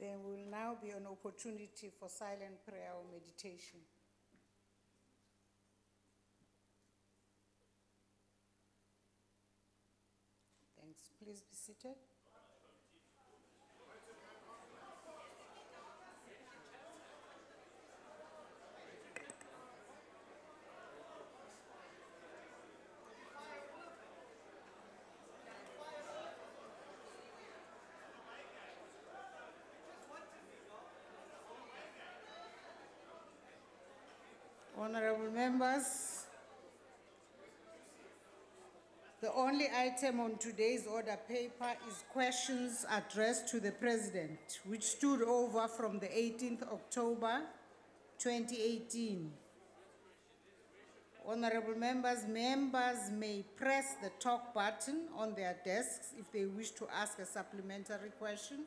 There will now be an opportunity for silent prayer or meditation. Thanks. Please be seated. Honorable members, the only item on today's order paper is questions addressed to the President, which stood over from the 18th October 2018. Honorable members may press the talk button on their desks if they wish to ask a supplementary question.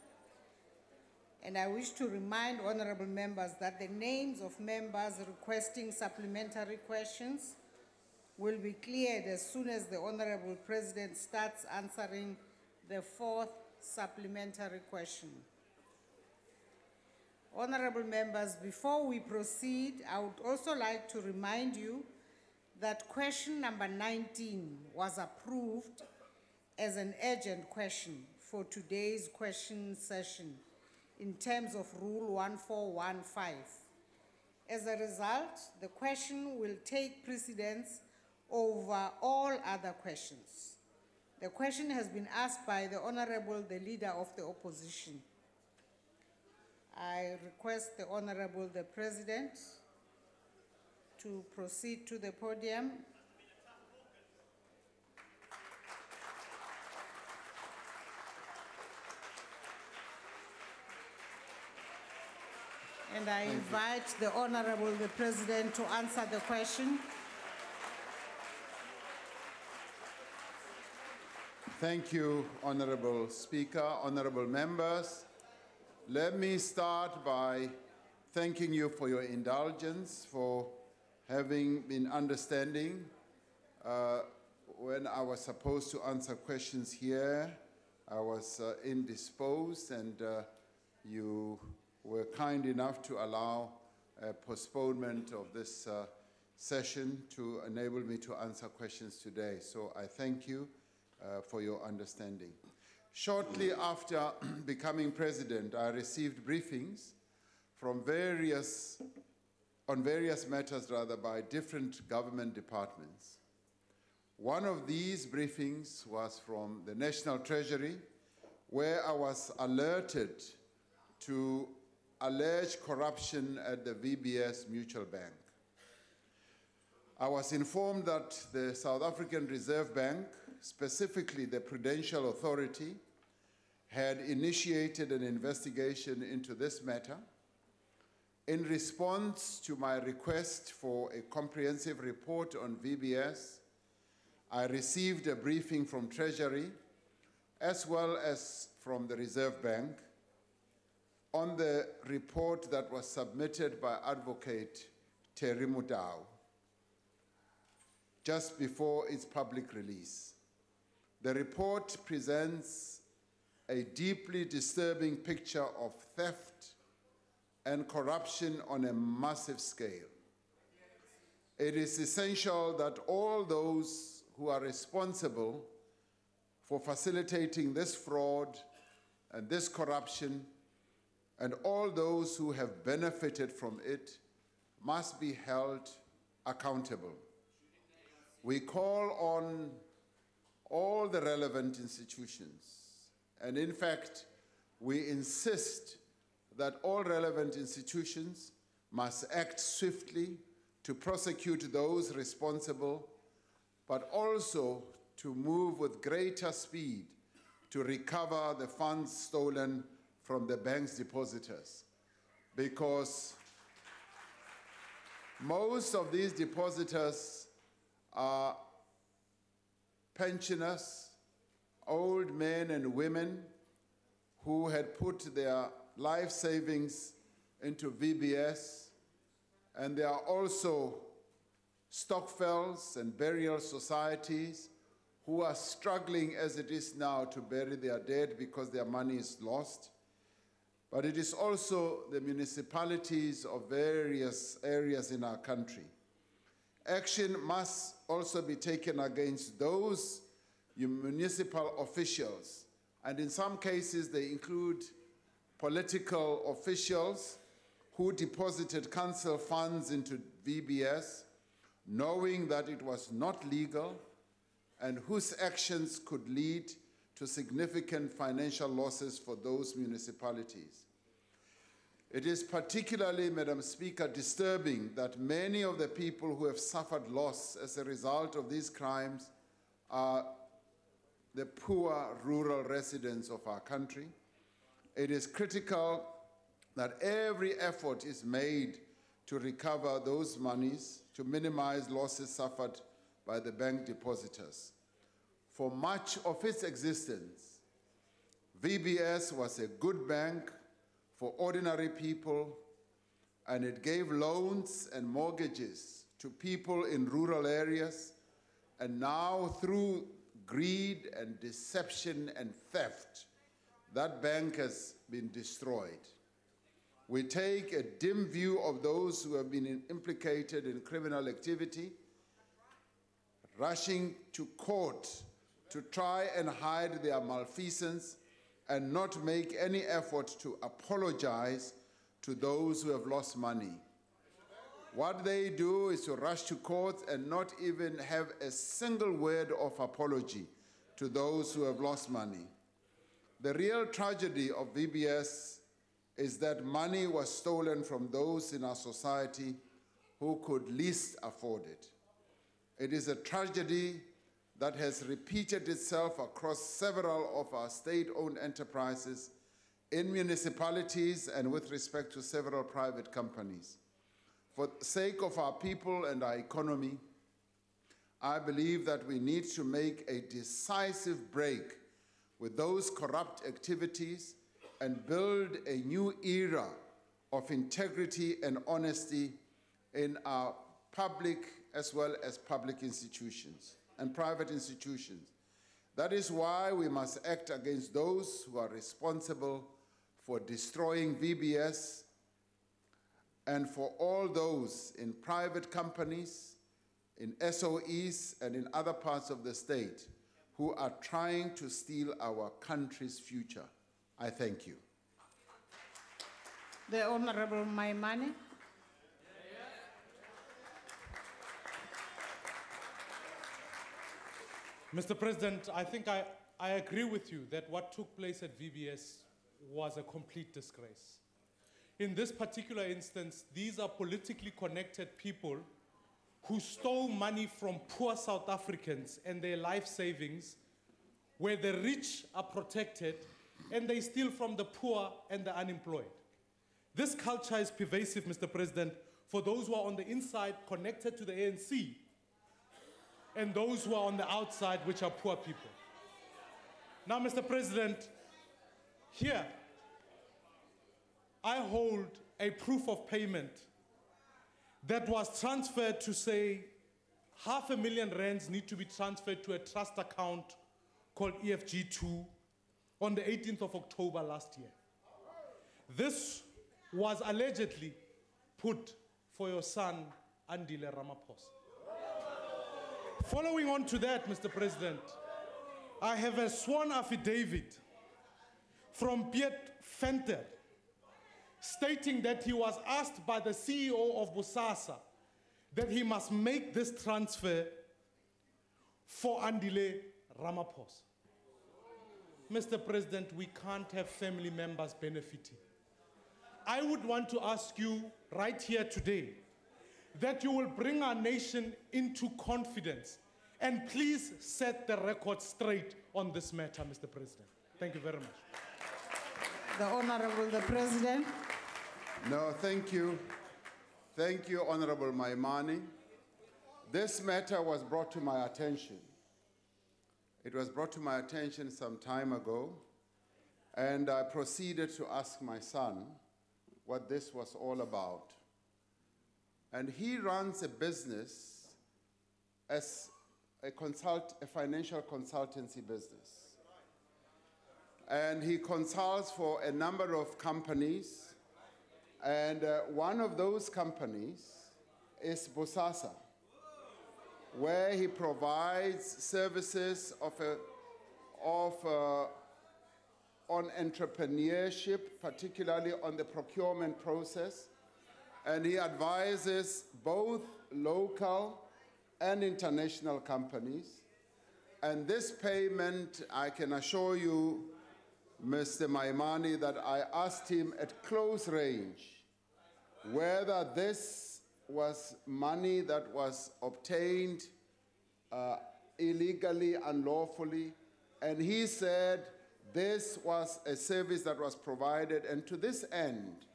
And I wish to remind honorable members that the names of members requesting supplementary questions will be cleared as soon as the Honorable President starts answering the fourth supplementary question. Honorable members, before we proceed, I would also like to remind you that question number 19 was approved as an urgent question for today's question session in terms of Rule 1415. As a result, the question will take precedence over all other questions. The question has been asked by the Honorable, the Leader of the Opposition. I request the Honorable, the President, to proceed to the podium. And I invite the Honorable, the President, to answer the question. Thank you, Honorable Speaker, honorable members. Let me start by thanking you for your indulgence, for having been understanding. When I was supposed to answer questions here, I was indisposed, and you were kind enough to allow a postponement of this session to enable me to answer questions today. So I thank you for your understanding. Shortly after becoming president, I received briefings from on various matters by different government departments. One of these briefings was from the National Treasury, where I was alerted to alleged corruption at the VBS Mutual Bank. I was informed that the South African Reserve Bank, specifically the Prudential Authority, had initiated an investigation into this matter. In response to my request for a comprehensive report on VBS, I received a briefing from Treasury as well as from the Reserve Bank on the report that was submitted by Advocate Terry Mudau just before its public release. The report presents a deeply disturbing picture of theft and corruption on a massive scale. It is essential that all those who are responsible for facilitating this fraud and this corruption, and all those who have benefited from it, must be held accountable. We call on all the relevant institutions, and in fact, we insist that all relevant institutions must act swiftly to prosecute those responsible, but also to move with greater speed to recover the funds stolen from the bank's depositors, because most of these depositors are pensioners, old men and women who had put their life savings into VBS, and there are also stockfels and burial societies who are struggling as it is now to bury their dead because their money is lost. but it is also the municipalities of various areas in our country. Action must also be taken against those municipal officials, and in some cases they include political officials who deposited council funds into VBS, knowing that it was not legal, and whose actions could lead to significant financial losses for those municipalities. It is particularly, Madam Speaker, disturbing that many of the people who have suffered loss as a result of these crimes are the poor rural residents of our country. It is critical that every effort is made to recover those monies, to minimize losses suffered by the bank depositors. For much of its existence, VBS was a good bank for ordinary people, and it gave loans and mortgages to people in rural areas, and now through greed and deception and theft, that bank has been destroyed. We take a dim view of those who have been implicated in criminal activity, rushing to court to try and hide their malfeasance and not make any effort to apologize to those who have lost money. What they do is to rush to court and not even have a single word of apology to those who have lost money. The real tragedy of VBS is that money was stolen from those in our society who could least afford it. It is a tragedy that has repeated itself across several of our state-owned enterprises, in municipalities, and with respect to several private companies. For the sake of our people and our economy, I believe that we need to make a decisive break with those corrupt activities and build a new era of integrity and honesty in our public as well as public institutions and private institutions. That is why we must act against those who are responsible for destroying VBS, and for all those in private companies, in SOEs, and in other parts of the state who are trying to steal our country's future. I thank you. The Honorable Maimane. Mr. President, I think I agree with you that what took place at VBS was a complete disgrace. In this particular instance, these are politically connected people who stole money from poor South Africans and their life savings, where the rich are protected and they steal from the poor and the unemployed. This culture is pervasive, Mr. President, for those who are on the inside connected to the ANC and those who are on the outside, which are poor people. Now, Mr. President, here, I hold a proof of payment that was transferred to say R500,000 rands need to be transferred to a trust account called EFG2 on the 18th of October last year. This was allegedly put for your son, Andile Ramaphosa. Following on to that, Mr. President, I have a sworn affidavit from Piet Venter stating that he was asked by the CEO of Bosasa that he must make this transfer for Andile Ramaphosa. Mr. President, we can't have family members benefiting. I would want to ask you right here today that you will bring our nation into confidence and please set the record straight on this matter, Mr. President. Thank you very much. The Honorable the President. No, thank you. Thank you, Honorable Maimane. This matter was brought to my attention. It was brought to my attention some time ago, and I proceeded to ask my son what this was all about. And he runs a business as a financial consultancy business. and he consults for a number of companies. And one of those companies is Bosasa, where he provides services on entrepreneurship, particularly on the procurement process. And he advises both local and international companies. And this payment, I can assure you, Mr. Maimani, that I asked him at close range whether this was money that was obtained illegally, unlawfully, and he said this was a service that was provided, and to this end,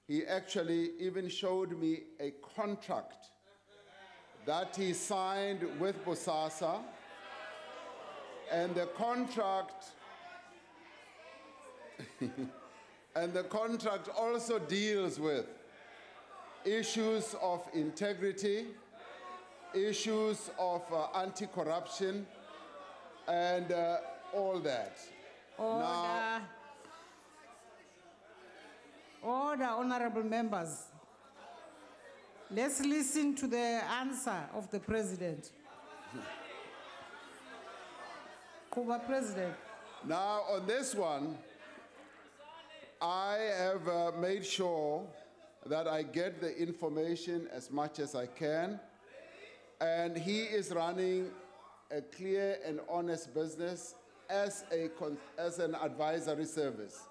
he actually even showed me a contract that he signed with Bosasa, and the contract and the contract also deals with issues of integrity, issues of anti-corruption, and all that. Order. Order, honorable members. Let's listen to the answer of the president. Cuba President. Now, on this one, I have made sure that I get the information as much as I can, and he is running a clear and honest business as an advisory service.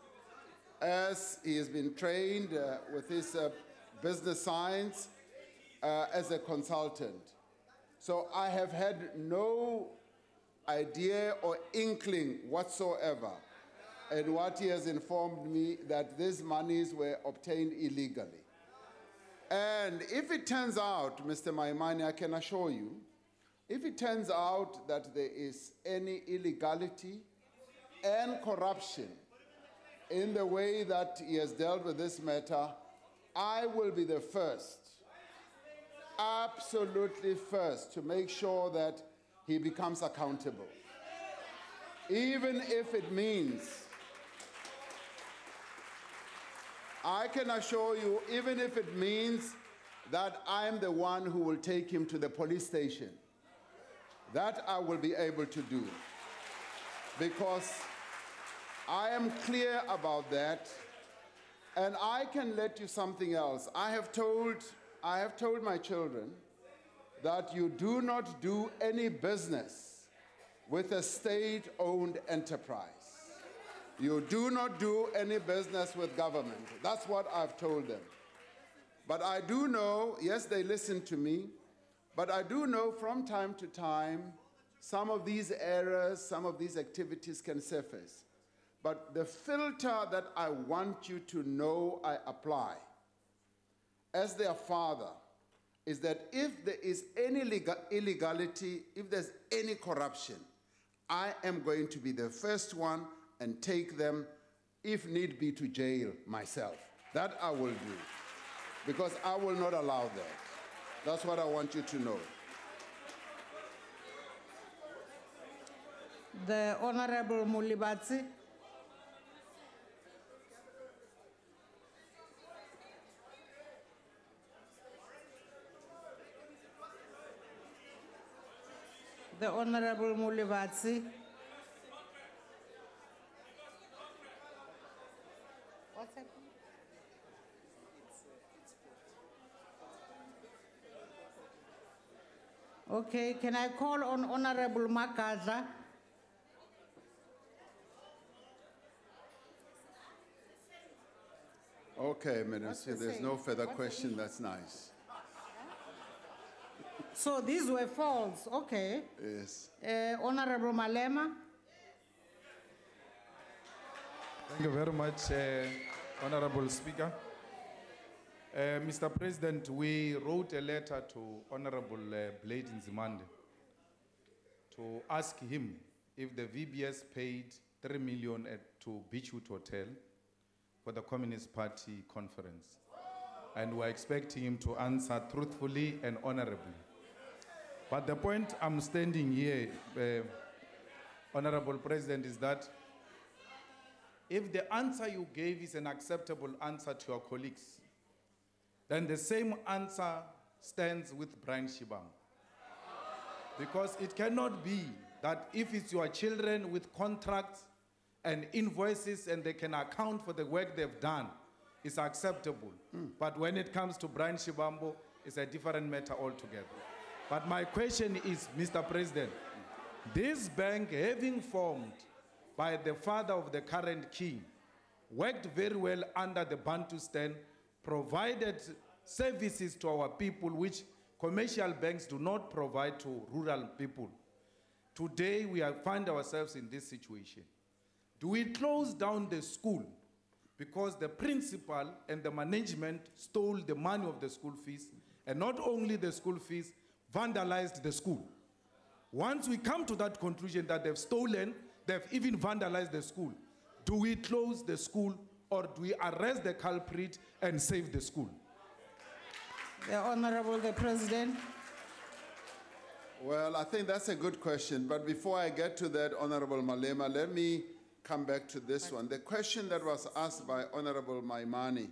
As he has been trained with his business science as a consultant. So I have had no idea or inkling whatsoever in what he has informed me that these monies were obtained illegally. And if it turns out, Mr. Maimani, I can assure you, if it turns out that there is any illegality and corruption in the way that he has dealt with this matter, I will be the first, absolutely first, to make sure that he becomes accountable. Even if it means, I can assure you, even if it means that I'm the one who will take him to the police station, that I will be able to do. Because I am clear about that, and I can let you something else. I have told my children that you do not do any business with a state-owned enterprise. You do not do any business with government. That's what I've told them. But I do know, yes, they listen to me, but I do know from time to time, some of these errors, some of these activities can surface. But the filter that I want you to know I apply as their father is that if there is any illegality, if there's any corruption, I am going to be the first one and take them, if need be, to jail myself. That I will do, because I will not allow that. That's what I want you to know. The Honorable Mulibatsi. The Honorable Mulibatsi. What's happening? Okay, can I call on Honorable Makadla? Okay, Minister, there's no further question. That's nice. So these were false, okay. Yes. Honorable Malema. Thank you very much, Honorable Speaker. Mr. President, we wrote a letter to Honorable Blade Nzimande to ask him if the VBS paid 3 million to Beachwood Hotel for the Communist Party conference. And we're expecting him to answer truthfully and honorably. But the point I'm standing here, Honorable President, is that if the answer you gave is an acceptable answer to your colleagues, then the same answer stands with Brian Shibam. Because it cannot be that if it's your children with contracts and invoices and they can account for the work they've done, it's acceptable. But when it comes to Brian Shibambo, it's a different matter altogether. But my question is, Mr. President, this bank, having formed by the father of the current king, worked very well under the Bantustan, provided services to our people which commercial banks do not provide to rural people. Today, we find ourselves in this situation. Do we close down the school because the principal and the management stole the money of the school fees, and not only the school fees, vandalized the school? Once we come to that conclusion that they've stolen, they've even vandalized the school, do we close the school or do we arrest the culprit and save the school? The Honorable the President. Well, I think that's a good question. But before I get to that, Honorable Malema, let me come back to this one. The question that was asked by Honorable Maimani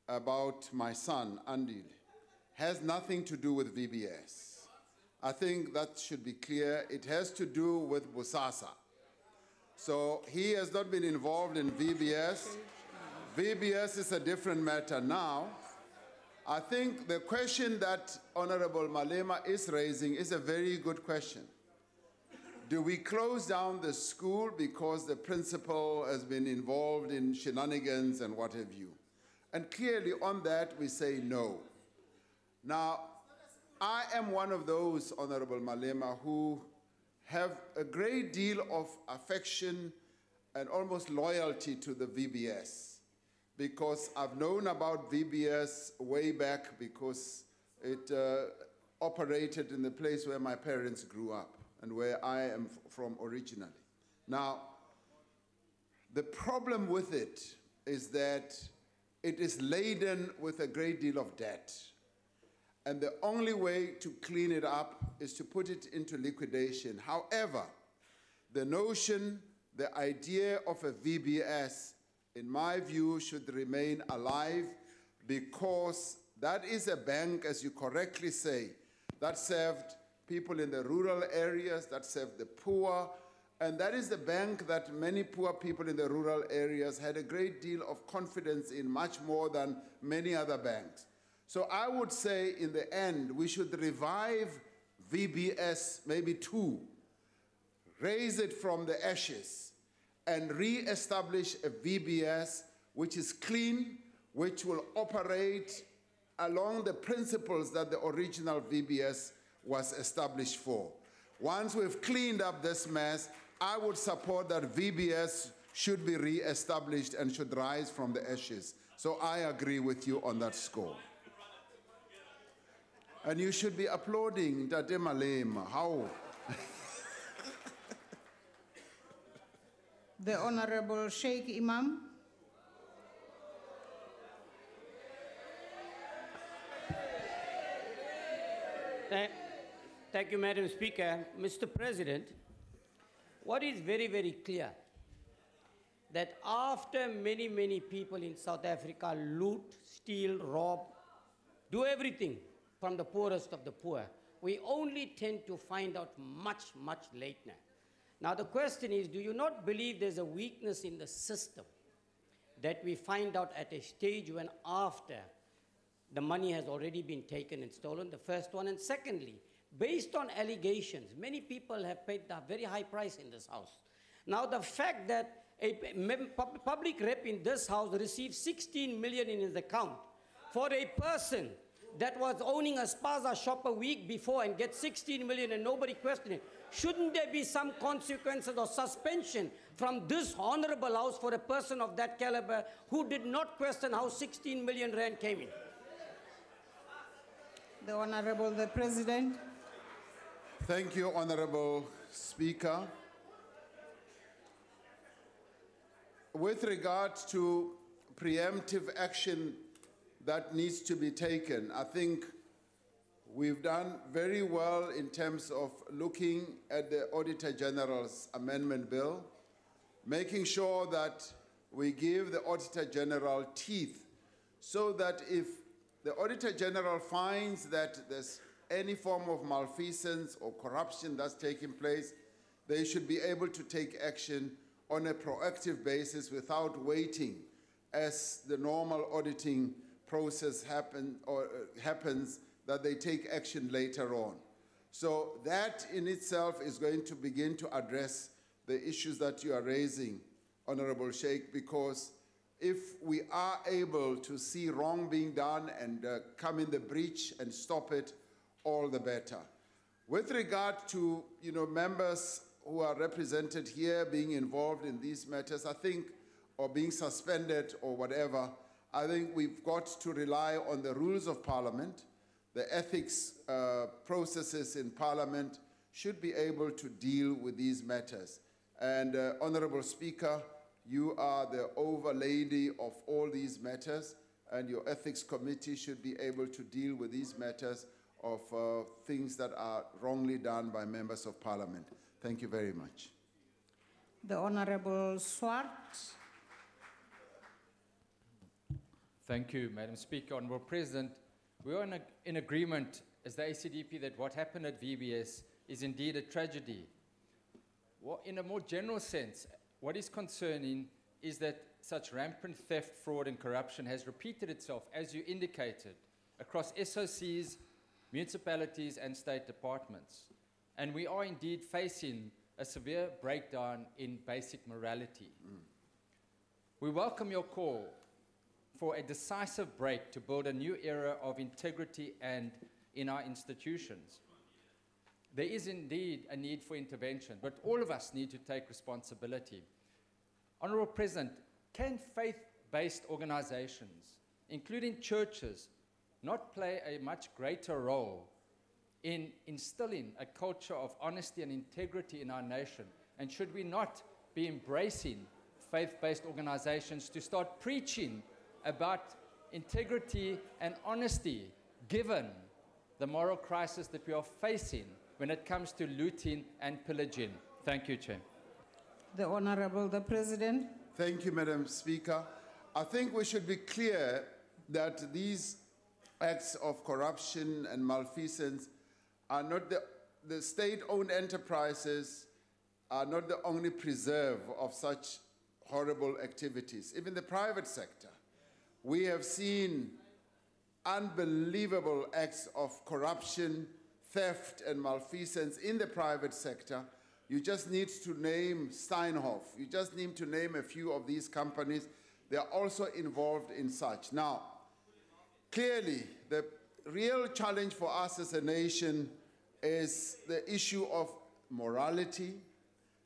about my son, Andil, has nothing to do with VBS. I think that should be clear. It has to do with Busasa. So he has not been involved in VBS. VBS is a different matter now. I think the question that Honorable Malema is raising is a very good question. Do we close down the school because the principal has been involved in shenanigans and what have you? And clearly on that we say no. Now, I am one of those, Honorable Malema, who have a great deal of affection and almost loyalty to the VBS, because I've known about VBS way back because it operated in the place where my parents grew up and where I am from originally. Now, the problem with it is that it is laden with a great deal of debt. And the only way to clean it up is to put it into liquidation. However, the notion, the idea of a VBS, in my view, should remain alive, because that is a bank, as you correctly say, that served people in the rural areas, that served the poor, and that is the bank that many poor people in the rural areas had a great deal of confidence in, much more than many other banks. So I would say, in the end, we should revive VBS, maybe 2, raise it from the ashes, and re-establish a VBS which is clean, which will operate along the principles that the original VBS was established for. Once we've cleaned up this mess, I would support that VBS should be re-established and should rise from the ashes. So I agree with you on that score. And you should be applauding Tate Malema. How? The Honorable Sheikh Imam. Thank you, Madam Speaker. Mr. President, what is very, very clear, that after many, many people in South Africa loot, steal, rob, do everything from the poorest of the poor, we only tend to find out much, much later. Now the question is, do you not believe there's a weakness in the system that we find out at a stage when after the money has already been taken and stolen, the first one? And secondly, based on allegations, many people have paid a very high price in this house. Now the fact that a public rep in this house received 16 million in his account for a person that was owning a spaza shop a week before and gets 16 million and nobody questioned it, shouldn't there be some consequences or suspension from this honorable house for a person of that caliber who did not question how 16 million rand came in? The Honorable the President. Thank you, Honorable Speaker. With regard to preemptive action that needs to be taken, I think we've done very well in terms of looking at the Auditor General's amendment bill, making sure that we give the Auditor General teeth so that if the Auditor General finds that there's any form of malfeasance or corruption that's taking place, they should be able to take action on a proactive basis without waiting as the normal auditing process happens, that they take action later on. So that in itself is going to begin to address the issues that you are raising, Honorable Sheikh, because if we are able to see wrong being done and come in the breach and stop it, all the better. With regard to members who are represented here being involved in these matters, I think, or being suspended or whatever, I think we've got to rely on the rules of Parliament. The ethics processes in Parliament should be able to deal with these matters. And Honorable Speaker, you are the overlady of all these matters, and your ethics committee should be able to deal with these matters of things that are wrongly done by members of Parliament. Thank you very much. The Honorable Swart. Thank you, Madam Speaker. Honorable President, we are in agreement as the ACDP that what happened at VBS is indeed a tragedy. Well, in a more general sense, what is concerning is that such rampant theft, fraud, and corruption has repeated itself, as you indicated, across SOCs, municipalities, and state departments. And we are indeed facing a severe breakdown in basic morality. We welcome your call for a decisive break to build a new era of integrity and in our institutions. There is indeed a need for intervention, but all of us need to take responsibility. Honorable President, can faith-based organizations, including churches, not play a much greater role in instilling a culture of honesty and integrity in our nation? And should we not be embracing faith-based organizations to start preaching about integrity and honesty, given the moral crisis that we are facing when it comes to looting and pillaging? Thank you, Chair. The Honorable the President. Thank you, Madam Speaker. I think we should be clear that these acts of corruption and malfeasance are not the state-owned enterprises are not the only preserve of such horrible activities. Even the private sector, we have seen unbelievable acts of corruption, theft, and malfeasance in the private sector. You just need to name Steinhoff. You just need to name a few of these companies. They are also involved in such. Now, clearly, the real challenge for us as a nation is the issue of morality,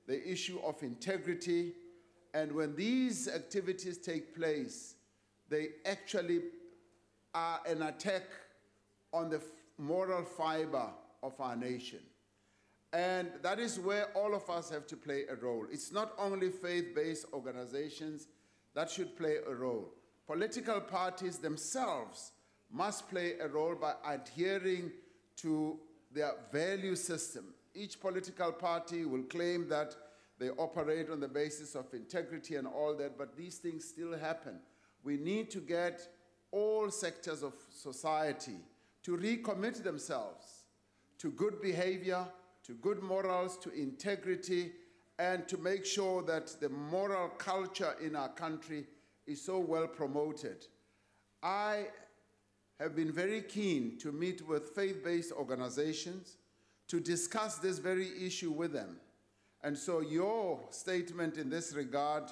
the issue of integrity, and when these activities take place, they actually are an attack on the moral fiber of our nation. And that is where all of us have to play a role. It's not only faith-based organizations that should play a role. Political parties themselves must play a role by adhering to their value system. Each political party will claim that they operate on the basis of integrity and all that, but these things still happen. We need to get all sectors of society to recommit themselves to good behavior, to good morals, to integrity, and to make sure that the moral culture in our country is so well promoted. I have been very keen to meet with faith-based organizations to discuss this very issue with them. And so your statement in this regard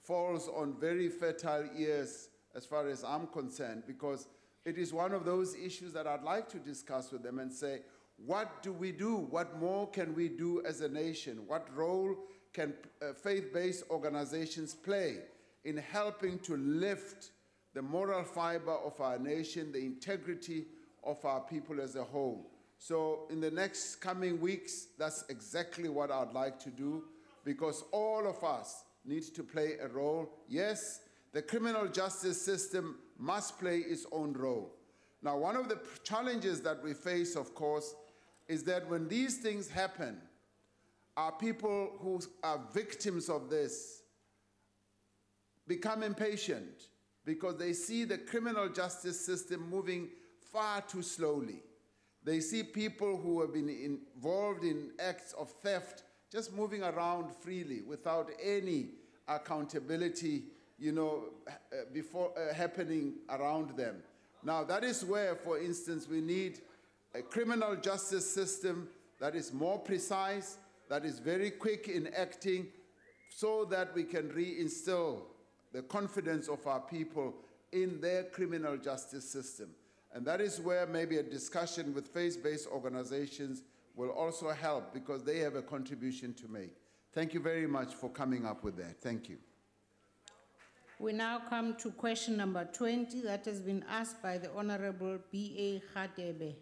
falls on very fertile ears as far as I'm concerned, because it is one of those issues that I'd like to discuss with them and say, what do we do? What more can we do as a nation? What role can faith-based organizations play in helping to lift the moral fiber of our nation, the integrity of our people as a whole? So in the next coming weeks, that's exactly what I'd like to do, because all of us need to play a role. Yes, the criminal justice system must play its own role. Now, one of the challenges that we face, of course, is that when these things happen, our people who are victims of this become impatient because they see the criminal justice system moving far too slowly. They see people who have been involved in acts of theft just moving around freely without any accountability, happening around them. Now, that is where, for instance, we need a criminal justice system that is more precise, that is very quick in acting, so that we can reinstill the confidence of our people in their criminal justice system. And that is where maybe a discussion with faith-based organizations will also help, because they have a contribution to make. Thank you very much for coming up with that. Thank you. We now come to question number 20 that has been asked by the Honorable B.A. Hadebe.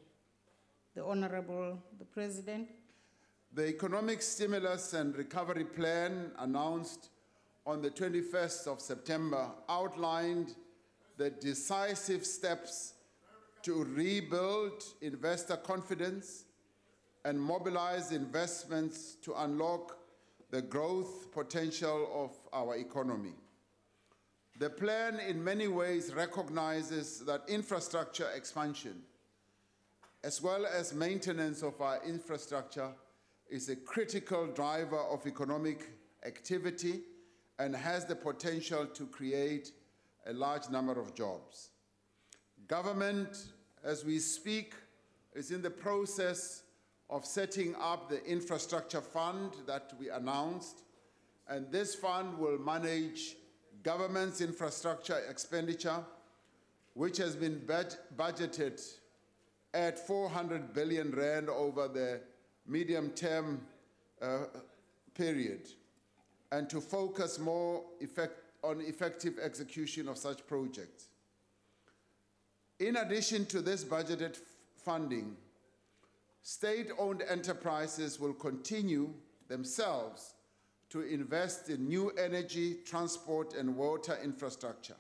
The Honorable, the President. The Economic Stimulus and Recovery Plan announced on the 21st of September outlined the decisive steps to rebuild investor confidence and mobilize investments to unlock the growth potential of our economy. The plan in many ways recognizes that infrastructure expansion, as well as maintenance of our infrastructure, is a critical driver of economic activity and has the potential to create a large number of jobs. Government, as we speak, is in the process of setting up the infrastructure fund that we announced, and this fund will manage government's infrastructure expenditure, which has been budgeted at 400 billion rand over the medium-term period, and to focus more on effective execution of such projects. In addition to this budgeted funding, state-owned enterprises will continue themselves to invest in new energy, transport, and water infrastructure.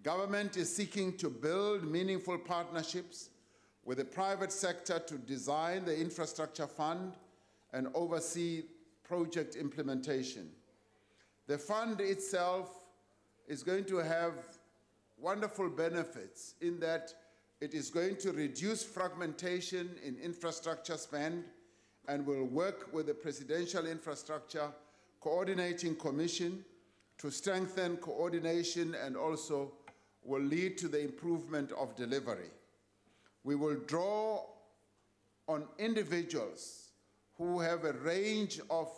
Government is seeking to build meaningful partnerships with the private sector to design the infrastructure fund and oversee project implementation. The fund itself is going to have wonderful benefits in that it is going to reduce fragmentation in infrastructure spend and will work with the Presidential Infrastructure Coordinating Commission to strengthen coordination and also will lead to the improvement of delivery. We will draw on individuals who have a range of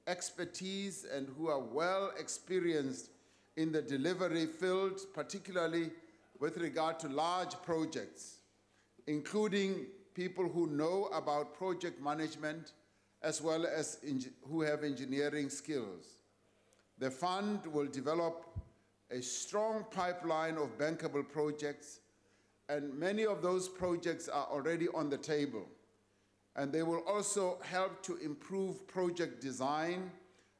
expertise and who are well experienced in the delivery field, particularly with regard to large projects, including people who know about project management as well as who have engineering skills. The fund will develop a strong pipeline of bankable projects, and many of those projects are already on the table. And they will also help to improve project design.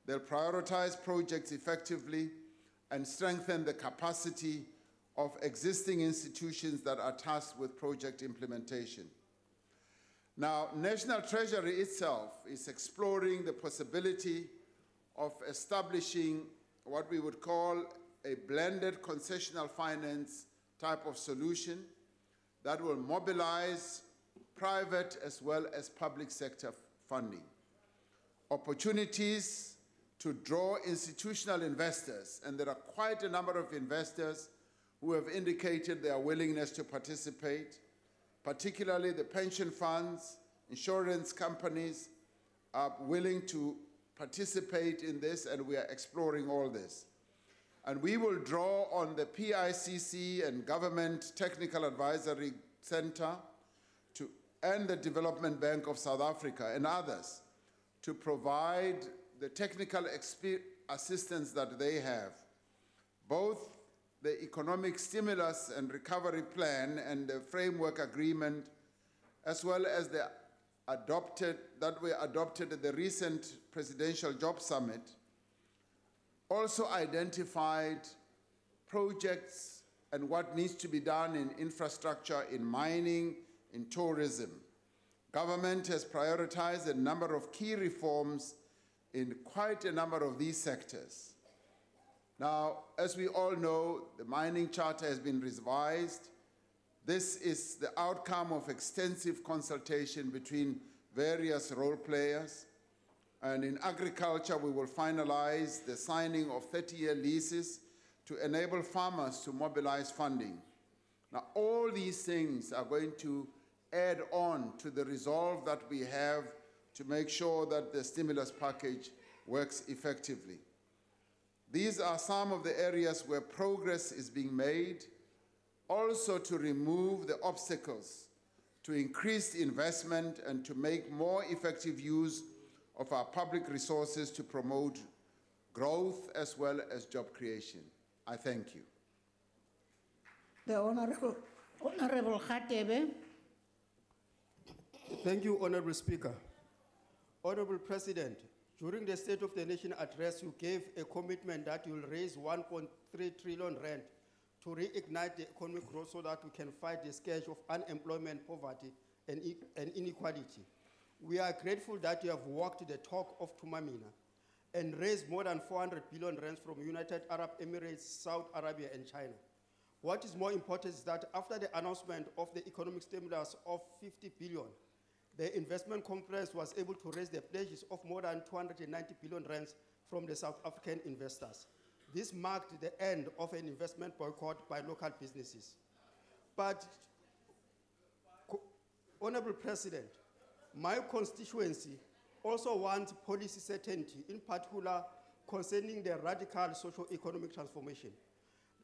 They'll prioritize projects effectively and strengthen the capacity of existing institutions that are tasked with project implementation. Now, National Treasury itself is exploring the possibility of establishing what we would call a blended concessional finance type of solution that will mobilize private as well as public sector funding. Opportunities to draw institutional investors, and there are quite a number of investors who have indicated their willingness to participate, particularly the pension funds, insurance companies are willing to participate in this, and we are exploring all this. And we will draw on the PICC and Government Technical Advisory Center and the Development Bank of South Africa and others to provide the technical assistance that they have. Both the Economic Stimulus and Recovery Plan and the Framework Agreement, as well as the that were adopted at the recent Presidential Job Summit, also identified projects and what needs to be done in infrastructure, in mining, in tourism. Government has prioritized a number of key reforms in quite a number of these sectors. Now, as we all know, the mining charter has been revised. This is the outcome of extensive consultation between various role players. And in agriculture, we will finalize the signing of 30-year leases to enable farmers to mobilize funding. Now, all these things are going to add on to the resolve that we have to make sure that the stimulus package works effectively. These are some of the areas where progress is being made, also to remove the obstacles to increase investment and to make more effective use of our public resources to promote growth as well as job creation. I thank you. The Honorable Khatebe. Thank you, Honorable Speaker. Honorable President, during the State of the Nation address, you gave a commitment that you will raise 1.3 trillion rand to reignite the economic growth so that we can fight the scourge of unemployment, poverty, and inequality. We are grateful that you have walked the talk of Tumamina and raised more than 400 billion rands from United Arab Emirates, Saudi Arabia, and China. What is more important is that after the announcement of the economic stimulus of 50 billion, the investment conference was able to raise the pledges of more than 290 billion rands from the South African investors. This marked the end of an investment boycott by local businesses. But, Honorable President, my constituency also wants policy certainty, in particular concerning the radical socio-economic transformation.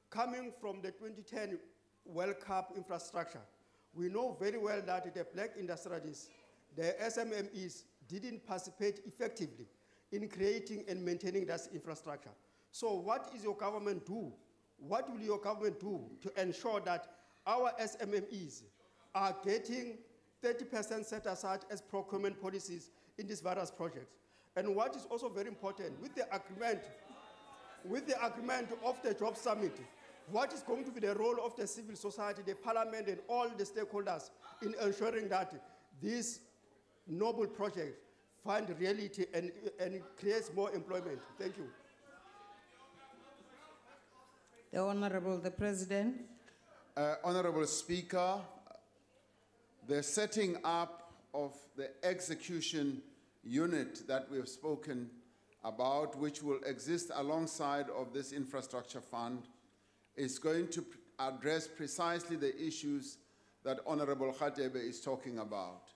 Coming from the 2010 World Cup infrastructure, we know very well that the black industrialists, the SMMEs, didn't participate effectively in creating and maintaining that infrastructure. So what is your government do? What will your government do to ensure that our SMMEs are getting 30% set aside as procurement policies in these various projects? And what is also very important, with the agreement of the Job Summit, what is going to be the role of the civil society, the parliament, and all the stakeholders in ensuring that this noble project find reality and creates more employment? Thank you. The Honorable the President. Honorable Speaker, the setting up of the execution unit that we have spoken about, which will exist alongside of this infrastructure fund, is going to address precisely the issues that Honorable Khatebe is talking about.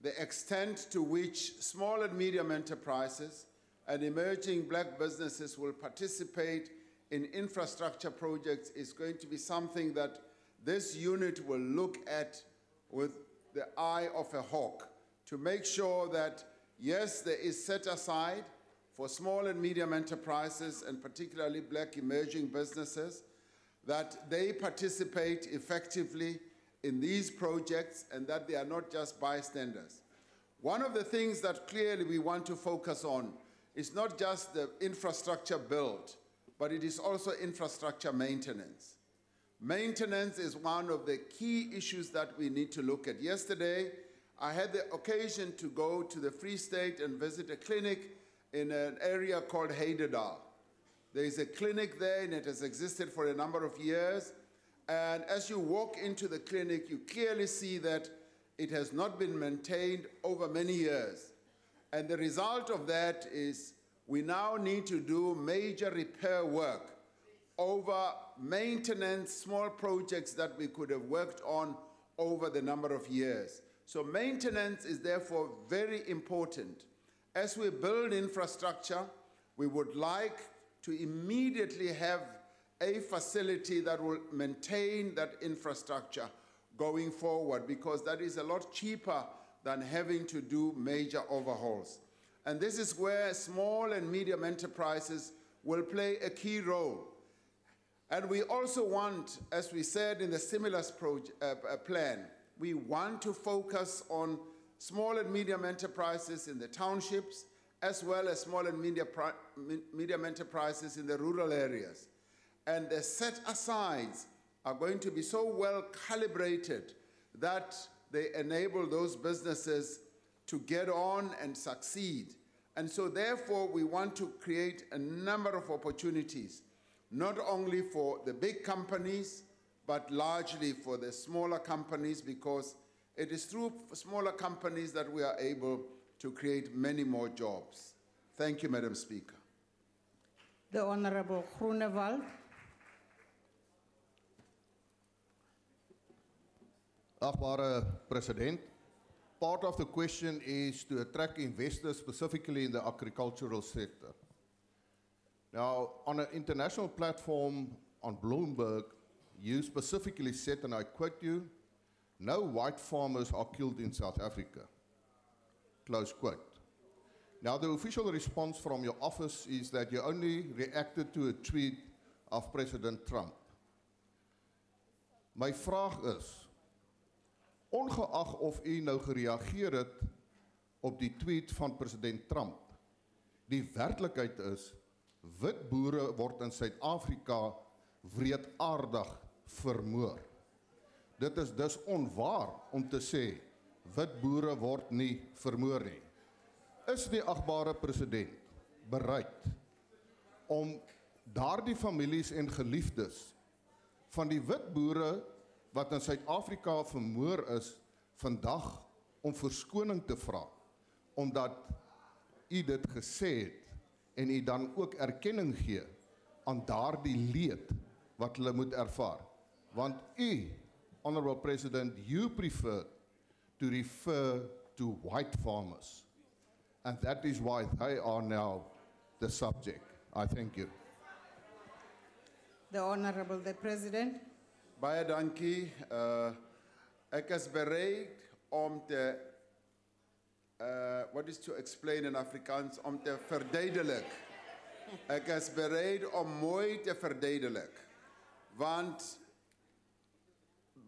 The extent to which small and medium enterprises and emerging black businesses will participate in infrastructure projects is going to be something that this unit will look at with the eye of a hawk to make sure that, yes, there is set aside for small and medium enterprises and particularly black emerging businesses, that they participate effectively in these projects and that they are not just bystanders. One of the things that clearly we want to focus on is not just the infrastructure build, but it is also infrastructure maintenance. Maintenance is one of the key issues that we need to look at. Yesterday, I had the occasion to go to the Free State and visit a clinic in an area called Heidedal. There is a clinic there and it has existed for a number of years. And as you walk into the clinic, you clearly see that it has not been maintained over many years. And the result of that is we now need to do major repair work over maintenance, small projects that we could have worked on over the number of years. So maintenance is therefore very important. As we build infrastructure, we would like to immediately have a facility that will maintain that infrastructure going forward, because that is a lot cheaper than having to do major overhauls. And this is where small and medium enterprises will play a key role. And we also want, as we said in the stimulus plan, we want to focus on small and medium enterprises in the townships, as well as small and medium enterprises in the rural areas. And the set-asides are going to be so well calibrated that they enable those businesses to get on and succeed. And so therefore, we want to create a number of opportunities, not only for the big companies, but largely for the smaller companies, because it is through smaller companies that we are able to create many more jobs. Thank you, Madam Speaker. The Honorable Groenewald. Agbare President, part of the question is to attract investors specifically in the agricultural sector. Now, on an international platform on Bloomberg, you specifically said, and I quote you, "No white farmers are killed in South Africa." Close quote. Now, the official response from your office is that you only reacted to a tweet of President Trump. My vraag is, ongeag of u nou gereageer het op die tweet van president Trump, die werklikheid is, wit boere word in Suid-Afrika wreedaardig vermoor. Dit is dus onwaar om te sê, wit boere word nie vermoor nie. Is die agbare president bereid om daardie families en geliefdes van die wit boere wat in Suid-Afrika vermoor is, vandag om verskoning te vra, omdat u dit gesê het, en u dan ook erkenning gee aan daardie leed wat hulle moet ervaar. Want u, Honorable President, you prefer to refer to white farmers, and that is why they are now the subject. I thank you. The Honorable the President. Baie dankie. Ek is bereid om te, what is to explain in Afrikaans, om te verduidelik. Ek is bereid om mooi te verduidelik. Want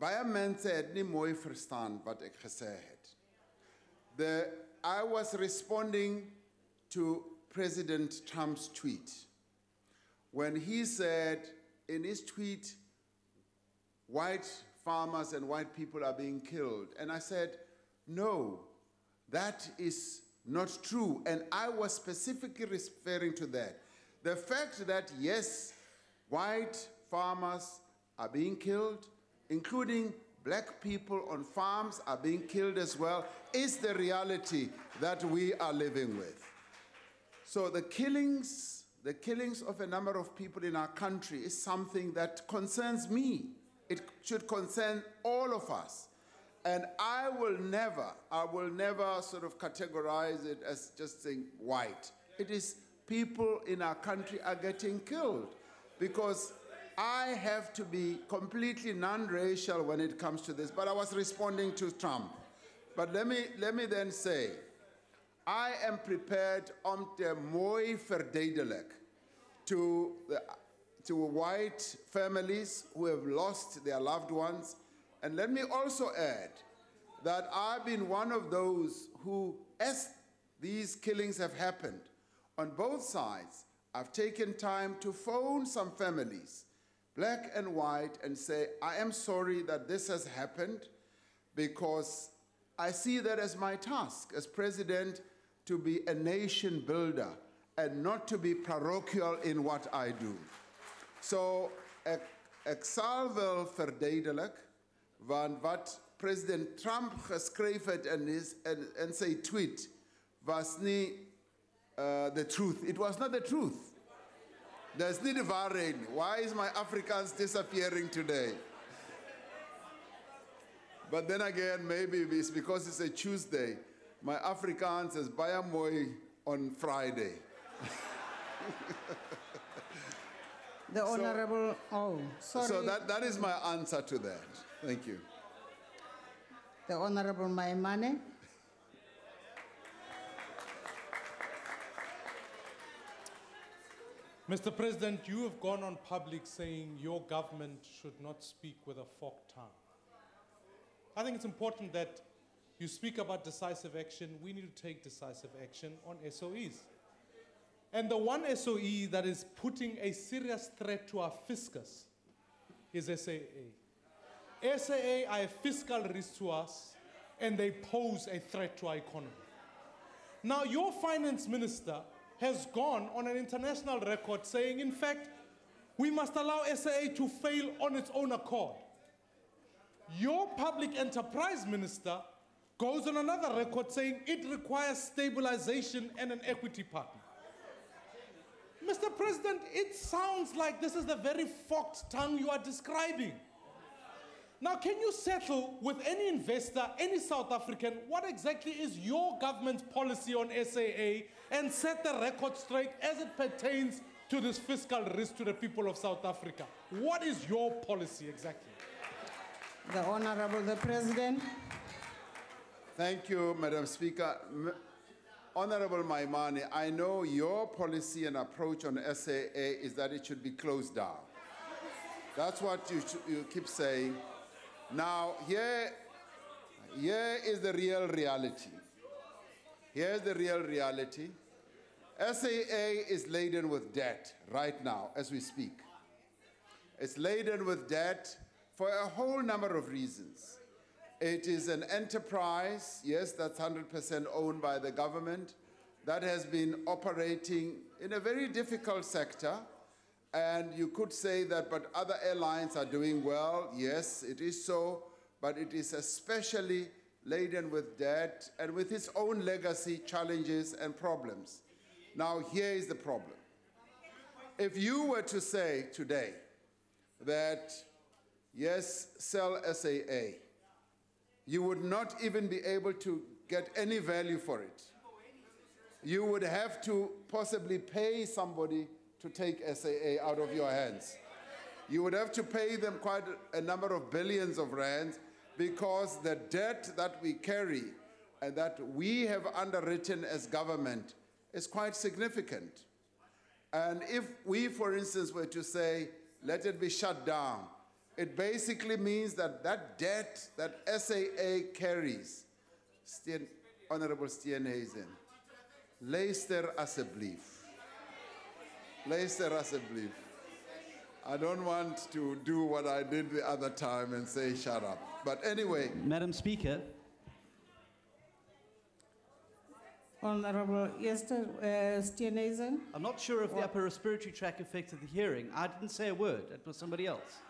baie mense het nie mooi verstaan wat ek gesê het. I was responding to President Trump's tweet when he said in his tweet, white farmers and white people are being killed. And I said, no, that is not true. And I was specifically referring to that. The fact that, yes, white farmers are being killed, including black people on farms are being killed as well, is the reality that we are living with. So the killings of a number of people in our country is something that concerns me. It should concern all of us. And I will never sort of categorize it as just saying white. It is people in our country are getting killed because I have to be completely non-racial when it comes to this, but I was responding to Trump. But let me then say, I am prepared om te mooi verduidelik to white families who have lost their loved ones. And let me also add that I've been one of those who, as these killings have happened on both sides, I've taken time to phone some families, black and white, and say, I am sorry that this has happened because I see that as my task as president to be a nation builder and not to be parochial in what I do. So, ek sal wel verduidelik, want wat President Trump geskryf het in sy tweet was nie the truth. It was not the truth. There's nie die waarheid nie. Why is my Afrikaans disappearing today? But then again, maybe it's because it's a Tuesday. My Afrikaans is baie mooi on Friday. The Honorable, sorry. So that is my answer to that. Thank you. The Honorable Maimane. Mr. President, you have gone on public saying your government should not speak with a forked tongue. I think it's important that you speak about decisive action. We need to take decisive action on SOEs. And the one SOE that is putting a serious threat to our fiscus is SAA. SAA are a fiscal risk to us, and they pose a threat to our economy. Now, your finance minister has gone on an international record saying, in fact, we must allow SAA to fail on its own accord. Your public enterprise minister goes on another record saying it requires stabilization and an equity partner. Mr. President, it sounds like this is the very forked tongue you are describing. Now, can you settle with any investor, any South African, what exactly is your government's policy on SAA and set the record straight as it pertains to this fiscal risk to the people of South Africa? What is your policy exactly? The Honorable the President. Thank you, Madam Speaker. Honorable Maimane, I know your policy and approach on SAA is that it should be closed down. That's what you keep saying. Now, here is the real reality. Here's the real reality. SAA is laden with debt right now as we speak. It's laden with debt for a whole number of reasons. It is an enterprise, yes, that's 100% owned by the government, that has been operating in a very difficult sector. And you could say that, but other airlines are doing well. Yes, it is so, but it is especially laden with debt and with its own legacy challenges and problems. Now, here is the problem. If you were to say today that, yes, sell SAA, you would not even be able to get any value for it. You would have to possibly pay somebody to take SAA out of your hands. You would have to pay them quite a number of billions of rands because the debt that we carry and that we have underwritten as government is quite significant. And if we, for instance, were to say, let it be shut down, it basically means that that debt that SAA carries, Honorable Steenhuisen, luister asseblief. Luister asseblief. I don't want to do what I did the other time and say shut up. But anyway. Madam Speaker. Honorable Steenhuisen. I'm not sure if the upper respiratory tract affected the hearing. I didn't say a word. That was somebody else.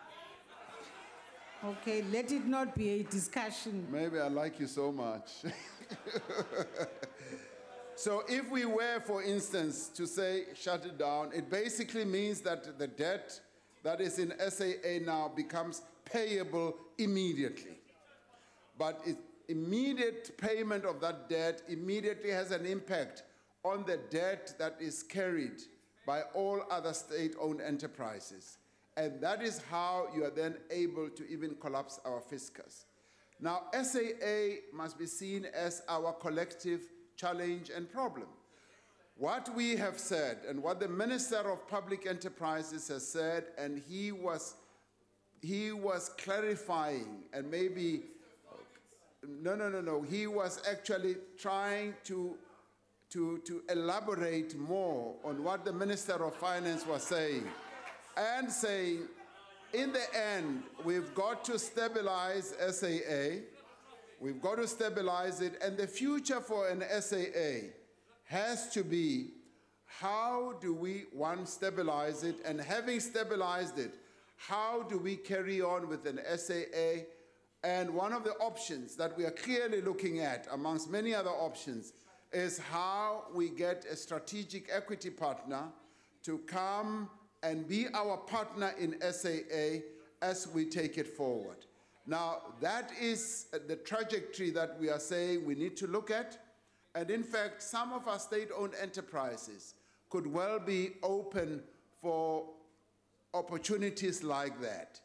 Okay, let it not be a discussion. Maybe I like you so much. So if we were, for instance, to say shut it down, it basically means that the debt that is in SAA now becomes payable immediately. But immediate payment of that debt immediately has an impact on the debt that is carried by all other state-owned enterprises. And that is how you are then able to even collapse our fiscus. Now, SAA must be seen as our collective challenge and problem. What we have said and what the Minister of Public Enterprises has said, and he was clarifying and maybe, he was actually trying to elaborate more on what the Minister of Finance was saying and saying, in the end, we've got to stabilize SAA. We've got to stabilize it, and the future for an SAA has to be how do we, one, stabilize it, and having stabilized it, how do we carry on with an SAA? And one of the options that we are clearly looking at, amongst many other options, is how we get a strategic equity partner to come and be our partner in SAA as we take it forward. Now, that is the trajectory that we are saying we need to look at. And in fact, some of our state-owned enterprises could well be open for opportunities like that.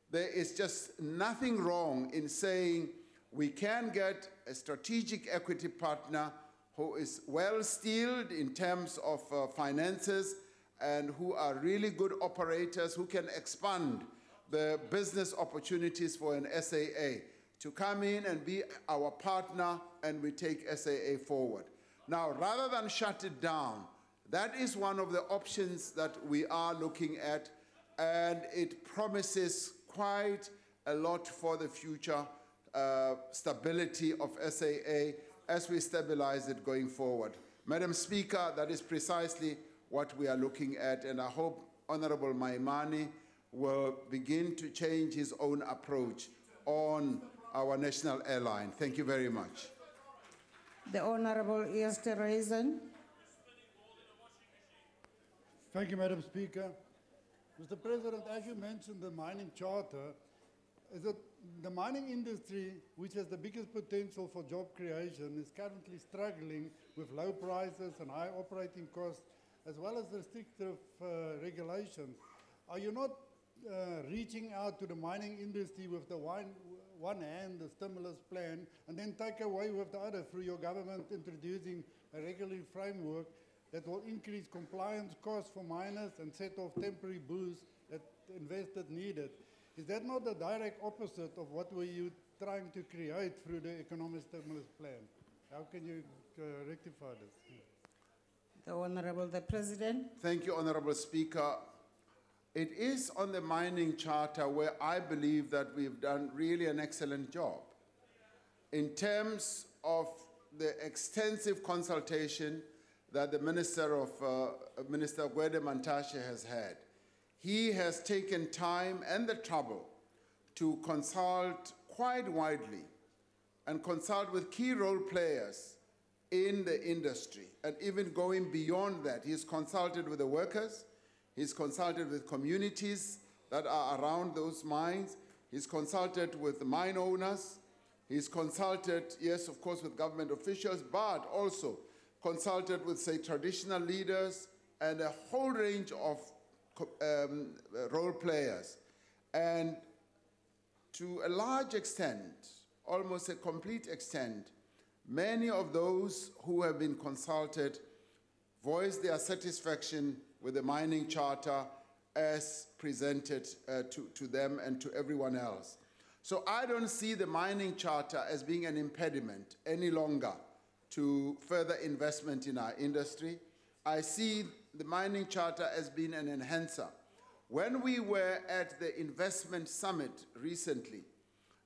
There is just nothing wrong in saying we can get a strategic equity partner who is well-steeled in terms of finances and who are really good operators who can expand the business opportunities for an SAA to come in and be our partner, and we take SAA forward. Now, rather than shut it down, that is one of the options that we are looking at, and it promises quite a lot for the future stability of SAA as we stabilize it going forward. Madam Speaker, that is precisely what we are looking at, and I hope Honorable Maimane will begin to change his own approach on our national airline. Thank you very much. The Honorable Esterhuizen. Thank you, Madam Speaker. Mr. President, as you mentioned, the mining charter, is that the mining industry, which has the biggest potential for job creation, is currently struggling with low prices and high operating costs, as well as restrictive regulations. Are you not reaching out to the mining industry with the one hand, the stimulus plan, and then take away with the other through your government introducing a regulatory framework that will increase compliance costs for miners and set off temporary boosts that investors needed? Is that not the direct opposite of what were you trying to create through the economic stimulus plan? How can you rectify this? The Honorable the President. Thank you, Honorable Speaker. It is on the mining charter where I believe that we've done really an excellent job. In terms of the extensive consultation that the Minister Gwede Mantashe has had, he has taken time and the trouble to consult quite widely and consult with key role players in the industry, and even going beyond that. He's consulted with the workers, he's consulted with communities that are around those mines, he's consulted with the mine owners, he's consulted, yes, of course, with government officials, but also consulted with, say, traditional leaders and a whole range of role players. And to a large extent, almost a complete extent, many of those who have been consulted voiced their satisfaction with the mining charter as presented to them and to everyone else. So I don't see the mining charter as being an impediment any longer to further investment in our industry. I see the mining charter as being an enhancer. When we were at the investment summit recently,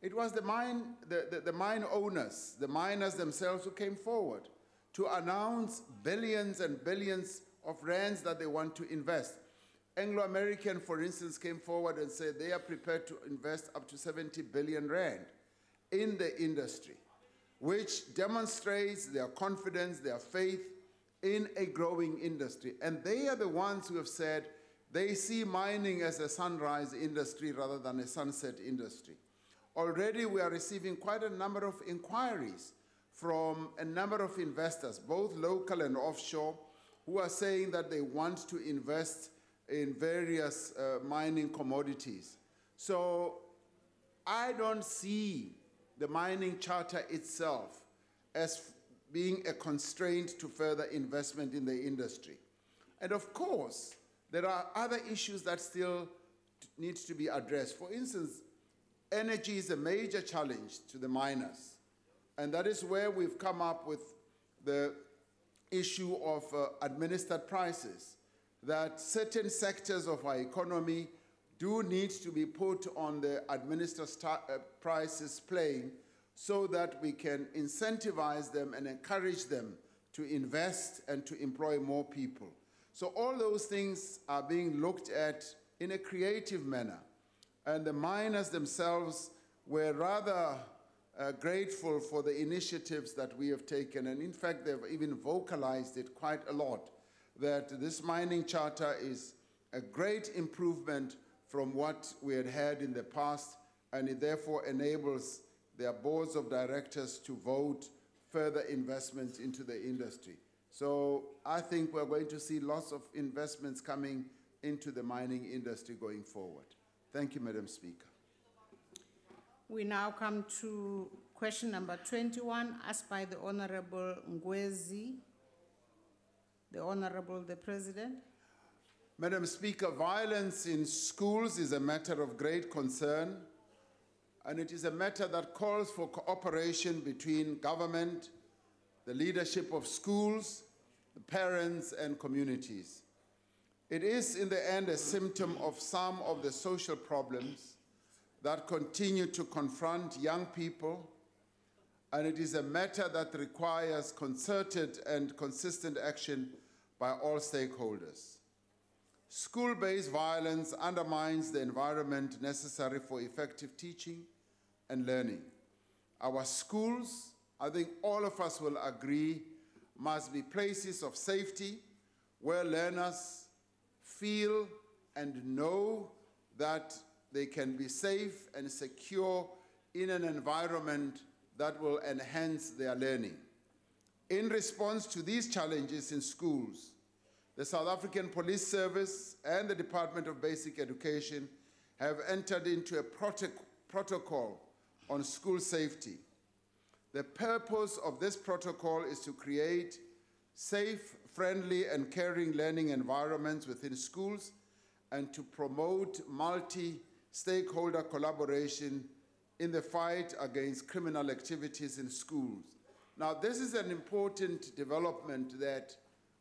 it was the mine owners, the miners themselves, who came forward to announce billions and billions of rands that they want to invest. Anglo-American, for instance, came forward and said they are prepared to invest up to 70 billion rand in the industry, which demonstrates their confidence, their faith in a growing industry. And they are the ones who have said they see mining as a sunrise industry rather than a sunset industry. Already we are receiving quite a number of inquiries from a number of investors, both local and offshore, who are saying that they want to invest in various mining commodities. So I don't see the mining charter itself as being a constraint to further investment in the industry. And of course, there are other issues that still need to be addressed. For instance, energy is a major challenge to the miners. And that is where we've come up with the issue of administered prices, that certain sectors of our economy do need to be put on the administered prices plane so that we can incentivize them and encourage them to invest and to employ more people. So all those things are being looked at in a creative manner. And the miners themselves were rather grateful for the initiatives that we have taken. And in fact, they've even vocalized it quite a lot, that this mining charter is a great improvement from what we had had in the past, and it therefore enables their boards of directors to vote further investments into the industry. So I think we're going to see lots of investments coming into the mining industry going forward. Thank you, Madam Speaker. We now come to question number 21, asked by the Honorable Ngwezi. The Honorable the President. Madam Speaker, violence in schools is a matter of great concern, and it is a matter that calls for cooperation between government, the leadership of schools, the parents, and communities. It is, in the end, a symptom of some of the social problems that continue to confront young people and it is a matter that requires concerted and consistent action by all stakeholders. School-based violence undermines the environment necessary for effective teaching and learning. Our schools, I think all of us will agree, must be places of safety where learners feel and know that they can be safe and secure in an environment that will enhance their learning. In response to these challenges in schools, the South African Police Service and the Department of Basic Education have entered into a protocol on school safety. The purpose of this protocol is to create safe, friendly, and caring learning environments within schools and to promote multi-stakeholder collaboration in the fight against criminal activities in schools. Now, this is an important development that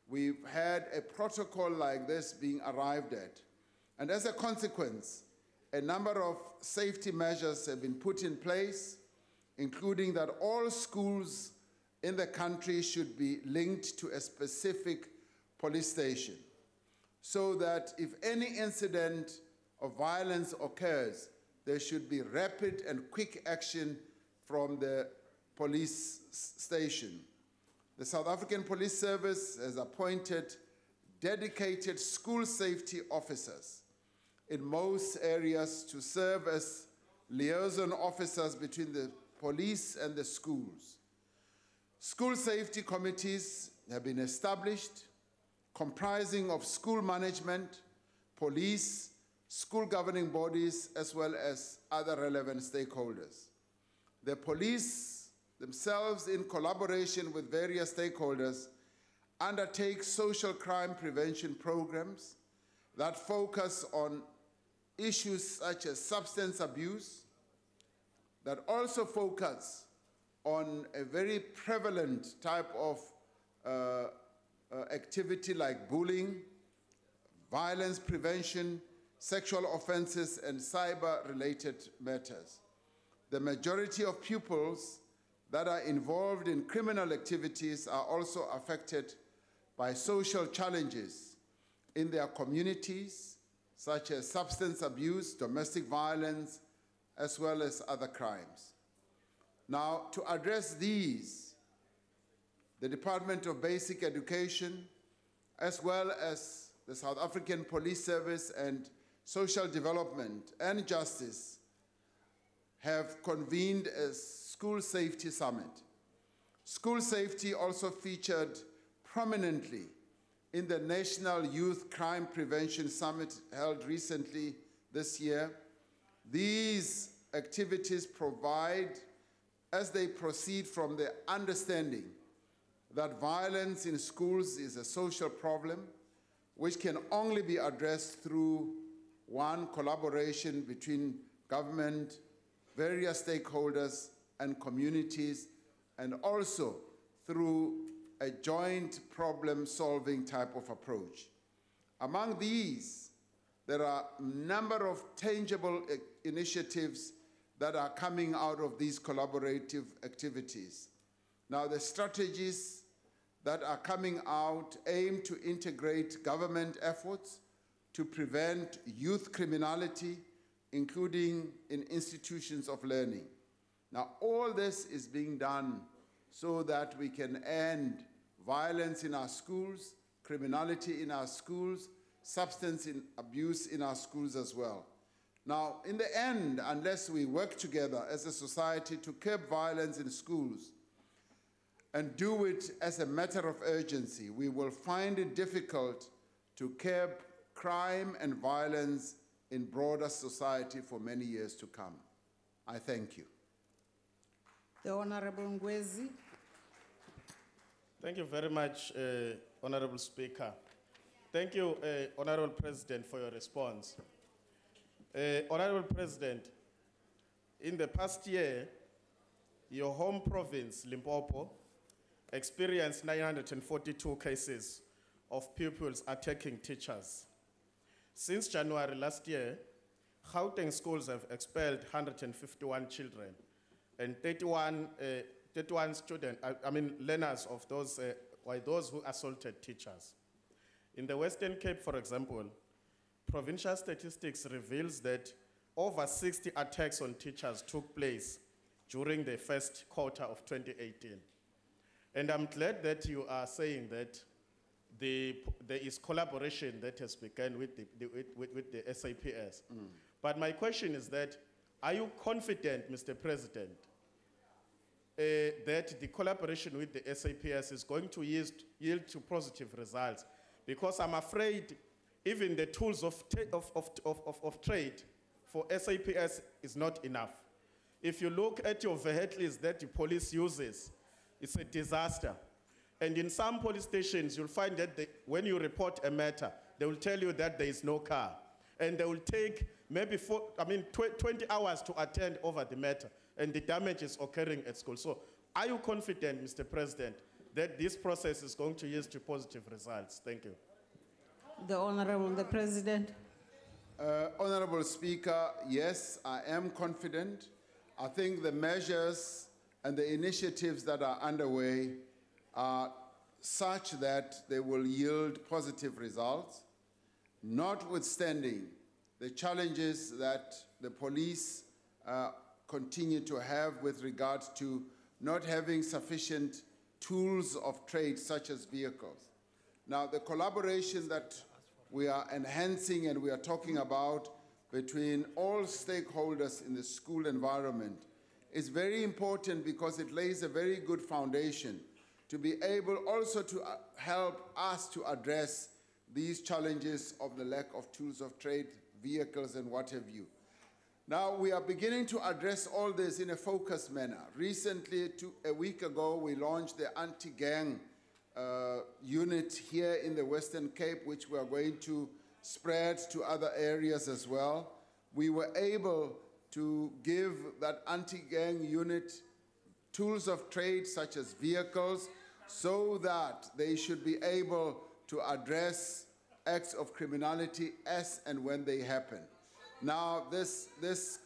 we've had a protocol like this being arrived at. And as a consequence, a number of safety measures have been put in place, including that all schools in the country should be linked to a specific police station, so that if any incident of violence occurs, there should be rapid and quick action from the police station. The South African Police Service has appointed dedicated school safety officers in most areas to serve as liaison officers between the police and the schools. School safety committees have been established, comprising of school management, police, school governing bodies, as well as other relevant stakeholders. The police themselves, in collaboration with various stakeholders, undertake social crime prevention programs that focus on issues such as substance abuse, that also focus on a very prevalent type of activity like bullying, violence prevention, sexual offenses, and cyber-related matters. The majority of pupils that are involved in criminal activities are also affected by social challenges in their communities, such as substance abuse, domestic violence, as well as other crimes. Now, to address these, the Department of Basic Education, as well as the South African Police Service and Social Development and Justice, have convened a School Safety Summit. School safety also featured prominently in the National Youth Crime Prevention Summit held recently this year. These activities provide, as they proceed from the understanding that violence in schools is a social problem which can only be addressed through one, collaboration between government, various stakeholders, and communities, and also through a joint problem-solving type of approach. Among these, there are a number of tangible initiatives that are coming out of these collaborative activities. Now, the strategies that are coming out aim to integrate government efforts to prevent youth criminality, including in institutions of learning. Now, all this is being done so that we can end violence in our schools, criminality in our schools, substance abuse in our schools as well. Now, in the end, unless we work together as a society to curb violence in schools and do it as a matter of urgency, we will find it difficult to curb crime and violence in broader society for many years to come. I thank you. The Honorable Ngwezi. Thank you very much, Honorable Speaker. Thank you, Honorable President, for your response. Honorable President, in the past year, your home province, Limpopo, experienced 942 cases of pupils attacking teachers. Since January last year, Gauteng schools have expelled 151 children, and 31 31 learners of those, those who assaulted teachers. In the Western Cape, for example, provincial statistics reveals that over 60 attacks on teachers took place during the first quarter of 2018. And I'm glad that you are saying that there is collaboration that has begun with the SAPS. But my question is that, are you confident, Mr. President, that the collaboration with the SAPS is going to yield to positive results? Because I'm afraid even the tools of trade for SAPS is not enough. If you look at your vehicles that the police uses, it's a disaster. And in some police stations, you'll find that when you report a matter, they will tell you that there is no car. And they will take maybe 20 hours to attend over the matter, and the damage is occurring at school. So are you confident, Mr. President, that this process is going to yield to positive results? Thank you. The Honorable the President. Honorable Speaker, yes, I am confident. I think the measures and the initiatives that are underway are such that they will yield positive results, notwithstanding the challenges that the police continue to have with regard to not having sufficient tools of trade such as vehicles. Now, the collaboration that we are enhancing and we are talking about between all stakeholders in the school environment is very important because it lays a very good foundation to be able also to help us to address these challenges of the lack of tools of trade, vehicles, and what have you. Now, we are beginning to address all this in a focused manner. Recently, a week ago, we launched the anti-gang unit here in the Western Cape, which we are going to spread to other areas as well. We were able to give that anti-gang unit tools of trade such as vehicles so that they should be able to address acts of criminality as and when they happen. Now, this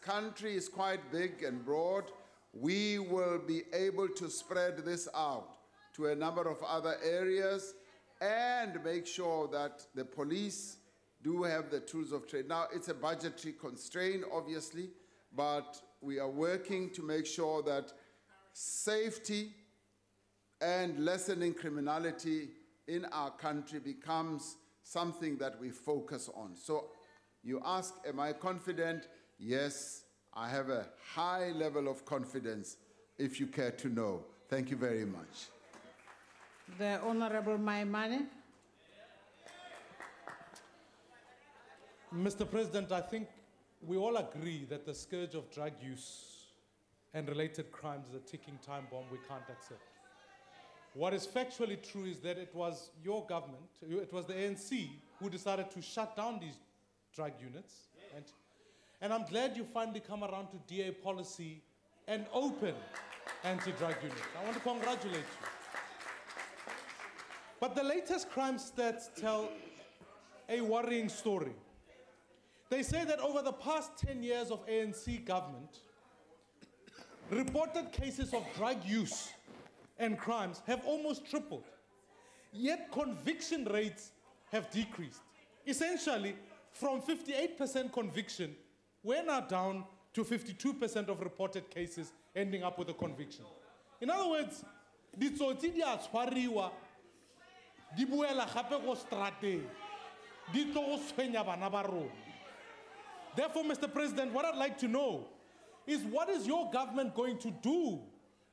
country is quite big and broad. We will be able to spread this out to a number of other areas and make sure that the police do have the tools of trade. Now, it's a budgetary constraint, obviously, but we are working to make sure that safety and lessening criminality in our country becomes something that we focus on. So you ask, am I confident? Yes, I have a high level of confidence, if you care to know. Thank you very much. The Honorable Maimane. Mr. President, I think we all agree that the scourge of drug use and related crimes is a ticking time bomb we can't accept. What is factually true is that it was your government, it was the ANC, who decided to shut down these drug units. And I'm glad you finally come around to DA policy and open anti-drug units. I want to congratulate you. But the latest crime stats tell a worrying story. They say that over the past 10 years of ANC government, reported cases of drug use and crimes have almost tripled. Yet conviction rates have decreased. Essentially, from 58% conviction, we're now down to 52% of reported cases ending up with a conviction. In other words, ditsotsi di a tshwariwa, di boela gape go strateng, di tlo go tshwenya bana ba rona. Therefore, Mr. President, what I'd like to know is what is your government going to do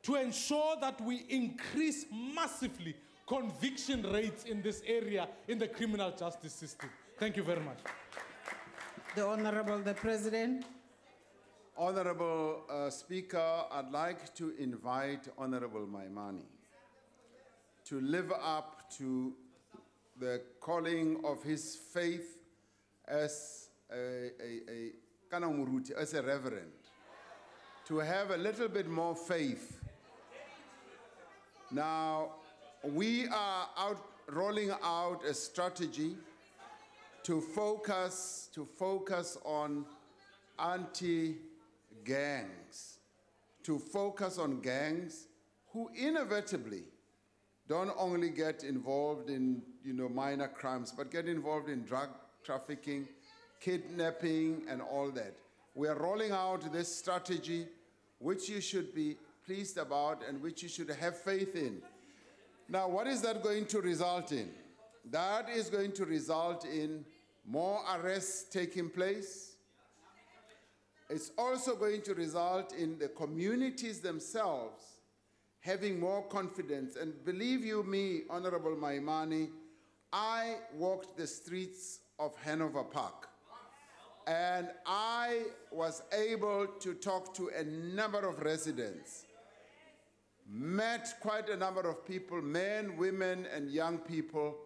to ensure that we increase massively conviction rates in this area in the criminal justice system? Thank you very much. The Honorable the President. Honorable Speaker, I'd like to invite Honorable Maimane to live up to the calling of his faith as a reverend, to have a little bit more faith. Now, we are rolling out a strategy to focus on anti-gangs, to focus on gangs, who inevitably don't only get involved in minor crimes, but get involved in drug trafficking, kidnapping, and all that. We are rolling out this strategy, which you should be pleased about and which you should have faith in. Now, what is that going to result in? That is going to result in more arrests taking place. It's also going to result in the communities themselves having more confidence. And believe you me, Honorable Maimani, I walked the streets of Hanover Park, and I was able to talk to a number of residents, met quite a number of people, men, women, and young people,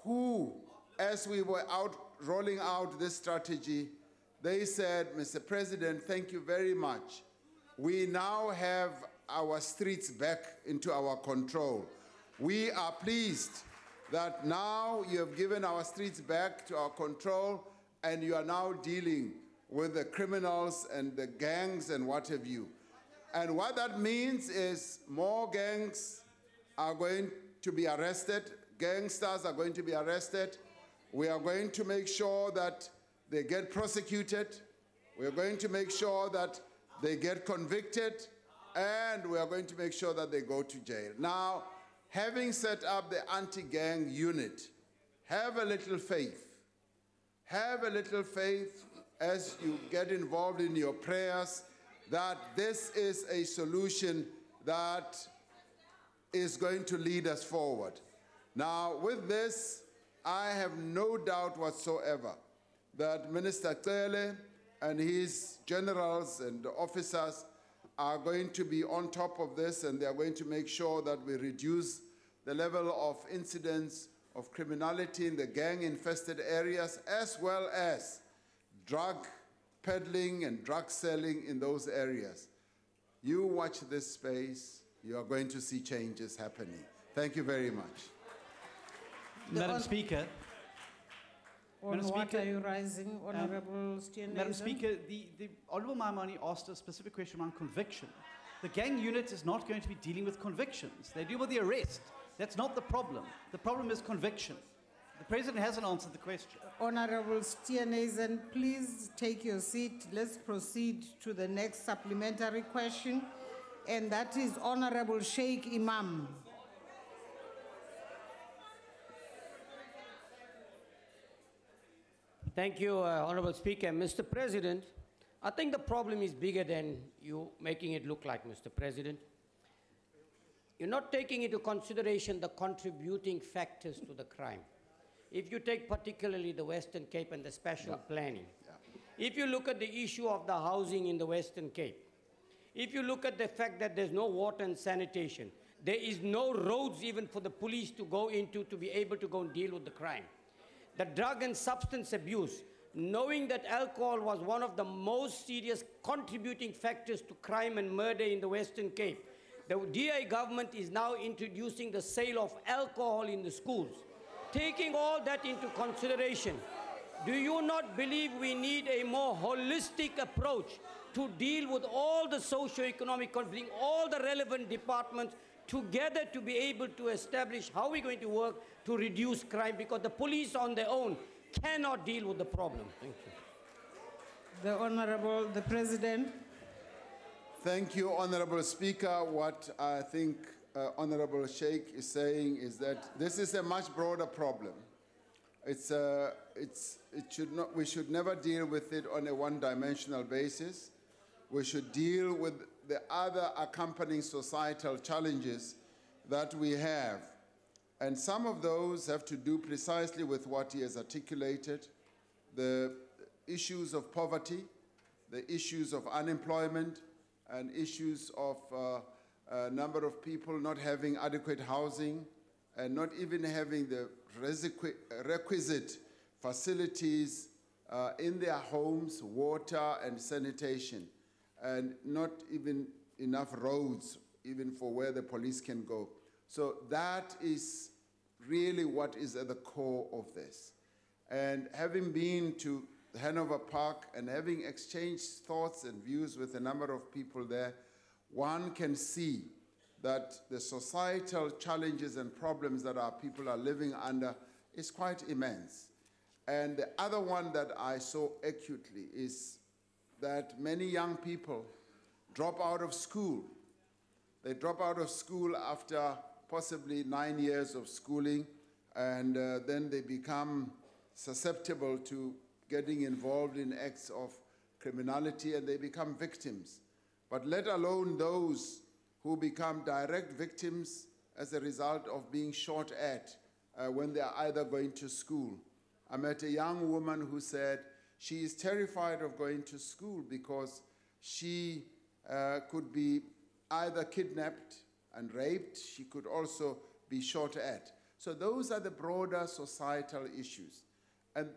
who, as we were out rolling out this strategy, they said, Mr. President, thank you very much. We now have our streets back into our control. We are pleased that now you have given our streets back to our control, and you are now dealing with the criminals and the gangs and what have you. And what that means is more gangs are going to be arrested, gangsters are going to be arrested. We are going to make sure that they get prosecuted. We are going to make sure that they get convicted, and we are going to make sure that they go to jail. Now, having set up the anti-gang unit, have a little faith. Have a little faith as you get involved in your prayers that this is a solution that is going to lead us forward. Now, with this, I have no doubt whatsoever that Minister Cele and his generals and officers are going to be on top of this, and they are going to make sure that we reduce the level of incidents of criminality in the gang-infested areas, as well as drug peddling and drug selling in those areas. You watch this space, you are going to see changes happening. Thank you very much. Madam Speaker. On what are you rising, Honorable Steenhuisen? Madam Speaker, the Honourable Maimani asked a specific question around conviction. The gang unit is not going to be dealing with convictions. They deal with the arrest. That's not the problem. The problem is conviction. The President hasn't answered the question. Honorable Steenhuisen, please take your seat. Let's proceed to the next supplementary question, and that is Honorable Sheikh Imam. Thank you, Honorable Speaker. Mr. President, I think the problem is bigger than you making it look like, Mr. President. You're not taking into consideration the contributing factors to the crime. If you take particularly the Western Cape and the special planning, if you look at the issue of the housing in the Western Cape, if you look at the fact that there's no water and sanitation, there is no roads even for the police to go into to be able to go and deal with the crime. The drug and substance abuse, knowing that alcohol was one of the most serious contributing factors to crime and murder in the Western Cape. The DA government is now introducing the sale of alcohol in the schools. Taking all that into consideration, do you not believe we need a more holistic approach to deal with all the socio-economic conflicts, bring all the relevant departments together to be able to establish how we're going to work to reduce crime, because the police on their own cannot deal with the problem? Thank you. The President. Thank you, Honorable Speaker. What I think Honorable Sheikh is saying is that this is a much broader problem. We should never deal with it on a one-dimensional basis. We should deal with the other accompanying societal challenges that we have. And some of those have to do precisely with what he has articulated, the issues of poverty, the issues of unemployment, and issues of a number of people not having adequate housing and not even having the requisite facilities in their homes, water and sanitation, and not even enough roads even for where the police can go. So that is really what is at the core of this. And having been to Hanover Park and having exchanged thoughts and views with a number of people there, one can see that the societal challenges and problems that our people are living under is quite immense. And the other one that I saw acutely is that many young people drop out of school. They drop out of school after possibly 9 years of schooling, and then they become susceptible to getting involved in acts of criminality, and they become victims. But let alone those who become direct victims as a result of being shot at when they are either going to school. I met a young woman who said she is terrified of going to school because she could be either kidnapped and raped, she could also be shot at. So those are the broader societal issues. And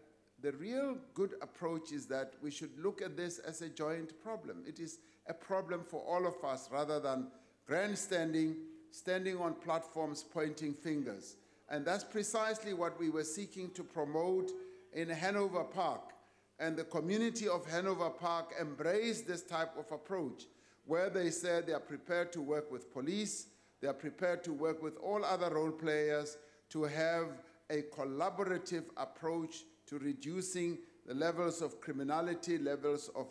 the real good approach is that we should look at this as a joint problem. It is a problem for all of us rather than grandstanding, standing on platforms pointing fingers. And that's precisely what we were seeking to promote in Hanover Park. And the community of Hanover Park embraced this type of approach, where they said they are prepared to work with police, they are prepared to work with all other role players to have a collaborative approach to reducing the levels of criminality, levels of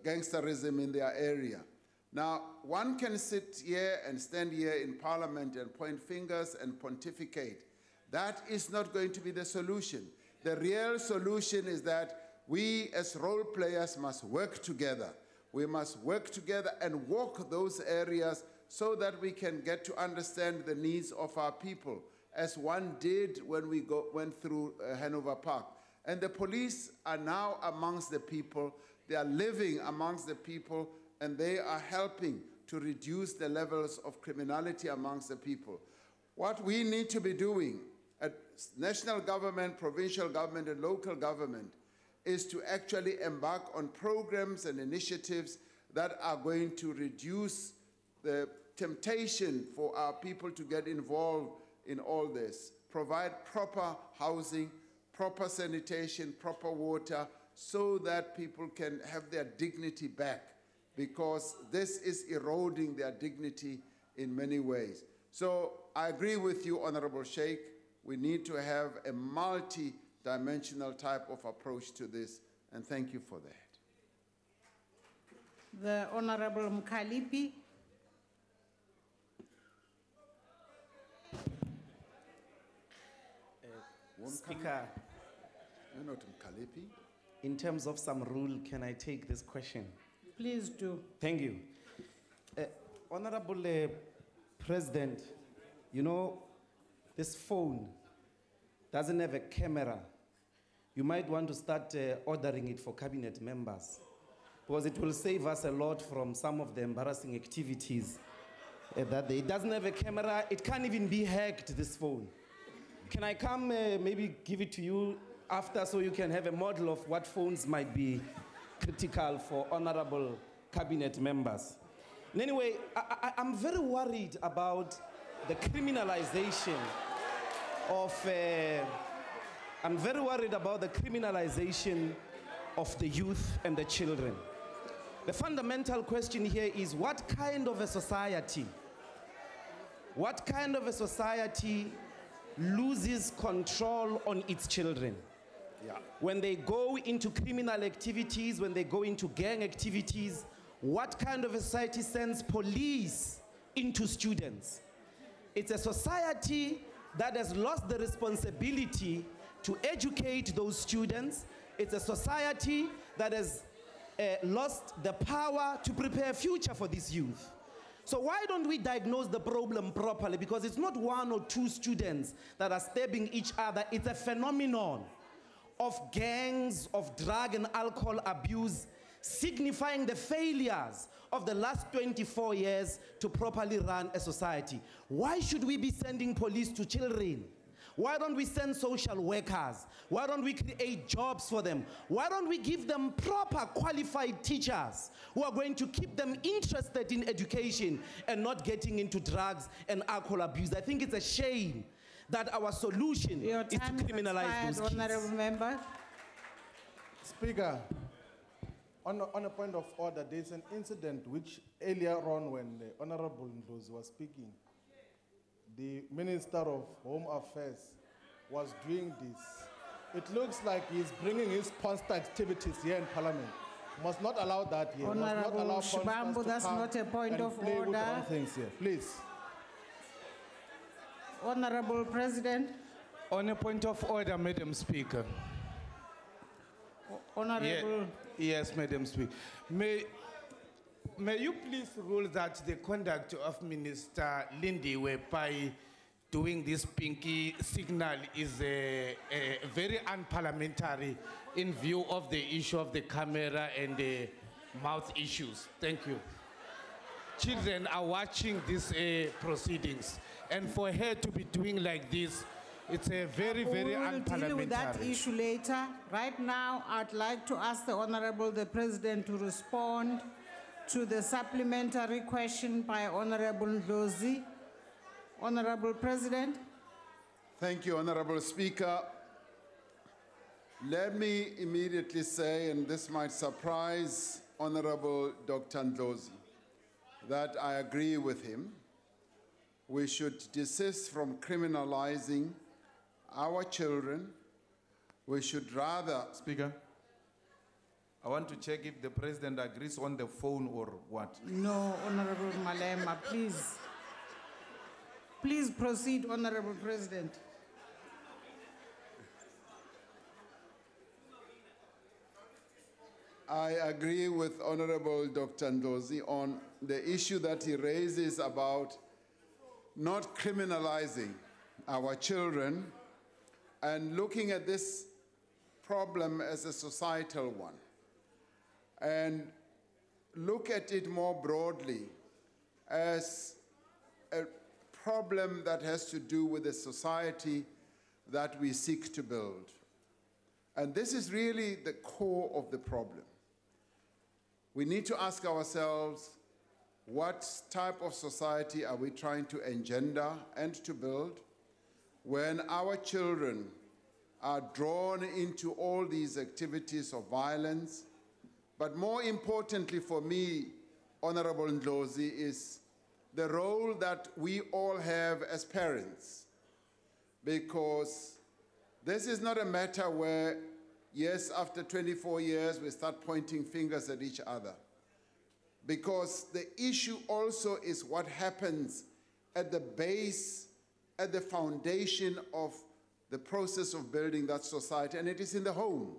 gangsterism in their area. Now, one can sit here and stand here in Parliament and point fingers and pontificate. That is not going to be the solution. The real solution is that we as role players must work together. We must work together and walk those areas so that we can get to understand the needs of our people, as one did when we went through Hanover Park. And the police are now amongst the people. They are living amongst the people, and they are helping to reduce the levels of criminality amongst the people. What we need to be doing at national government, provincial government, and local government is to actually embark on programs and initiatives that are going to reduce the temptation for our people to get involved in all this. Provide proper housing, proper sanitation, proper water, so that people can have their dignity back, because this is eroding their dignity in many ways. So I agree with you, Honorable Sheikh. We need to have a multi-dimensional type of approach to this, and thank you for that. The Honorable Mkalipi. Speaker, You're not Mkalipi. in terms of some rule, can I take this question? Please do. Thank you. Honorable President, you know, this phone doesn't have a camera. You might want to start ordering it for cabinet members, because it will save us a lot from some of the embarrassing activities it doesn't have a camera. It can't even be hacked, this phone. Can I come maybe give it to you after, so you can have a model of what phones might be critical for honorable cabinet members? And anyway, I'm very worried about the criminalization of the youth and the children. The fundamental question here is, what kind of a society loses control on its children? Yeah. When they go into criminal activities, when they go into gang activities, what kind of a society sends police into students? It's a society that has lost the responsibility to educate those students. It's a society that has lost the power to prepare a future for this youth. So why don't we diagnose the problem properly? Because it's not one or two students that are stabbing each other. It's a phenomenon of gangs, of drug and alcohol abuse, signifying the failures of the last 24 years to properly run a society. Why should we be sending police to children? Why don't we send social workers? Why don't we create jobs for them? Why don't we give them proper qualified teachers who are going to keep them interested in education and not getting into drugs and alcohol abuse? I think it's a shame that our solution is to criminalize those kids. Honorable Member. Speaker, On a point of order, there's an incident which earlier on when the Honorable Ndlozi was speaking, the Minister of Home Affairs was doing this. It looks like he's bringing his past activities here in Parliament. Must not allow that here. Must not Honorable allow Shibambu, that's not a point of play with order. wrong things here. Please. Honorable President. On a point of order, Madam Speaker. Honorable. Yes, Madam Speaker. May you please rule that the conduct of Minister Lindiwe by doing this pinky signal is very unparliamentary in view of the issue of the camera and the mouth issues. Thank you. Children are watching these proceedings, and for her to be doing like this, it's a very, very unparliamentary. We'll deal with that issue later. Right now, I'd like to ask the Honorable the President to respond to the supplementary question by Honorable Ndlozi. Honorable President. Thank you, Honorable Speaker. Let me immediately say, and this might surprise Honorable Dr. Ndlozi, that I agree with him. We should desist from criminalizing our children. We should rather... Speaker, I want to check if the President agrees on the phone or what. No, Honorable Malema, please. Please proceed, Honorable President. I agree with Honorable Dr. Ndlozi on the issue that he raises about not criminalizing our children and looking at this problem as a societal one, and look at it more broadly as a problem that has to do with the society that we seek to build. And this is really the core of the problem. We need to ask ourselves, what type of society are we trying to engender and to build when our children are drawn into all these activities of violence? But more importantly for me, Honorable Ndlozi, is the role that we all have as parents. Because this is not a matter where, yes, after 24 years, we start pointing fingers at each other. Because the issue also is what happens at the base, at the foundation of the process of building that society, and it is in the home.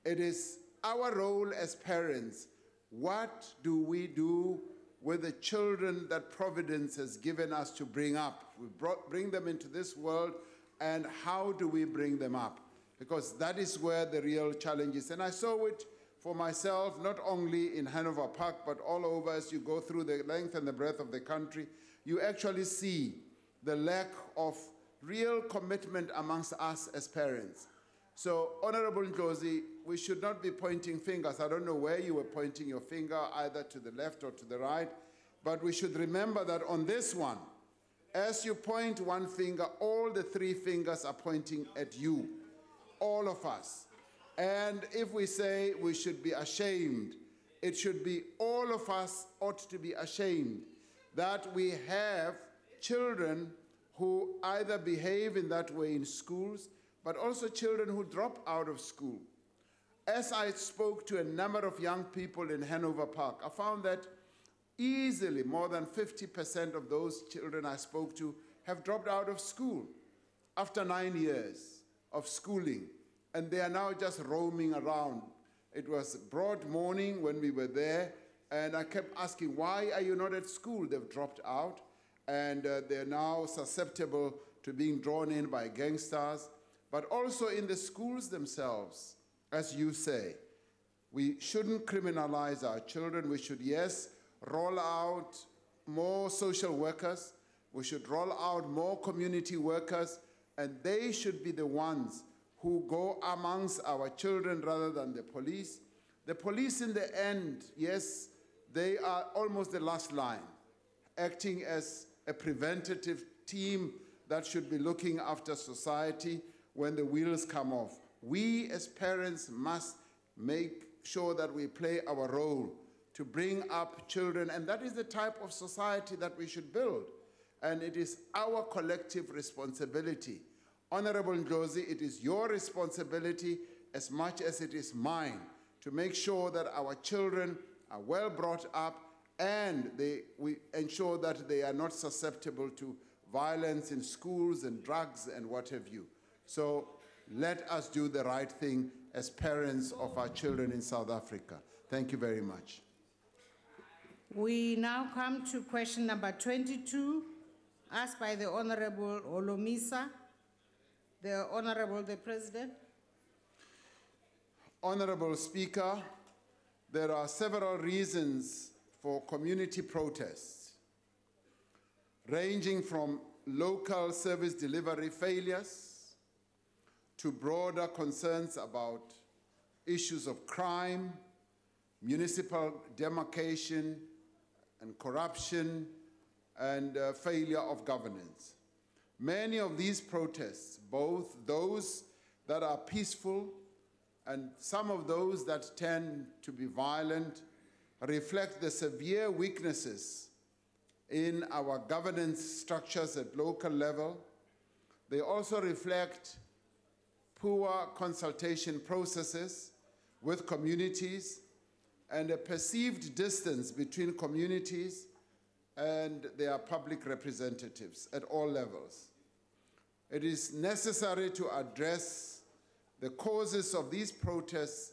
It is our role as parents. What do we do with the children that Providence has given us to bring up? We bring them into this world, and how do we bring them up? Because that is where the real challenge is. And I saw it for myself, not only in Hanover Park, but all over as you go through the length and the breadth of the country. You actually see the lack of real commitment amongst us as parents. So, Honorable Ndlozi, we should not be pointing fingers. I don't know where you were pointing your finger, either to the left or to the right, but we should remember that on this one, as you point one finger, all the three fingers are pointing at you, all of us. And if we say we should be ashamed, it should be all of us ought to be ashamed that we have children who either behave in that way in schools, but also children who drop out of school. As I spoke to a number of young people in Hanover Park, I found that easily more than 50% of those children I spoke to have dropped out of school after 9 years of schooling, and they are now just roaming around. It was broad morning when we were there, and I kept asking, why are you not at school? They've dropped out, and they're now susceptible to being drawn in by gangsters, but also in the schools themselves. As you say, we shouldn't criminalize our children. We should, yes, roll out more social workers. We should roll out more community workers, and they should be the ones who go amongst our children rather than the police. The police in the end, yes, they are almost the last line, acting as a preventative team that should be looking after society when the wheels come off. We as parents must make sure that we play our role to bring up children, and that is the type of society that we should build. And it is our collective responsibility. Honorable Ndlozi, it is your responsibility as much as it is mine to make sure that our children are well brought up and we ensure that they are not susceptible to violence in schools and drugs and what have you. So let us do the right thing as parents of our children in South Africa. Thank you very much. We now come to question number 22, asked by the Honorable Olomisa. The Honorable the President. Honorable Speaker, there are several reasons for community protests, ranging from local service delivery failures to broader concerns about issues of crime, municipal demarcation and corruption, and failure of governance. Many of these protests, both those that are peaceful and some of those that tend to be violent, reflect the severe weaknesses in our governance structures at local level. They also reflect poor consultation processes with communities and a perceived distance between communities and their public representatives at all levels. It is necessary to address the causes of these protests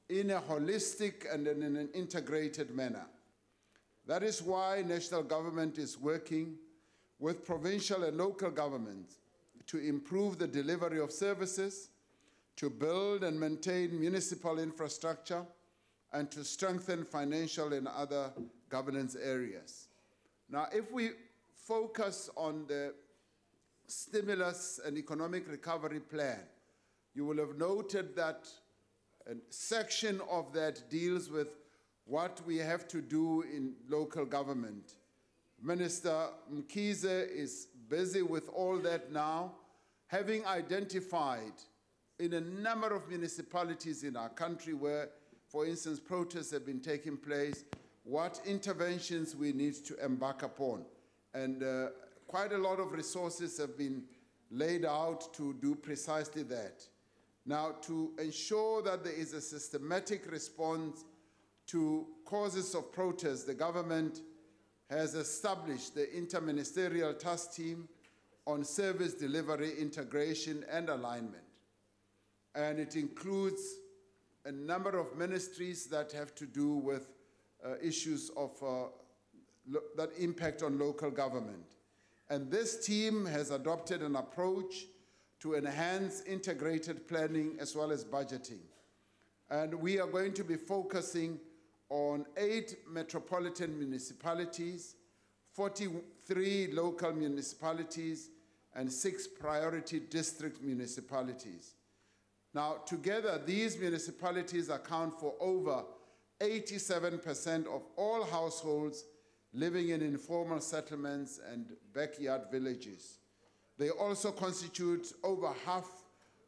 in a holistic and in an integrated manner. That is why national government is working with provincial and local governments to improve the delivery of services, to build and maintain municipal infrastructure, and to strengthen financial and other governance areas. Now, if we focus on the stimulus and economic recovery plan, you will have noted that a section of that deals with what we have to do in local government. Minister Mkhize is busy with all that now, having identified in a number of municipalities in our country where, for instance, protests have been taking place, what interventions we need to embark upon. And quite a lot of resources have been laid out to do precisely that. Now, to ensure that there is a systematic response to causes of protest, the government has established the Interministerial Task Team on Service Delivery Integration and Alignment. And it includes a number of ministries that have to do with issues of that impact on local government. And this team has adopted an approach to enhance integrated planning as well as budgeting. And we are going to be focusing on 8 metropolitan municipalities, 43 local municipalities, and 6 priority district municipalities. Now, together, these municipalities account for over 87% of all households living in informal settlements and backyard villages. They also constitute over half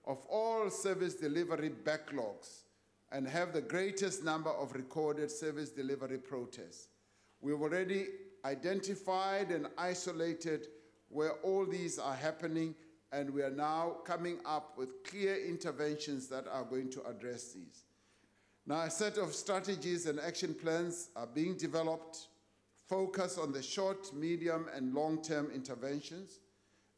of all service delivery backlogs and have the greatest number of recorded service delivery protests. We've already identified and isolated where all these are happening, and we are now coming up with clear interventions that are going to address these. Now, a set of strategies and action plans are being developed, focused on the short, medium, and long-term interventions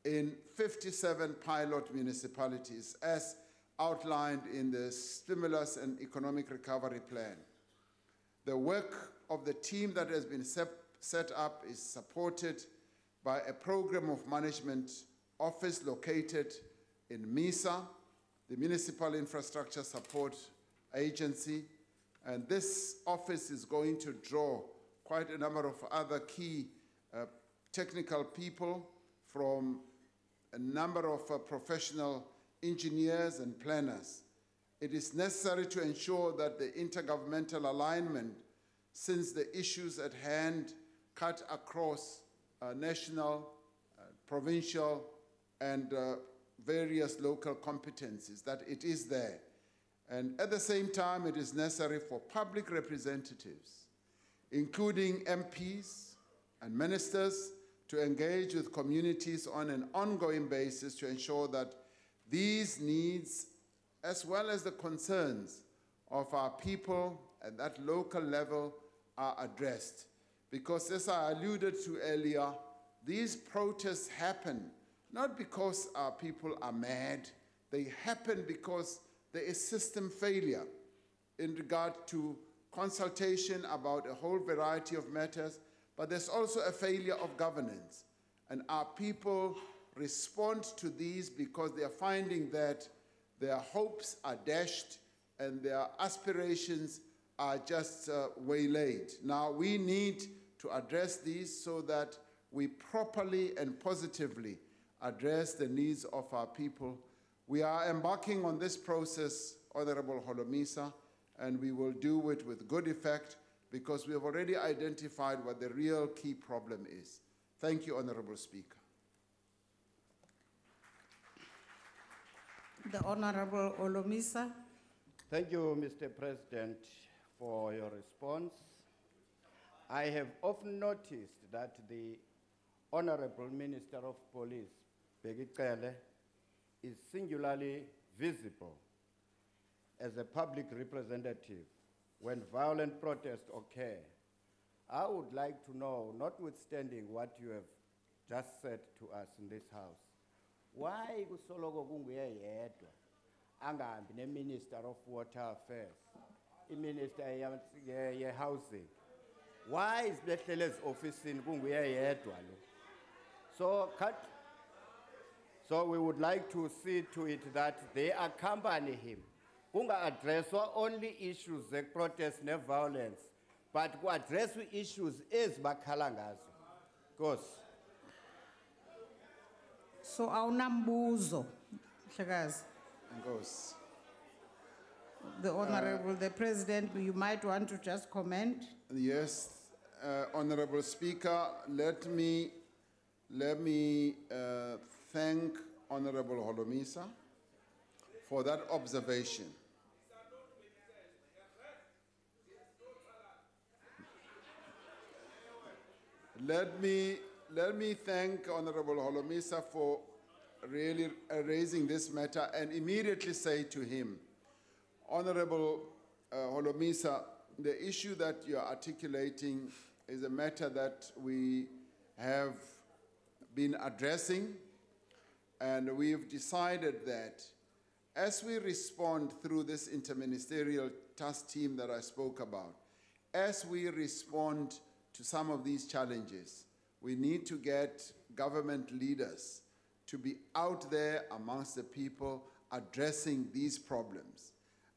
in 57 pilot municipalities, as outlined in the Stimulus and Economic Recovery Plan. The work of the team that has been set up is supported by a program of management office located in MISA, the Municipal Infrastructure Support Agency, and this office is going to draw quite a number of other key technical people from a number of professional engineers and planners. It is necessary to ensure that the intergovernmental alignment, since the issues at hand cut across national, provincial, and various local competencies, that it is there. And at the same time, it is necessary for public representatives, including MPs and ministers, to engage with communities on an ongoing basis to ensure that these needs, as well as the concerns of our people at that local level, are addressed. Because as I alluded to earlier, these protests happen not because our people are mad, they happen because there is system failure in regard to consultation about a whole variety of matters, but there's also a failure of governance. And our people respond to these because they are finding that their hopes are dashed and their aspirations are just waylaid. Now, we need to address these so that we properly and positively address the needs of our people. We are embarking on this process, Honorable Holomisa, and we will do it with good effect because we have already identified what the real key problem is. Thank you, Honorable Speaker. The Honorable Holomisa. Thank you, Mr. President, for your response. I have often noticed that the Honorable Minister of Police, Begikele, is singularly visible as a public representative when violent protests occur. I would like to know, notwithstanding what you have just said to us in this house, why kusoloko kunguye yedwa angahambi ne-Minister of Water Affairs, i-Minister ye-Housing? Why is behlele ofisini kunguye yedwa lo? So we would like to see to it that they accompany him. Kunga address only issues like protest and violence, but to address issues is bakhala ngazo. Because So awunambuzo, Hlekazi. Goes. The Honorable, the President, you might want to just comment. Yes, Honorable Speaker, let me thank Honorable Holomisa for that observation. Let me thank Honorable Holomisa for really raising this matter and immediately say to him, Honorable Holomisa, the issue that you're articulating is a matter that we have been addressing, and we've decided that as we respond through this interministerial task team that I spoke about, as we respond to some of these challenges, we need to get government leaders to be out there amongst the people addressing these problems.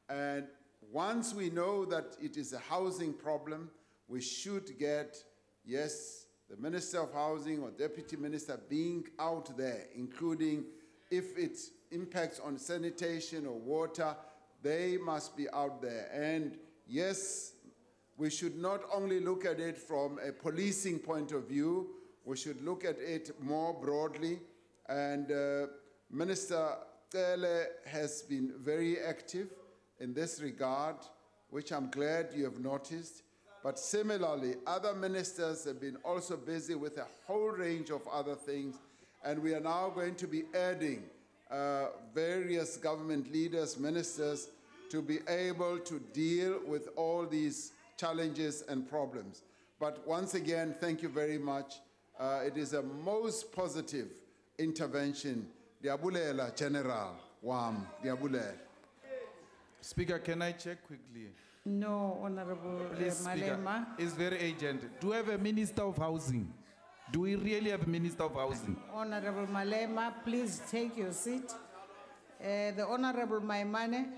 And once we know that it is a housing problem, we should get, yes, the Minister of Housing or Deputy Minister being out there, including if it impacts on sanitation or water, they must be out there. And yes, we should not only look at it from a policing point of view, we should look at it more broadly. And Minister Cele has been very active in this regard, which I'm glad you have noticed. But similarly, other ministers have been also busy with a whole range of other things. And we are now going to be adding various government leaders, ministers, to be able to deal with all these challenges and problems. But once again, thank you very much. It is a most positive intervention. Diabulela, General Wam, Diabulela. Speaker, can I check quickly? No, Honorable Please, Speaker, Malema. it's very urgent. Do we have a Minister of Housing? Do we really have a Minister of Housing? Honorable Malema, please take your seat. The Honorable Maimane.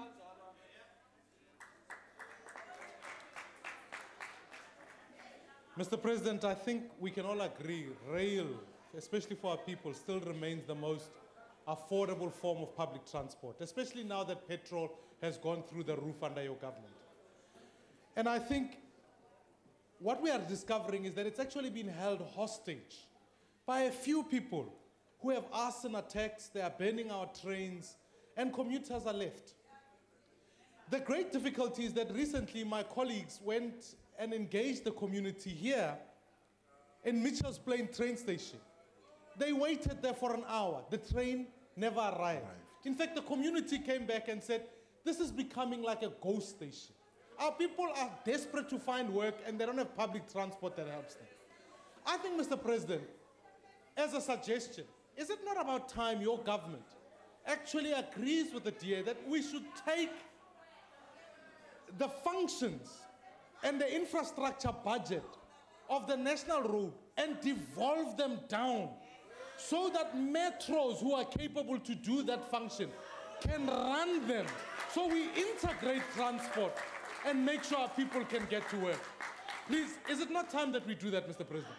Mr. President, I think we can all agree, rail, especially for our people, still remains the most affordable form of public transport, especially now that petrol has gone through the roof under your government. And I think what we are discovering is that it's actually been held hostage by a few people who have arson attacks, they are burning our trains, and commuters are left. The great difficulty is that recently my colleagues went and engaged the community here in Mitchell's Plain train station. They waited there for an hour. The train never arrived. In fact, the community came back and said, this is becoming like a ghost station. Our people are desperate to find work and they don't have public transport that helps them. I think, Mr. President, as a suggestion, is it not about time your government actually agrees with the DA that we should take the functions and the infrastructure budget of the national road and devolve them down so that metros who are capable to do that function can run them, so we integrate transport and make sure our people can get to work? Please, is it not time that we do that, Mr. President?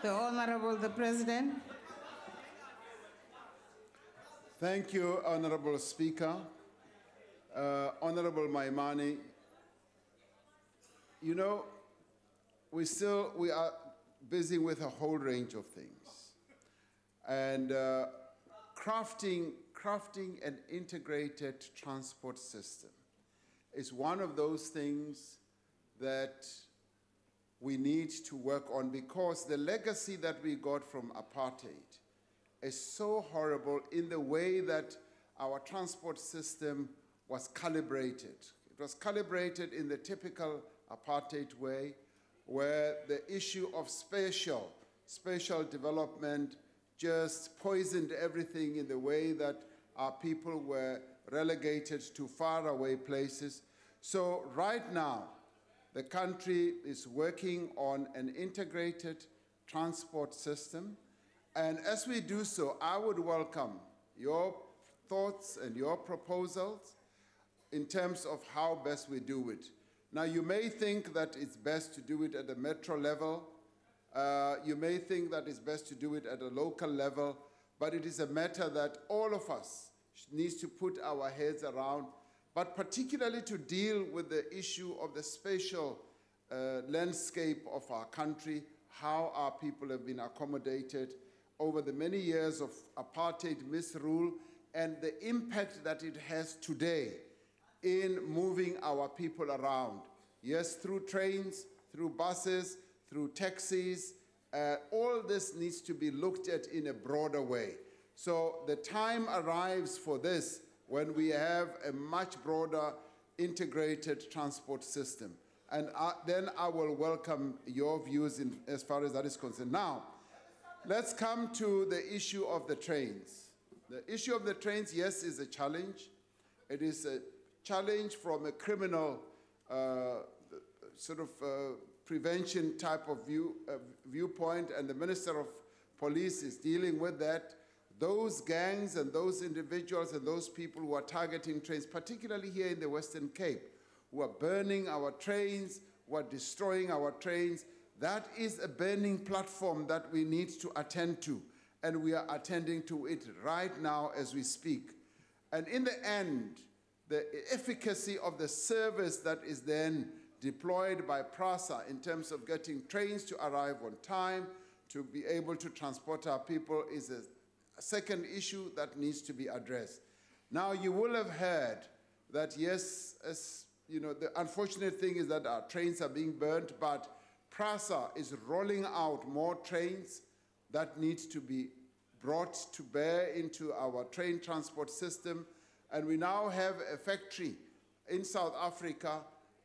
The Honorable the President. Thank you, Honorable Speaker. Honorable Maimane, you know, we are busy with a whole range of things. And crafting an integrated transport system is one of those things that we need to work on, because the legacy that we got from apartheid is so horrible in the way that our transport system was calibrated. It was calibrated in the typical apartheid way, where the issue of spatial development just poisoned everything in the way that our people were relegated to faraway places. So right now, the country is working on an integrated transport system. And as we do so, I would welcome your thoughts and your proposals in terms of how best we do it. Now, you may think that it's best to do it at the metro level. You may think that it's best to do it at a local level, but it is a matter that all of us needs to put our heads around, but particularly to deal with the issue of the spatial landscape of our country, how our people have been accommodated over the many years of apartheid misrule, and the impact that it has today in moving our people around. Yes, through trains, through buses, through taxis. All this needs to be looked at in a broader way. So the time arrives for this when we have a much broader integrated transport system. And then I will welcome your views as far as that is concerned. Now, let's come to the issue of the trains. The issue of the trains, yes, is a challenge. It is a challenge from a criminal prevention type of viewpoint, and the Minister of Police is dealing with that. Those gangs and those individuals and those people who are targeting trains, particularly here in the Western Cape, who are burning our trains, who are destroying our trains, that is a burning platform that we need to attend to, and we are attending to it right now as we speak. And in the end, the efficacy of the service that is then deployed by PRASA in terms of getting trains to arrive on time, to be able to transport our people, is a second issue that needs to be addressed. Now, you will have heard that, yes, as you know, the unfortunate thing is that our trains are being burnt, but PRASA is rolling out more trains that need to be brought to bear into our train transport system. And we now have a factory in South Africa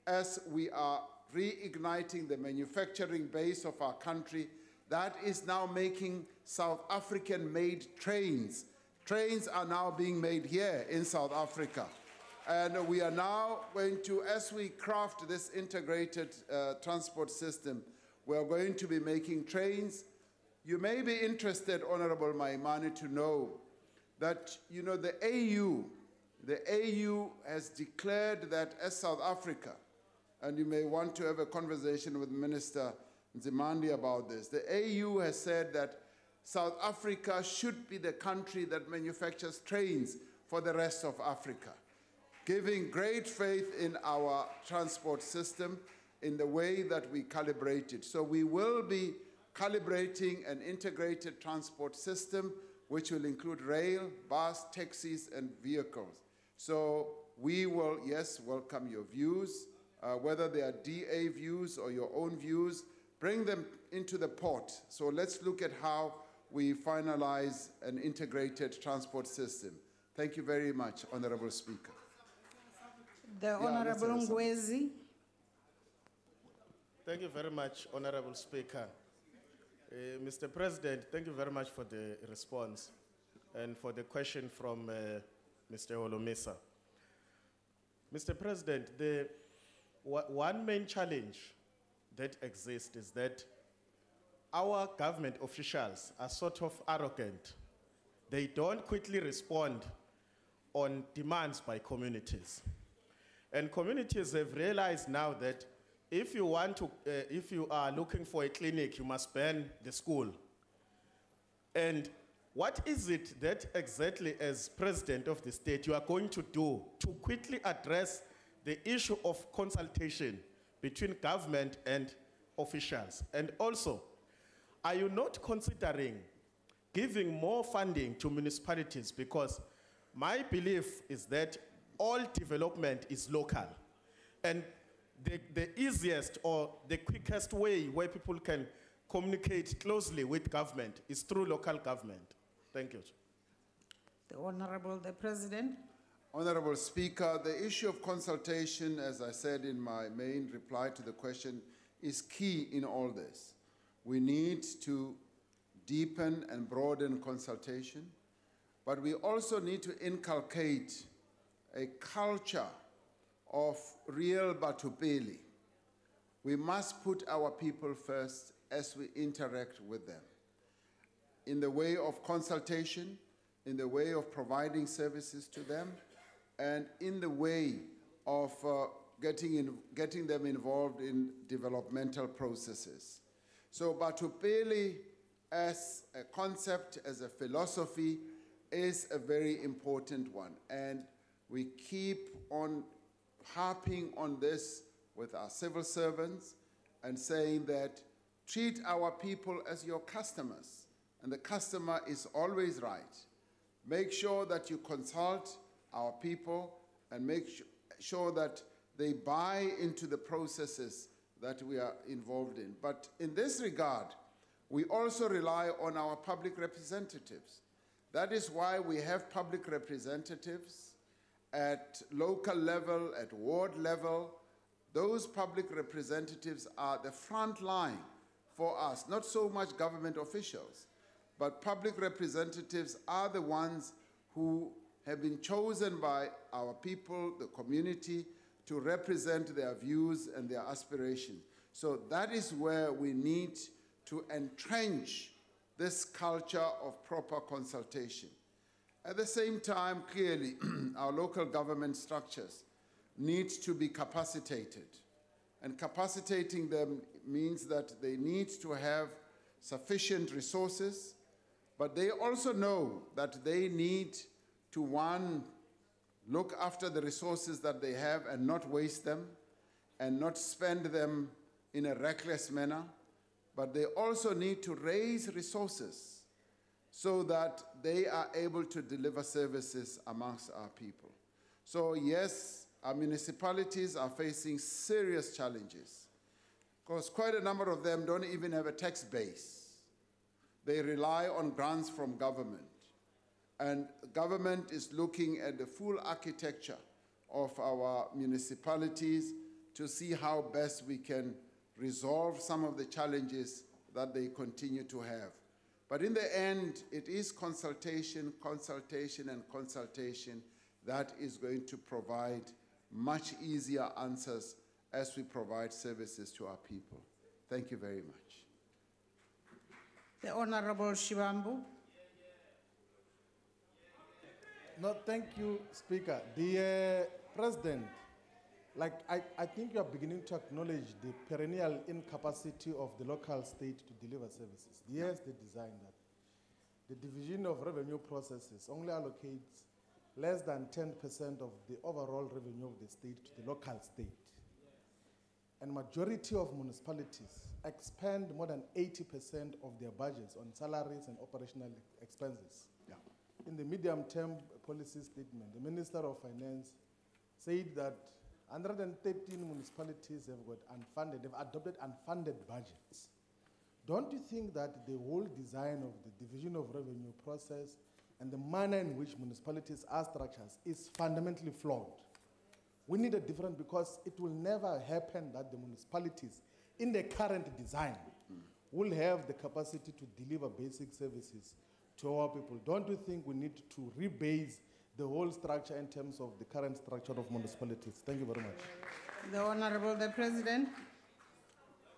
as we are reigniting the manufacturing base of our country that is now making South African-made trains. Trains are now being made here in South Africa. And we are now going to, as we craft this integrated transport system, we are going to be making trains. You may be interested, Honorable Maimane, to know that, you know, the AU has declared that as South Africa, and you may want to have a conversation with Minister Nzimande about this, the AU has said that South Africa should be the country that manufactures trains for the rest of Africa, giving great faith in our transport system in the way that we calibrate it. So we will be calibrating an integrated transport system which will include rail, bus, taxis, and vehicles. So We will, yes, welcome your views, whether they are DA views or your own views, bring them into the pot. So let's look at how we finalize an integrated transport system. Thank you very much, Honorable Speaker. The Honorable Ngwezi. Thank you very much, Honorable Speaker. Mr. President, thank you very much for the response and for the question from Mr. Holomisa. Mr. President, the one main challenge that exists is that our government officials are sort of arrogant. They don't quickly respond on demands by communities. And communities have realized now that if you are looking for a clinic, you must ban the school. And what is it that exactly, as President of the state, you are going to do to quickly address the issue of consultation between government and officials? And also, are you not considering giving more funding to municipalities? Because my belief is that all development is local. And the easiest or the quickest way where people can communicate closely with government is through local government. Thank you. The Honorable, the President. Honorable Speaker, the issue of consultation, as I said in my main reply to the question, is key in all this. We need to deepen and broaden consultation, but we also need to inculcate a culture of real batupeli. We must put our people first as we interact with them. In the way of consultation, in the way of providing services to them, and in the way of getting them involved in developmental processes. So batupeli as a concept, as a philosophy, is a very important one. And we keep on harping on this with our civil servants and saying that treat our people as your customers, and the customer is always right. Make sure that you consult our people and make sure that they buy into the processes that we are involved in. But in this regard, we also rely on our public representatives. That is why we have public representatives at local level, at ward level. Those public representatives are the front line for us, not so much government officials, but public representatives are the ones who have been chosen by our people, the community, to represent their views and their aspirations. So that is where we need to entrench this culture of proper consultation. At the same time, clearly, our local government structures need to be capacitated. And capacitating them means that they need to have sufficient resources, but they also know that they need to, one, look after the resources that they have and not waste them and not spend them in a reckless manner, but they also need to raise resources so that they are able to deliver services amongst our people. So yes, our municipalities are facing serious challenges because quite a number of them don't even have a tax base. They rely on grants from government. And government is looking at the full architecture of our municipalities to see how best we can resolve some of the challenges that they continue to have. But in the end, it is consultation, consultation, and consultation that is going to provide much easier answers as we provide services to our people. Thank you very much. The Honorable Shivambu. No, thank you, Speaker. The President, like I think you are beginning to acknowledge the perennial incapacity of the local state to deliver services. Yes, they designed that. The division of revenue processes only allocates less than 10% of the overall revenue of the state to the local state. And majority of municipalities expend more than 80% of their budgets on salaries and operational expenses. Yeah. In the medium-term policy statement, the Minister of Finance said that 113 municipalities have got unfunded, have adopted unfunded budgets. Don't you think that the whole design of the division of revenue process and the manner in which municipalities are structured is fundamentally flawed? We need a different, because it will never happen that the municipalities in the current design will have the capacity to deliver basic services to our people. Don't you think we need to rebase the whole structure in terms of the current structure of municipalities? Thank you very much. The Honorable the President.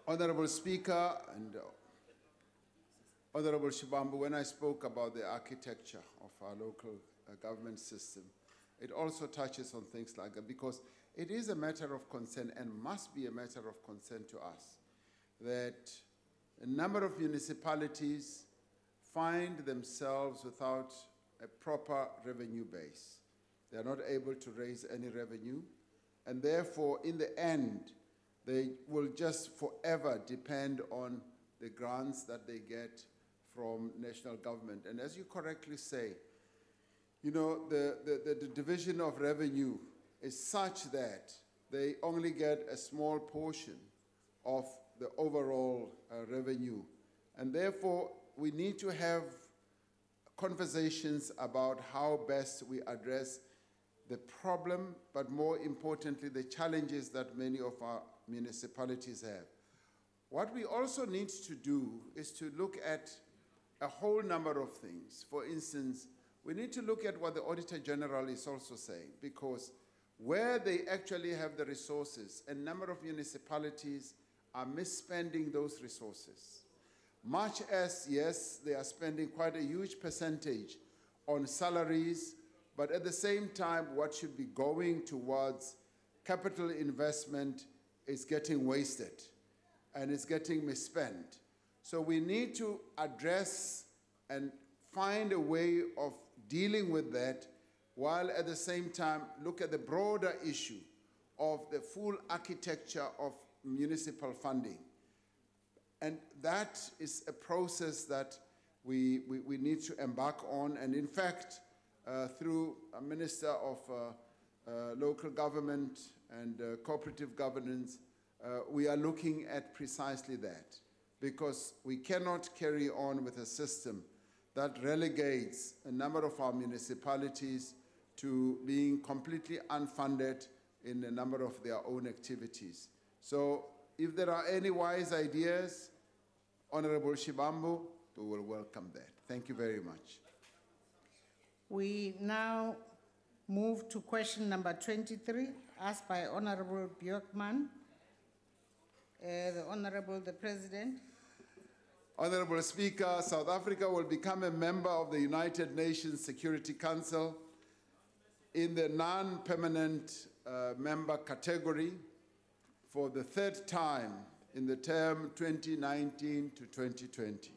Honorable Speaker and Honorable Shibambu, when I spoke about the architecture of our local government system, it also touches on things like that, because it is a matter of concern and must be a matter of concern to us that a number of municipalities find themselves without a proper revenue base. They are not able to raise any revenue, and therefore, in the end, they will just forever depend on the grants that they get from national government. And as you correctly say, you know, the division of revenue is such that they only get a small portion of the overall revenue. And therefore, we need to have conversations about how best we address the problem, but more importantly, the challenges that many of our municipalities have. What we also need to do is to look at a whole number of things. For instance, we need to look at what the Auditor General is also saying, because where they actually have the resources, a number of municipalities are misspending those resources. Much as, yes, they are spending quite a huge percentage on salaries, but at the same time, what should be going towards capital investment is getting wasted and it's getting misspent. So we need to address and find a way of dealing with that, while at the same time look at the broader issue of the full architecture of municipal funding. And that is a process that we need to embark on. And in fact, through a Minister of Local Government and Cooperative Governance, we are looking at precisely that, because we cannot carry on with a system that relegates a number of our municipalities to being completely unfunded in a number of their own activities. So if there are any wise ideas, Honorable Shibambu, we will welcome that. Thank you very much. We now move to question number 23, asked by Honorable Bjorkman. The Honorable the President. Honorable Speaker, South Africa will become a member of the United Nations Security Council in the non-permanent member category for the third time in the term 2019 to 2020.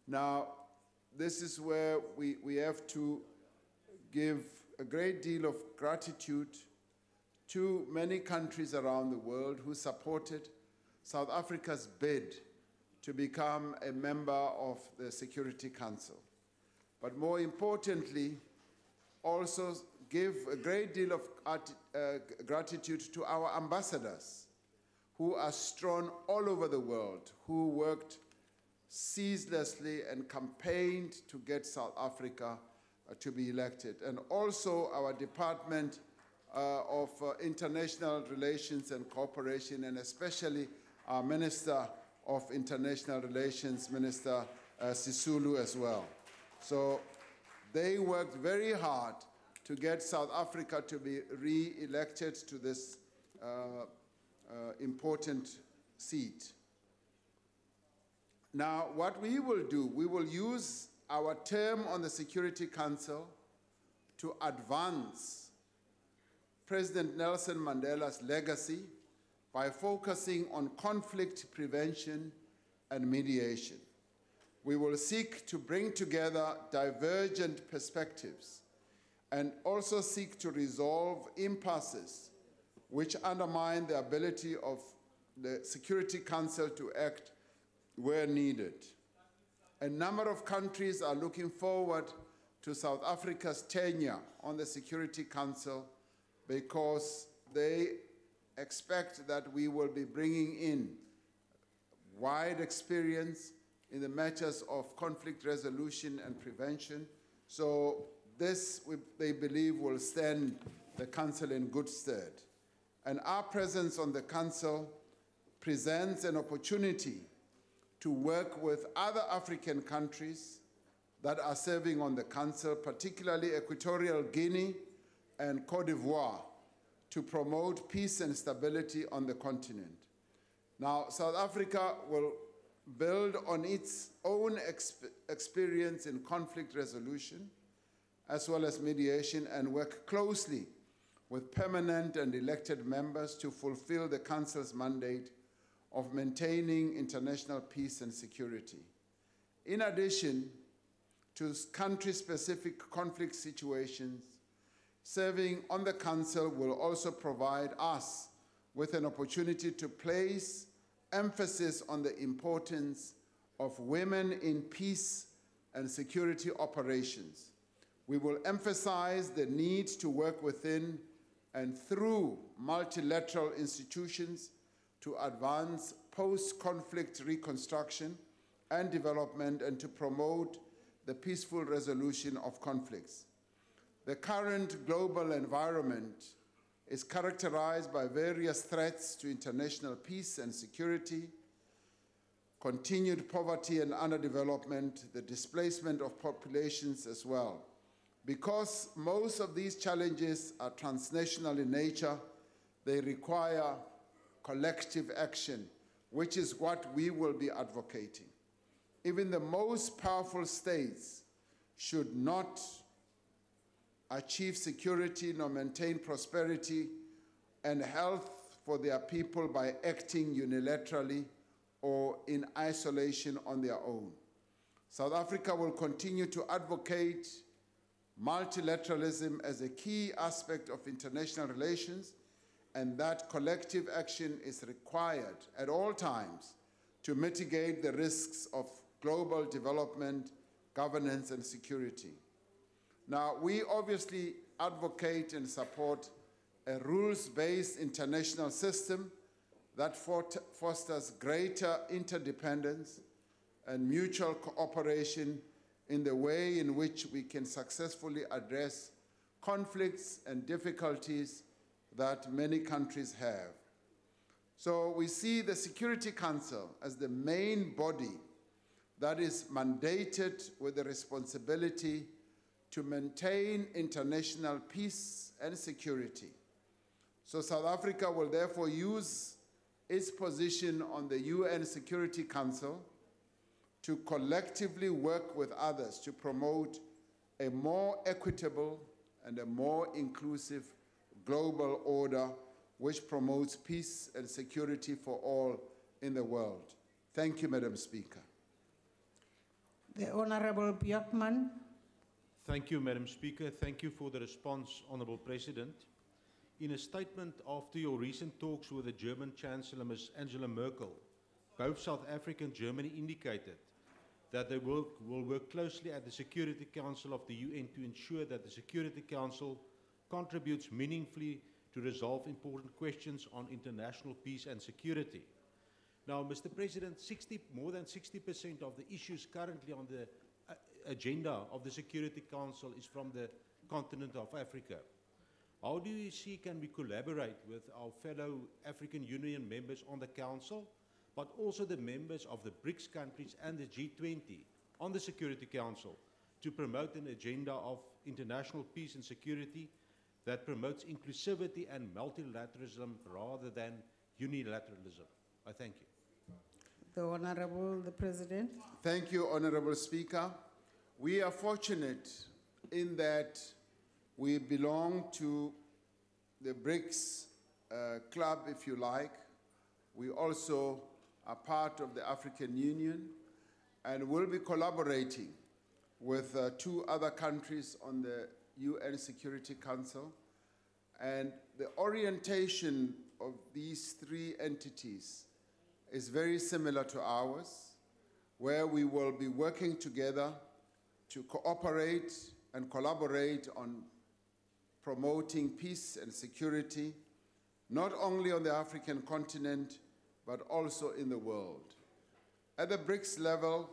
Now, this is where we have to give a great deal of gratitude to many countries around the world who supported South Africa's bid to become a member of the Security Council. But more importantly, also give a great deal of gratitude to our ambassadors who are strewn all over the world, who worked ceaselessly and campaigned to get South Africa to be elected. And also our Department of International Relations and Cooperation, and especially our Minister of International Relations, Minister Sisulu as well. So they worked very hard to get South Africa to be re-elected to this important seat. Now, what we will do, we will use our term on the Security Council to advance President Nelson Mandela's legacy by focusing on conflict prevention and mediation. We will seek to bring together divergent perspectives and also seek to resolve impasses which undermine the ability of the Security Council to act where needed. A number of countries are looking forward to South Africa's tenure on the Security Council because they expect that we will be bringing in wide experience in the matters of conflict resolution and prevention. So this, they believe, will stand the Council in good stead. And our presence on the Council presents an opportunity to work with other African countries that are serving on the Council, particularly Equatorial Guinea and Cote d'Ivoire, to promote peace and stability on the continent. Now, South Africa will build on its own experience in conflict resolution, as well as mediation, and work closely with permanent and elected members to fulfill the Council's mandate of maintaining international peace and security. In addition to country-specific conflict situations, serving on the Council will also provide us with an opportunity to place emphasis on the importance of women in peace and security operations. We will emphasize the need to work within and through multilateral institutions to advance post-conflict reconstruction and development and to promote the peaceful resolution of conflicts. The current global environment is characterized by various threats to international peace and security, continued poverty and underdevelopment, the displacement of populations as well. Because most of these challenges are transnational in nature, they require collective action, which is what we will be advocating. Even the most powerful states should not achieve security nor maintain prosperity and health for their people by acting unilaterally or in isolation on their own. South Africa will continue to advocate multilateralism as a key aspect of international relations, and that collective action is required at all times to mitigate the risks of global development, governance, and security. Now, we obviously advocate and support a rules-based international system that fosters greater interdependence and mutual cooperation in the way in which we can successfully address conflicts and difficulties that many countries have. So we see the Security Council as the main body that is mandated with the responsibility to maintain international peace and security. So South Africa will therefore use its position on the UN Security Council to collectively work with others to promote a more equitable and a more inclusive global order which promotes peace and security for all in the world. Thank you, Madam Speaker. The Honorable Björkman. Thank you, Madam Speaker. Thank you for the response, Honorable President. In a statement after your recent talks with the German Chancellor, Ms. Angela Merkel, both South Africa and Germany indicated that they will work closely at the Security Council of the UN to ensure that the Security Council contributes meaningfully to resolve important questions on international peace and security. Now, Mr. President, more than 60% of the issues currently on the agenda of the Security Council is from the continent of Africa. How do you see can we collaborate with our fellow African Union members on the Council, but also the members of the BRICS countries and the G20 on the Security Council to promote an agenda of international peace and security that promotes inclusivity and multilateralism rather than unilateralism? I thank you. The Honorable, the President. Thank you, Honorable Speaker. We are fortunate in that we belong to the BRICS club, if you like. We also are part of the African Union and will be collaborating with 2 other countries on the UN Security Council. And the orientation of these 3 entities is very similar to ours, where we will be working together to cooperate and collaborate on promoting peace and security, not only on the African continent, but also in the world. At the BRICS level,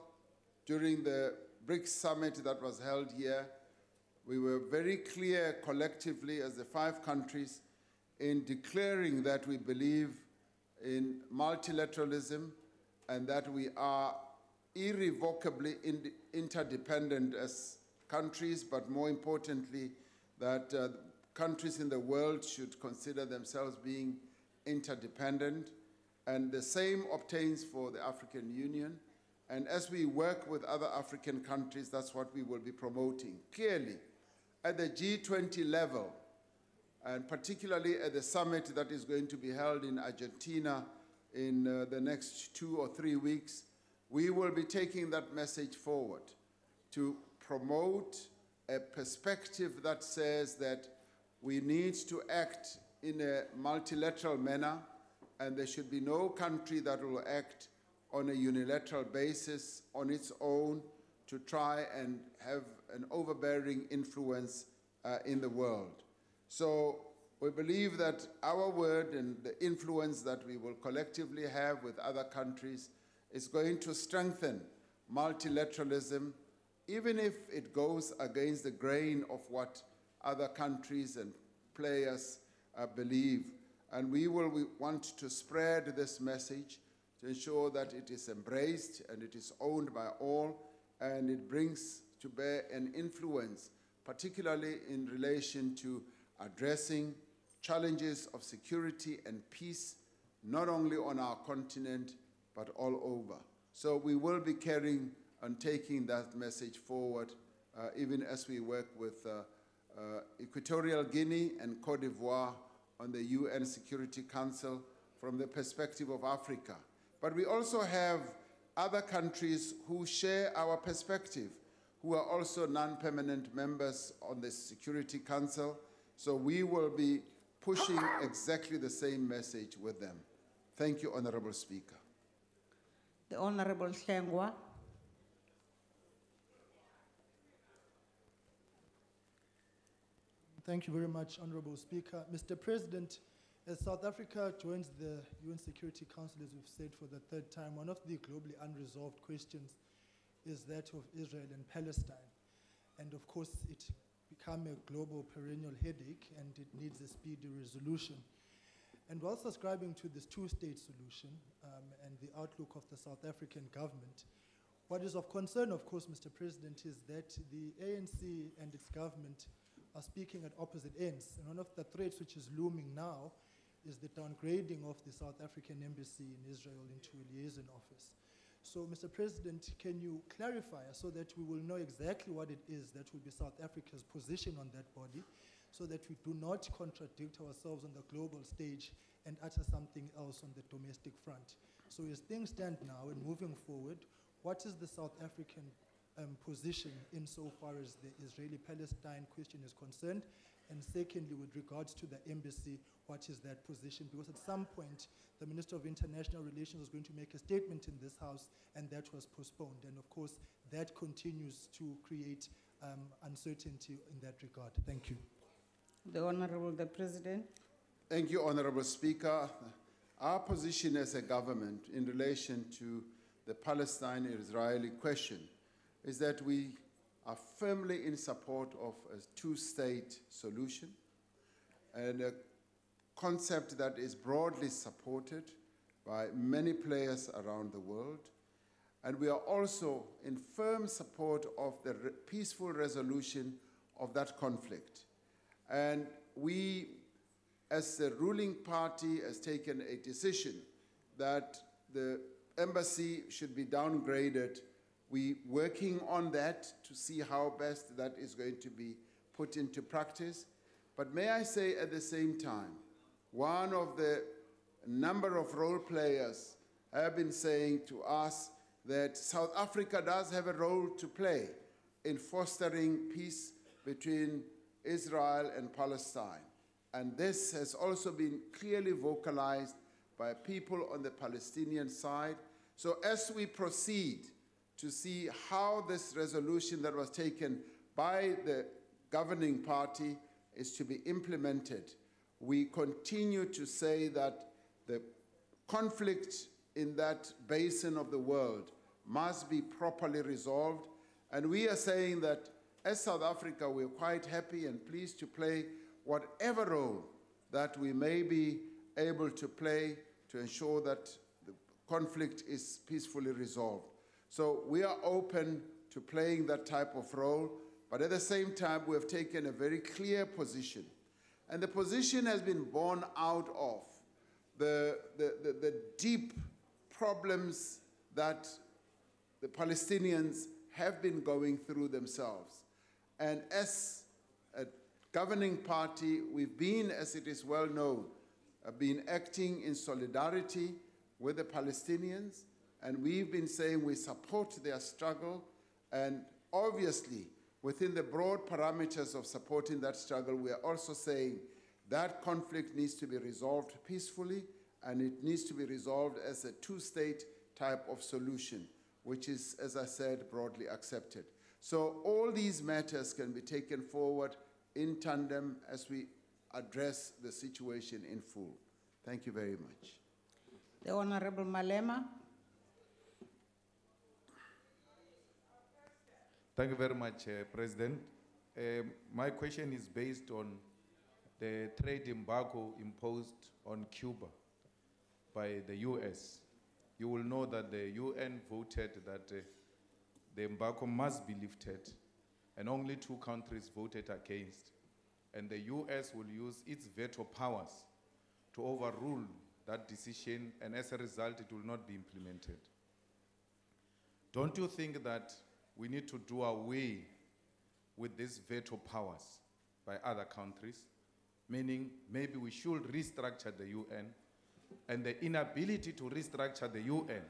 during the BRICS summit that was held here, we were very clear collectively as the 5 countries in declaring that we believe in multilateralism and that we are irrevocably interdependent as countries, but more importantly, that countries in the world should consider themselves being interdependent. And the same obtains for the African Union. And as we work with other African countries, that's what we will be promoting. Clearly, at the G20 level, and particularly at the summit that is going to be held in Argentina in the next 2 or 3 weeks, we will be taking that message forward to promote a perspective that says that we need to act in a multilateral manner, and there should be no country that will act on a unilateral basis on its own to try and have an overbearing influence in the world. So we believe that our word and the influence that we will collectively have with other countries is going to strengthen multilateralism, even if it goes against the grain of what other countries and players believe. And we will want to spread this message to ensure that it is embraced and it is owned by all, and it brings to bear an influence, particularly in relation to addressing challenges of security and peace, not only on our continent, but all over. So we will be carrying and taking that message forward, even as we work with Equatorial Guinea and Cote d'Ivoire on the UN Security Council from the perspective of Africa. But we also have other countries who share our perspective, who are also non-permanent members on the Security Council. So we will be pushing exactly the same message with them. Thank you, Honorable Speaker. The Honorable Hlengwa. Thank you very much, Honorable Speaker. Mr. President, as South Africa joins the UN Security Council, as we've said for the 3rd time, one of the globally unresolved questions is that of Israel and Palestine. And of course, it's become a global perennial headache, and it needs a speedy resolution. And while subscribing to this 2-state solution and the outlook of the South African government, what is of concern, of course, Mr. President, is that the ANC and its government are speaking at opposite ends. And one of the threats which is looming now is the downgrading of the South African embassy in Israel into a liaison office. So, Mr. President, can you clarify so that we will know exactly what it is that will be South Africa's position on that body, so that we do not contradict ourselves on the global stage and utter something else on the domestic front? So as things stand now and moving forward, what is the South African position insofar as the Israeli-Palestine question is concerned? And secondly, with regards to the embassy, what is that position? Because at some point, the Minister of International Relations was going to make a statement in this House, and that was postponed. And of course, that continues to create uncertainty in that regard. Thank you. The Honorable the President. Thank you, Honorable Speaker. Our position as a government in relation to the Palestine-Israeli question is that we are firmly in support of a 2-state solution and a concept that is broadly supported by many players around the world. And we are also in firm support of the peaceful resolution of that conflict. And we, as the ruling party, has taken a decision that the embassy should be downgraded. We're working on that to see how best that is going to be put into practice. But may I say at the same time, one of the number of role players have been saying to us that South Africa does have a role to play in fostering peace between Israel and Palestine. And this has also been clearly vocalized by people on the Palestinian side. So as we proceed to see how this resolution that was taken by the governing party is to be implemented. We continue to say that the conflict in that basin of the world must be properly resolved, and we are saying that as South Africa, we're quite happy and pleased to play whatever role that we may be able to play to ensure that the conflict is peacefully resolved. So we are open to playing that type of role, but at the same time, we have taken a very clear position. And the position has been born out of the deep problems that the Palestinians have been going through themselves. And as a governing party, we've been, as it is well known, been acting in solidarity with the Palestinians, and we've been saying we support their struggle, and obviously, within the broad parameters of supporting that struggle, we are also saying that conflict needs to be resolved peacefully, and it needs to be resolved as a two-state type of solution, which is, as I said, broadly accepted. So all these matters can be taken forward in tandem as we address the situation in full. Thank you very much. The Honorable Malema. Thank you very much, President. My question is based on the trade embargo imposed on Cuba by the US. You will know that the UN voted that the embargo must be lifted, and only 2 countries voted against. And the US will use its veto powers to overrule that decision, and as a result, it will not be implemented. Don't you think that we need to do away with these veto powers by other countries? Meaning, maybe we should restructure the UN, and the inability to restructure the UN,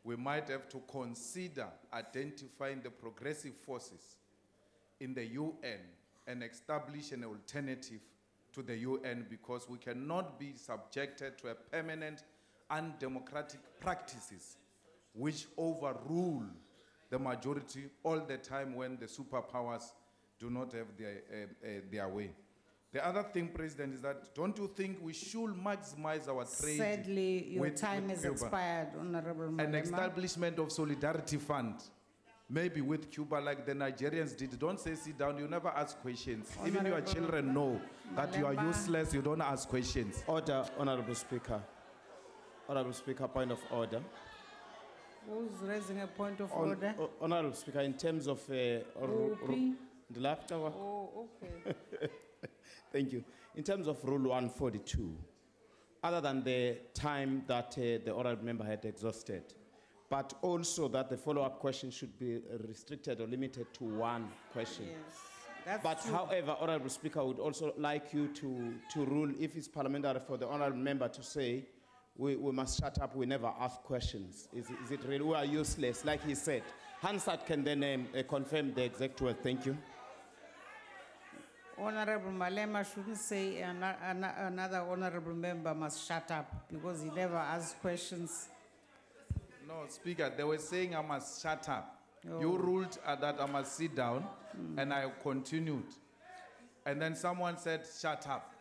we might have to consider identifying the progressive forces in the UN and establish an alternative to the UN, because we cannot be subjected to a permanent undemocratic practices which overrule the majority all the time when the superpowers do not have their way. The other thing, President, is that don't you think we should maximize our trade? Sadly, your time has Cuba? expired, Honorable Malema. An establishment of solidarity fund, maybe with Cuba like the Nigerians did. Don't say sit down, you never ask questions. Even your children know that you are useless, you don't ask questions. Order, Honorable Speaker. Honorable Speaker, point of order. Who's raising a point of order? Honorable Speaker, in terms of the laughter. Oh, okay. Thank you. In terms of Rule 142, other than the time that the honourable member had exhausted, but also that the follow-up question should be restricted or limited to 1 question. Yes, that's but true. however, Honourable Speaker, I would also like you to rule, if it's parliamentary, for the honourable member to say, we must shut up, we never ask questions. Is it really? We are useless, like he said. Hansard can then confirm the exact word. Thank you. Honorable Malema shouldn't say another honorable member must shut up because he never asks questions. No, Speaker, they were saying I must shut up. Oh. You ruled that I must sit down, and I continued. And then someone said, shut up.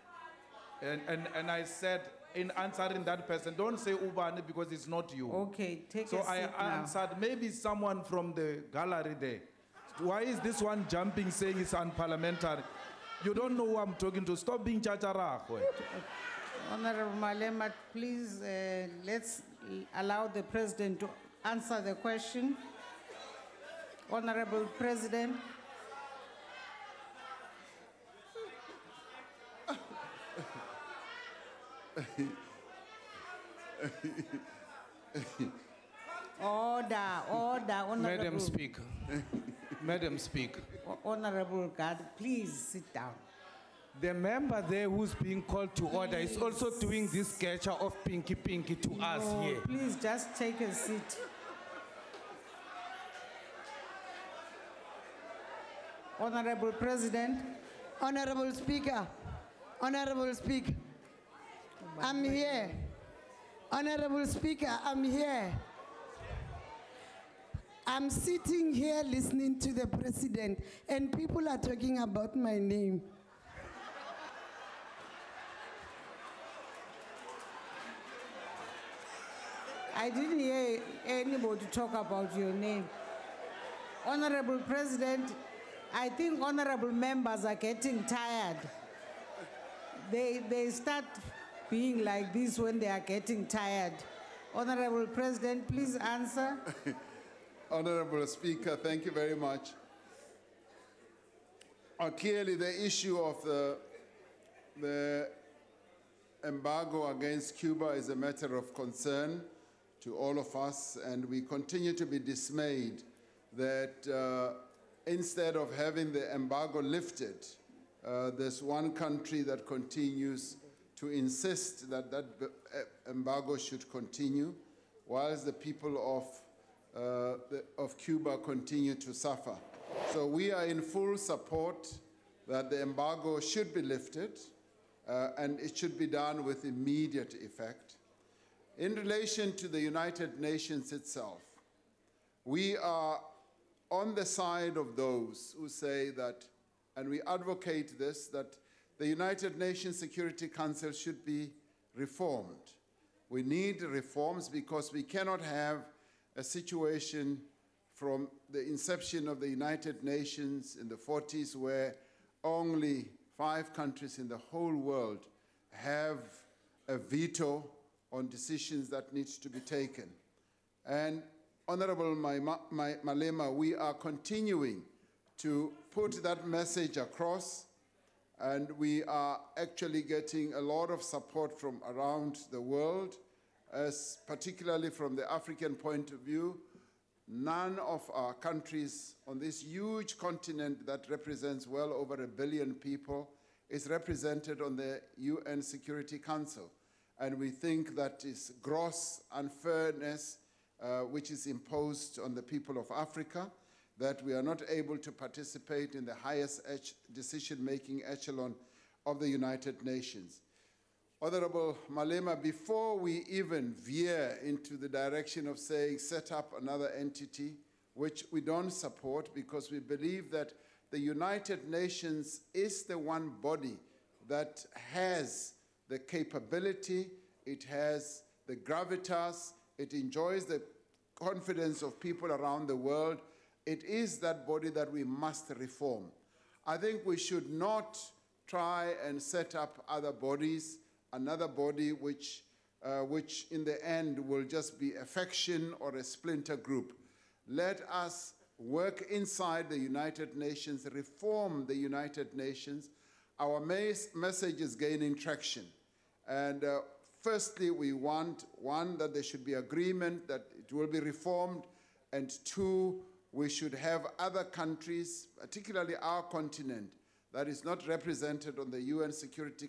And I said, in answering that person, don't say Ubani because it's not you. Okay, take a seat So I answered, maybe someone from the gallery there. Why is this one jumping saying it's unparliamentary? You don't know who I'm talking to. Stop being chacharahwe. Honorable Malema, please, let's allow the President to answer the question. Honorable President. Order, Honorable. Madam Speaker. Madam Speaker. Honorable God, please sit down. The member there who's being called to order is also doing this gesture of pinky to us here. Please just take a seat. Honorable President. Honorable Speaker. Honorable Speaker. I'm here. Honorable Speaker, I'm here. I'm sitting here listening to the president, and people are talking about my name. I didn't hear anybody talk about your name. Honorable President, I think honorable members are getting tired. They start being like this when they are getting tired. Honorable President, please answer. Honorable Speaker, thank you very much. Clearly, the issue of the embargo against Cuba is a matter of concern to all of us, and we continue to be dismayed that instead of having the embargo lifted, there's one country that continues to insist that that embargo should continue, whilst the people of Cuba continue to suffer. So we are in full support that the embargo should be lifted, and it should be done with immediate effect. In relation to the United Nations itself, we are on the side of those who say that, and we advocate this, that the United Nations Security Council should be reformed. We need reforms because we cannot have a situation from the inception of the United Nations in the 40s where only 5 countries in the whole world have a veto on decisions that need to be taken. And Honorable Malema, we are continuing to put that message across, and we are actually getting a lot of support from around the world, as particularly from the African point of view. None of our countries on this huge continent that represents well over 1 billion people is represented on the UN Security Council. And we think that is gross unfairness which is imposed on the people of Africa, that we are not able to participate in the highest decision-making echelon of the United Nations. Honorable Malema, before we even veer into the direction of saying set up another entity, which we don't support because we believe that the United Nations is the one body that has the capability, it has the gravitas, it enjoys the confidence of people around the world. It is that body that we must reform. I think we should not try and set up other bodies, another body which in the end will just be a faction or a splinter group. Let us work inside the United Nations, reform the United Nations. Our message is gaining traction. And firstly, we want, 1, that there should be agreement that it will be reformed, and 2, we should have other countries, particularly our continent, that is not represented on the UN Security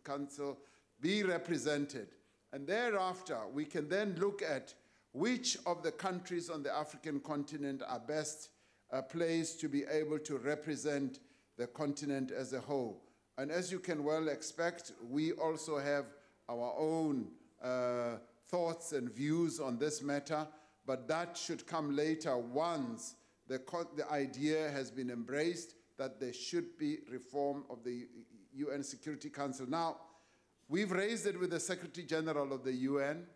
Council, be represented. And thereafter, we can then look at which of the countries on the African continent are best placed to be able to represent the continent as a whole. And as you can well expect, we also have our own thoughts and views on this matter, but that should come later once the idea has been embraced that there should be reform of the UN Security Council. Now, we've raised it with the Secretary General of the UN.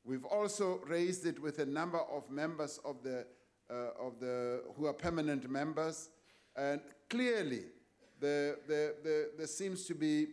We've also raised it with a number of members of who are permanent members, and clearly there seems to be,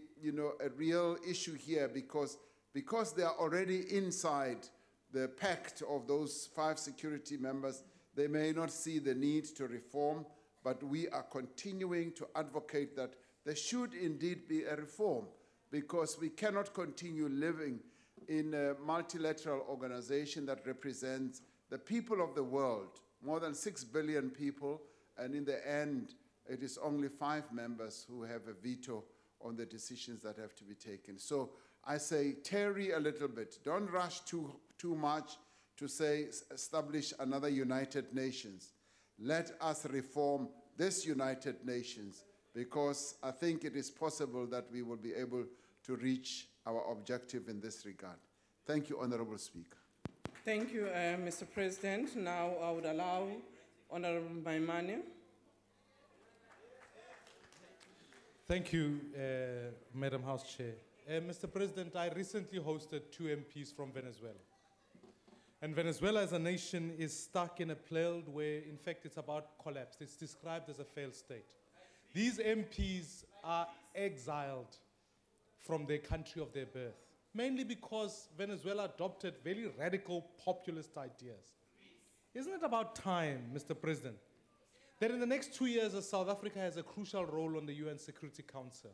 a real issue here because they are already inside the pact of those 5 security members. They may not see the need to reform, but we are continuing to advocate that there should indeed be a reform, because we cannot continue living in a multilateral organization that represents the people of the world, more than 6 billion people, and in the end, it is only 5 members who have a veto on the decisions that have to be taken. So I say, tarry a little bit. Don't rush too much to say, establish another United Nations. Let us reform this United Nations, because I think it is possible that we will be able to reach our objective in this regard. Thank you, Honorable Speaker. Thank you, Mr. President. Now I would allow Honorable Maimane. Thank you, Madam House Chair. Mr. President, I recently hosted 2 MPs from Venezuela. And Venezuela as a nation is stuck in a plague where, in fact, it's about collapse. It's described as a failed state. These MPs are exiled from their country of their birth, mainly because Venezuela adopted very radical populist ideas. Isn't it about time, Mr. President, that in the next 2 years, as South Africa has a crucial role on the UN Security Council,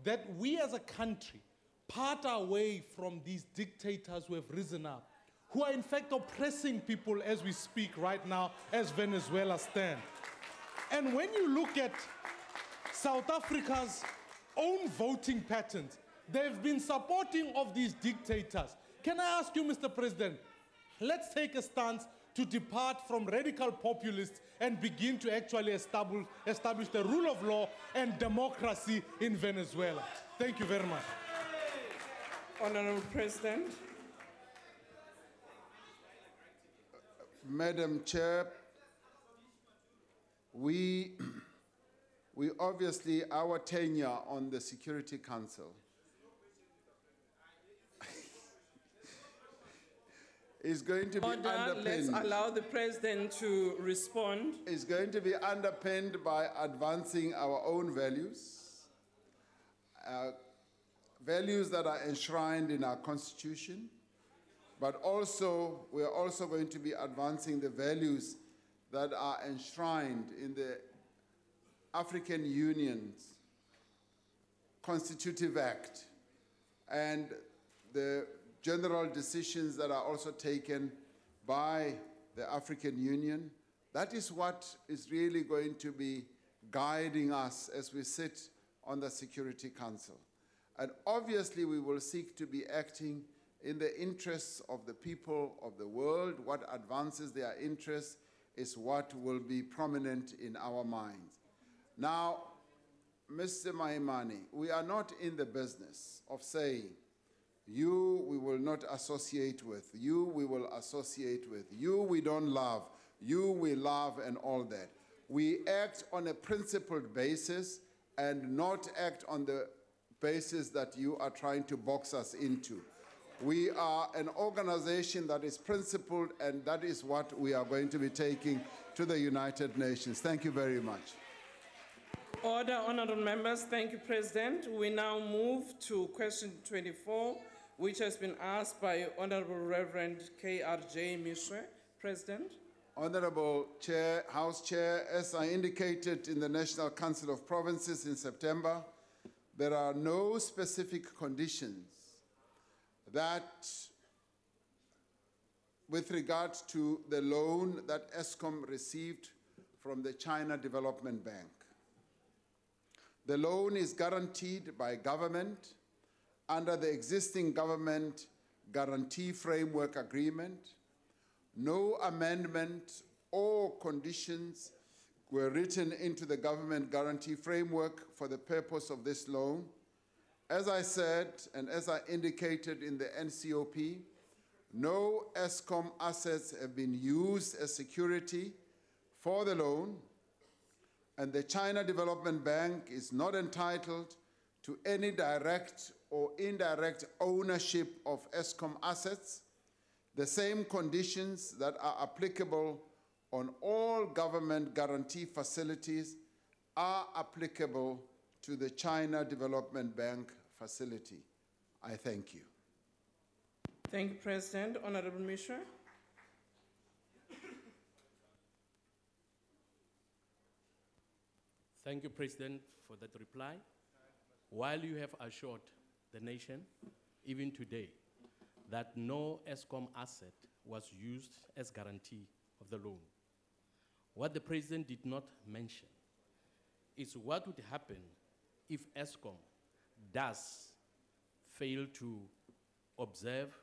that we as a country part our way from these dictators who have risen up, who are in fact oppressing people as we speak right now, as Venezuela stands. And when you look at South Africa's own voting patterns, they've been supporting of these dictators. Can I ask you, Mr. President, let's take a stance to depart from radical populists and begin to actually establish the rule of law and democracy in Venezuela. Thank you very much. Honorable President. Madam Chair, we obviously, our tenure on the Security Council is going to be underpinned. Let's allow the President to respond. Is going to be underpinned by advancing our own values, values that are enshrined in our Constitution, but also we are also going to be advancing the values that are enshrined in the African Union's Constitutive Act and the general decisions that are also taken by the African Union. That is what is really going to be guiding us as we sit on the Security Council. And obviously we will seek to be acting in the interests of the people of the world. What advances their interests is what will be prominent in our minds. Now, Mr. Maimane, we are not in the business of saying, you we will not associate with, you we will associate with, you we don't love, you we love, and all that. We act on a principled basis and not act on the basis that you are trying to box us into. We are an organization that is principled, and that is what we are going to be taking to the United Nations. Thank you very much. Order, honorable members. Thank you, President. We now move to question 24, which has been asked by Honorable Reverend K.R.J. Mishwe. President. Honorable Chair, House Chair, as I indicated in the National Council of Provinces in September, there are no specific conditions that, with regard to the loan that Eskom received from the China Development Bank. The loan is guaranteed by government under the existing government guarantee framework agreement. No amendment or conditions were written into the government guarantee framework for the purpose of this loan. As I said, and as I indicated in the NCOP, no Eskom assets have been used as security for the loan, and the China Development Bank is not entitled to any direct or indirect ownership of Eskom assets. The same conditions that are applicable on all government guarantee facilities are applicable to the China Development Bank facility. I thank you. Thank you, President. Honorable Mishra. Thank you, President, for that reply. While you have assured the nation, even today, that no Eskom asset was used as guarantee of the loan, what the President did not mention is what would happen if Eskom does fail to observe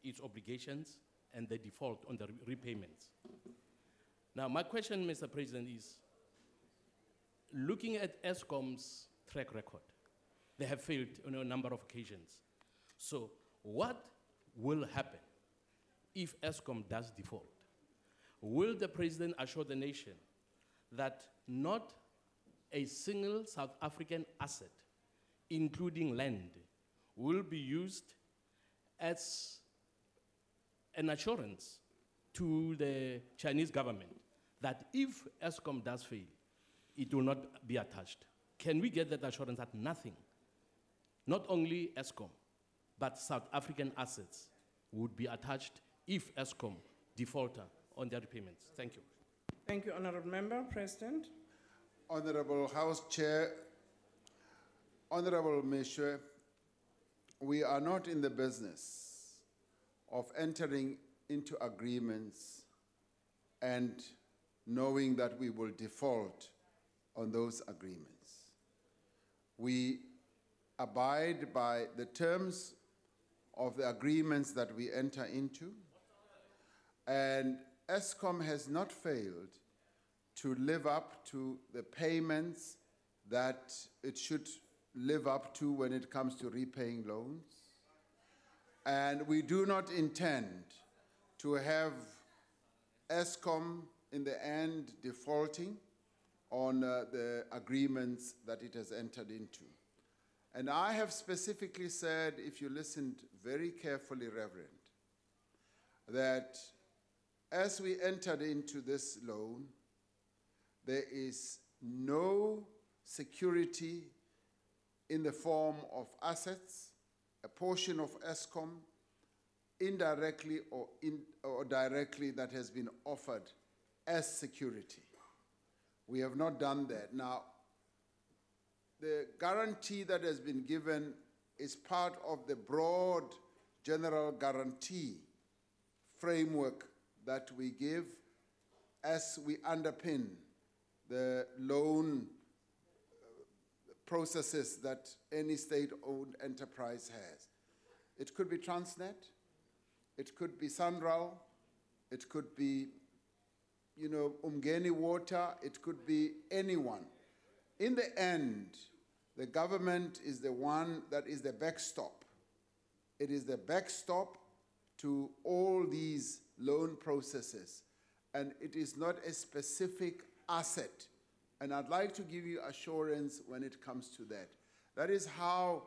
its obligations and the default on the repayments. Now, my question, Mr. President, is, looking at Eskom's track record, they have failed on a number of occasions. So what will happen if Eskom does default? Will the President assure the nation that not a single South African asset, including land, will be used as an assurance to the Chinese government that if Eskom does fail, it will not be attached? Can we get that assurance that nothing, not only Eskom, but South African assets would be attached if Eskom defaulter on their repayments? Thank you. Thank you, Honourable Member. President. Honourable House Chair, Honourable Meshwe, we are not in the business of entering into agreements and knowing that we will default on those agreements. We abide by the terms of the agreements that we enter into, and Eskom has not failed to live up to the payments that it should live up to when it comes to repaying loans. And we do not intend to have Eskom in the end defaulting on the agreements that it has entered into. And I have specifically said, if you listened very carefully, Reverend, that as we entered into this loan, there is no security in the form of assets, a portion of Eskom, indirectly or directly, that has been offered as security. We have not done that. Now, the guarantee that has been given is part of the broad general guarantee framework that we give as we underpin the loan processes that any state-owned enterprise has. It could be Transnet, it could be Sanral, it could be, Umgeni Water, it could be anyone. In the end, the government is the one that is the backstop. It is the backstop to all these loan processes, and it is not a specific asset. And I'd like to give you assurance when it comes to that. That is how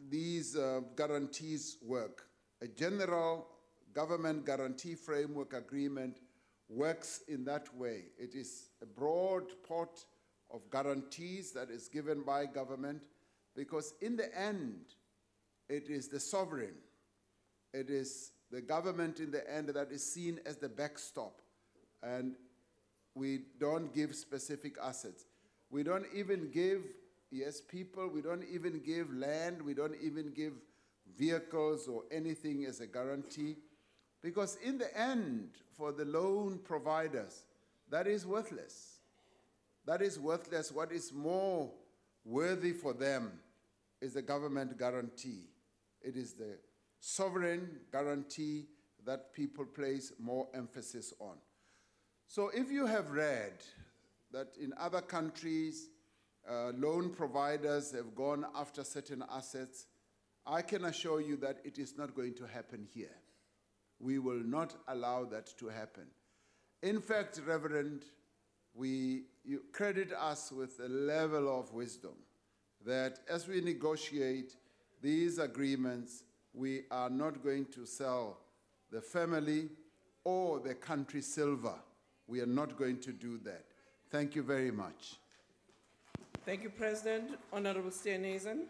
these guarantees work. A general government guarantee framework agreement works in that way. It is a broad pot of guarantees that is given by government, because in the end, it is the sovereign, it is the government in the end that is seen as the backstop. And we don't give specific assets. We don't even give, people, we don't even give land, we don't even give vehicles or anything as a guarantee, because in the end, for the loan providers, that is worthless. That is worthless. What is more worthy for them is the government guarantee. It is the sovereign guarantee that people place more emphasis on. So if you have read that in other countries, loan providers have gone after certain assets, I can assure you that it is not going to happen here. We will not allow that to happen. In fact, Reverend, you credit us with a level of wisdom that as we negotiate these agreements, we are not going to sell the family or the country silver. We are not going to do that. Thank you very much. Thank you, President. Honourable Steenhuisen.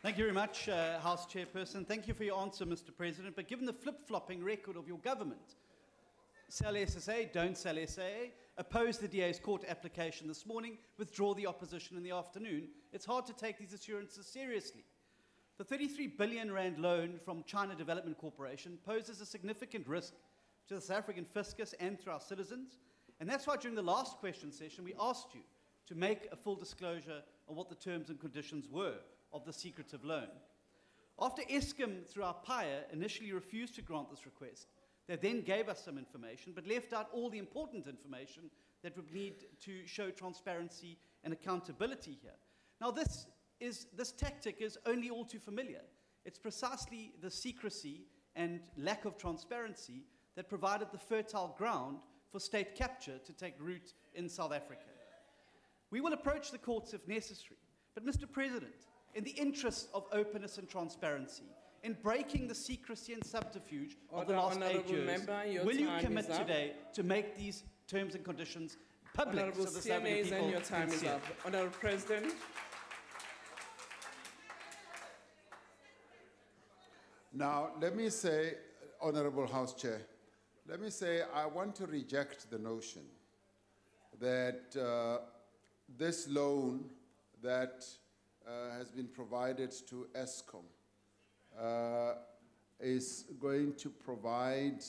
Thank you very much, House Chairperson. Thank you for your answer, Mr. President. But given the flip-flopping record of your government, sell SSA, don't sell SAA, oppose the DA's court application this morning, withdraw the opposition in the afternoon, it's hard to take these assurances seriously. The 33 billion rand loan from China Development Corporation poses a significant risk to the South African fiscus and to our citizens. And that's why during the last question session, we asked you to make a full disclosure on what the terms and conditions were of the secretive loan. After Eskom, through our PIA, initially refused to grant this request, they then gave us some information, but left out all the important information that would need to show transparency and accountability here. Now, this tactic is only all too familiar. It's precisely the secrecy and lack of transparency that provided the fertile ground for state capture to take root in South Africa. We will approach the courts if necessary, but Mr. President, in the interest of openness and transparency, in breaking the secrecy and subterfuge of the last 8 years, will you commit today to make these terms and conditions public Honourable so the South African people your time can is see it? up. Honourable President. Now, let me say, Honorable House Chair, let me say I want to reject the notion that this loan that has been provided to Eskom is going to provide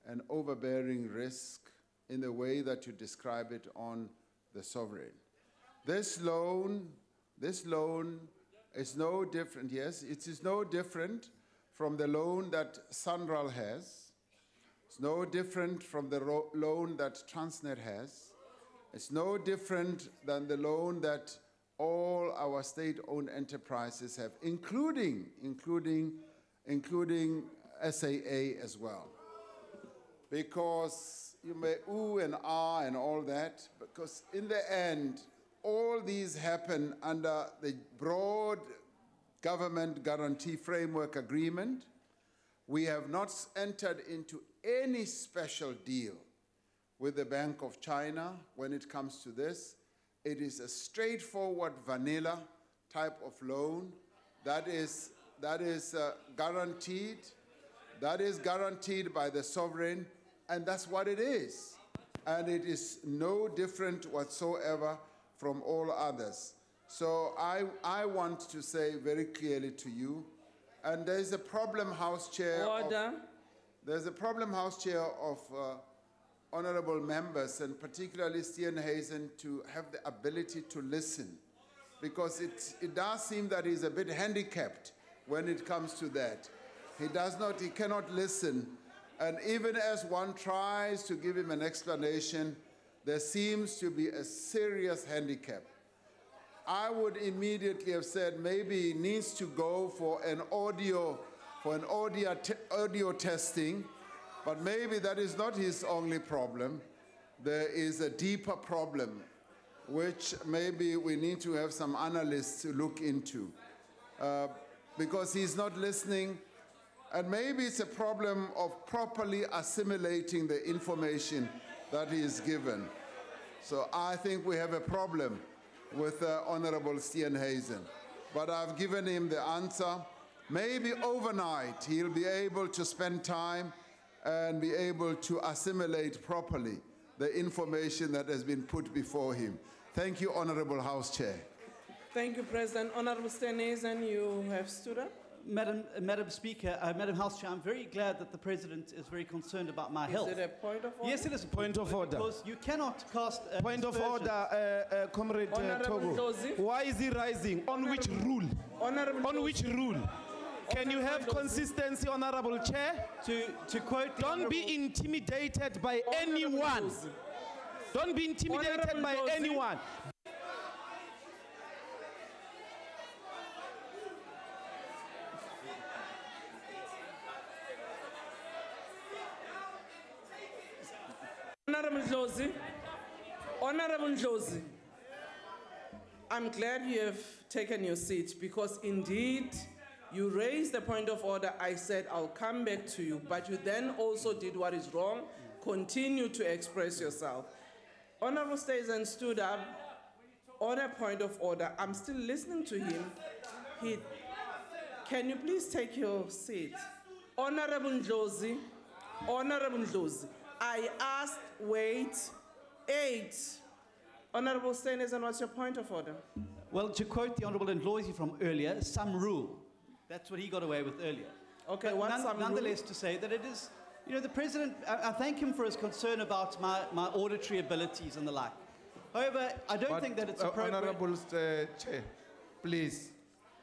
an overbearing risk in the way that you describe it on the sovereign. This loan is no different, yes, it is no different from the loan that Sanral has. It's no different from the loan that Transnet has. It's no different than the loan that all our state-owned enterprises have, including SAA as well. Because you may ooh and ah and all that, because in the end, all these happen under the broad government guarantee framework agreement. We have not entered into any special deal with the Bank of China when it comes to this. It is a straightforward vanilla type of loan that is guaranteed. That is guaranteed by the sovereign, and that's what it is. And it is no different whatsoever from all others. So I want to say very clearly to you, and there's a problem, House Chair. Order. There's a problem, House Chair, of honorable members, and particularly Steenhuisen, to have the ability to listen, because it does seem that he's a bit handicapped when it comes to that. He cannot listen, and even as one tries to give him an explanation, there seems to be a serious handicap. I would immediately have said maybe he needs to go for an audio testing, but maybe that is not his only problem. There is a deeper problem, which maybe we need to have some analysts to look into, because he's not listening, and maybe it's a problem of properly assimilating the information that he is given. So I think we have a problem with Honorable Steenhuisen. But I've given him the answer. Maybe overnight he'll be able to spend time and be able to assimilate properly the information that has been put before him. Thank you, Honorable House Chair. Thank you, President. Honorable Steenhuisen, you have stood up. Madam Speaker, Madam House Chair, I'm very glad that the President is very concerned about my health. Is it a point of order? Yes, it is a Point of order. Because you cannot cast Point of aspersions. order, Comrade Honorable Togo. Josie. Why is he rising? On which rule? Honorable On which rule? Can you have consistency, Honorable Chair? To quote, don't be intimidated by anyone. Don't be intimidated by anyone. Honorable Josie, I'm glad you have taken your seat, because indeed you raised the point of order. I said I'll come back to you, but you then also did what is wrong. Continue to express yourself. Honorable Steenhuisen stood up on a point of order. I'm still listening to him. Can you please take your seat? Honorable Josie, I asked, wait, 8. Honorable Steenhuisen, what's your point of order? Well, to quote the Honorable Ndlozi from earlier, some rule. That's what he got away with earlier. Okay, what's some rule? Nonetheless, to say that it is, you know, the President, I thank him for his concern about my auditory abilities and the like. However, I don't think that it's appropriate. Honorable Chair, please.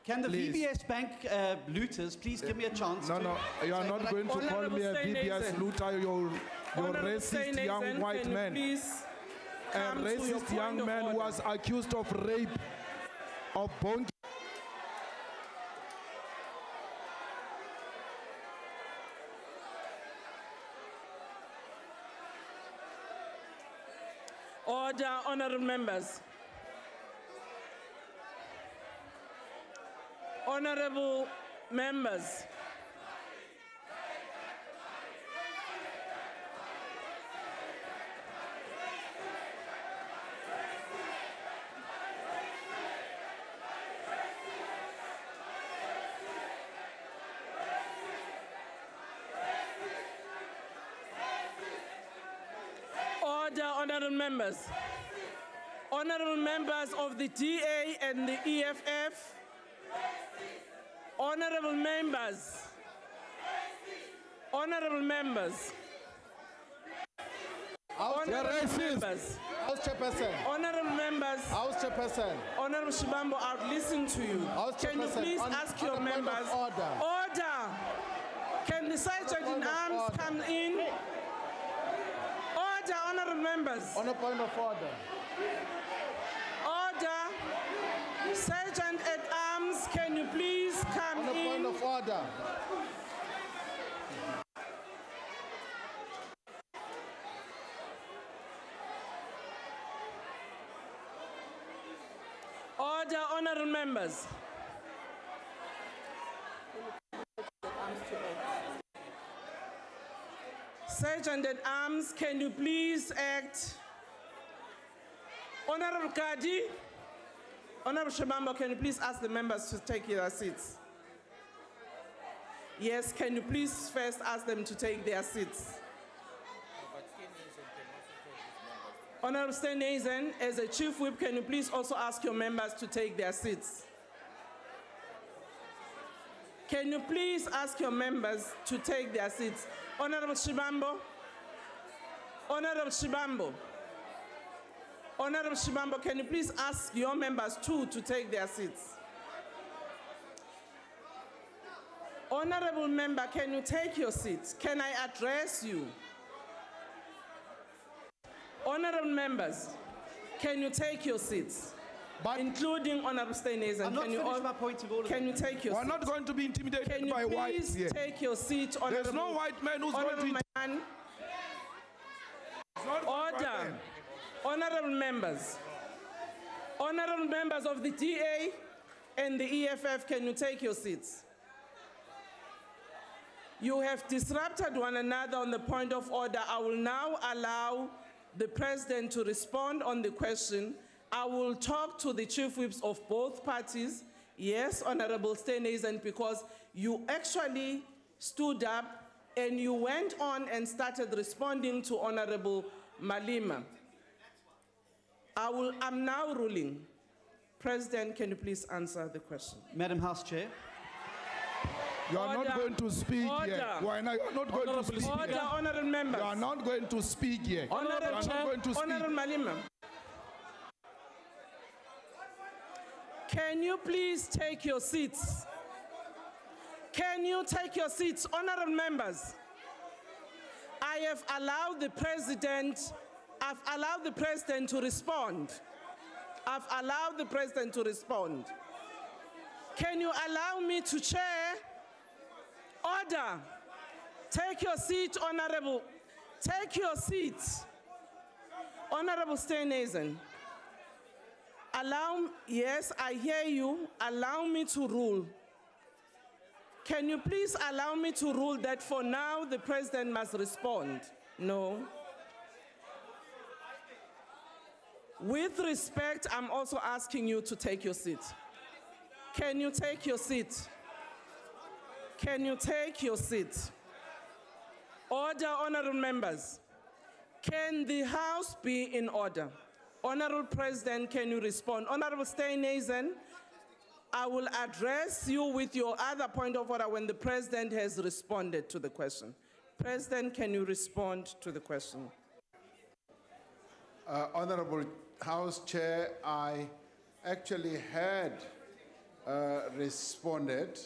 Can the VBS Bank looters please give me a chance? No, you are not going to call me a VBS looter, you're racist young white man. A racist young man who was accused of rape, of bone. Order, honorable members. Honorable members. Order, honorable members. Honorable members of the DA and the EFF. Honorable members. Honorable members. Honorable members. House Chairperson. Honorable members. House Chairperson. Honorable Shibambo, I'll listen to you. Can you please ask your members? Order. Can the sergeant in arms come in? Order, honorable members. On a point of order. Order. Sergeant at arms, can you please come in? On a point of order. Order, honorable members. Sergeant at arms, can you please act? Honorable Kadi, Honorable Shibambo, can you please ask the members to take their seats? Yes, can you please first ask them to take their seats? Honorable Steenhuisen, as a chief whip, can you please also ask your members to take their seats? Can you please ask your members to take their seats? Honorable Shibambo, Honorable Shibambo, Honorable Shibambo, can you please ask your members too to take their seats? Honorable member, can you take your seats? Can I address you? Honorable members, can you take your seats? Including Honorable Steenhuisen. I'm not finished my point of order. Can you take your seat? We're not going to be intimidated by whites here. Can you please take your seat, Honorable? There's no white man who's going to... Man. Order. Honorable members. Honorable members of the DA and the EFF, can you take your seats? You have disrupted one another on the point of order. I will now allow the President to respond on the question. I will talk to the chief whips of both parties. Yes, Honorable Steenhuisen, because you actually stood up and you went on and started responding to Honorable Malema. I'm now ruling. President, can you please answer the question? Madam House Chair. You are not going to speak yet. Why not? You are not going to speak Order, yet. honorable members. You are not going to speak yet. Honorable Chair, Honorable Malema. Can you please take your seats? Can you take your seats, honorable members? I have allowed the President, I've allowed the President to respond. I've allowed the President to respond. Can you allow me to chair? Order. Take your seat, honorable. Take your seat. Honorable Steenhuisen. Yes, I hear you. Allow me to rule. Can you please allow me to rule that for now the President must respond? No. With respect, I'm also asking you to take your seat. Can you take your seat? Can you take your seat? Order, honorable members. Can the House be in order? Honorable President, can you respond? Honorable Steenhuisen, I will address you with your other point of order when the President has responded to the question. President, can you respond to the question? Honorable House Chair, I actually had responded.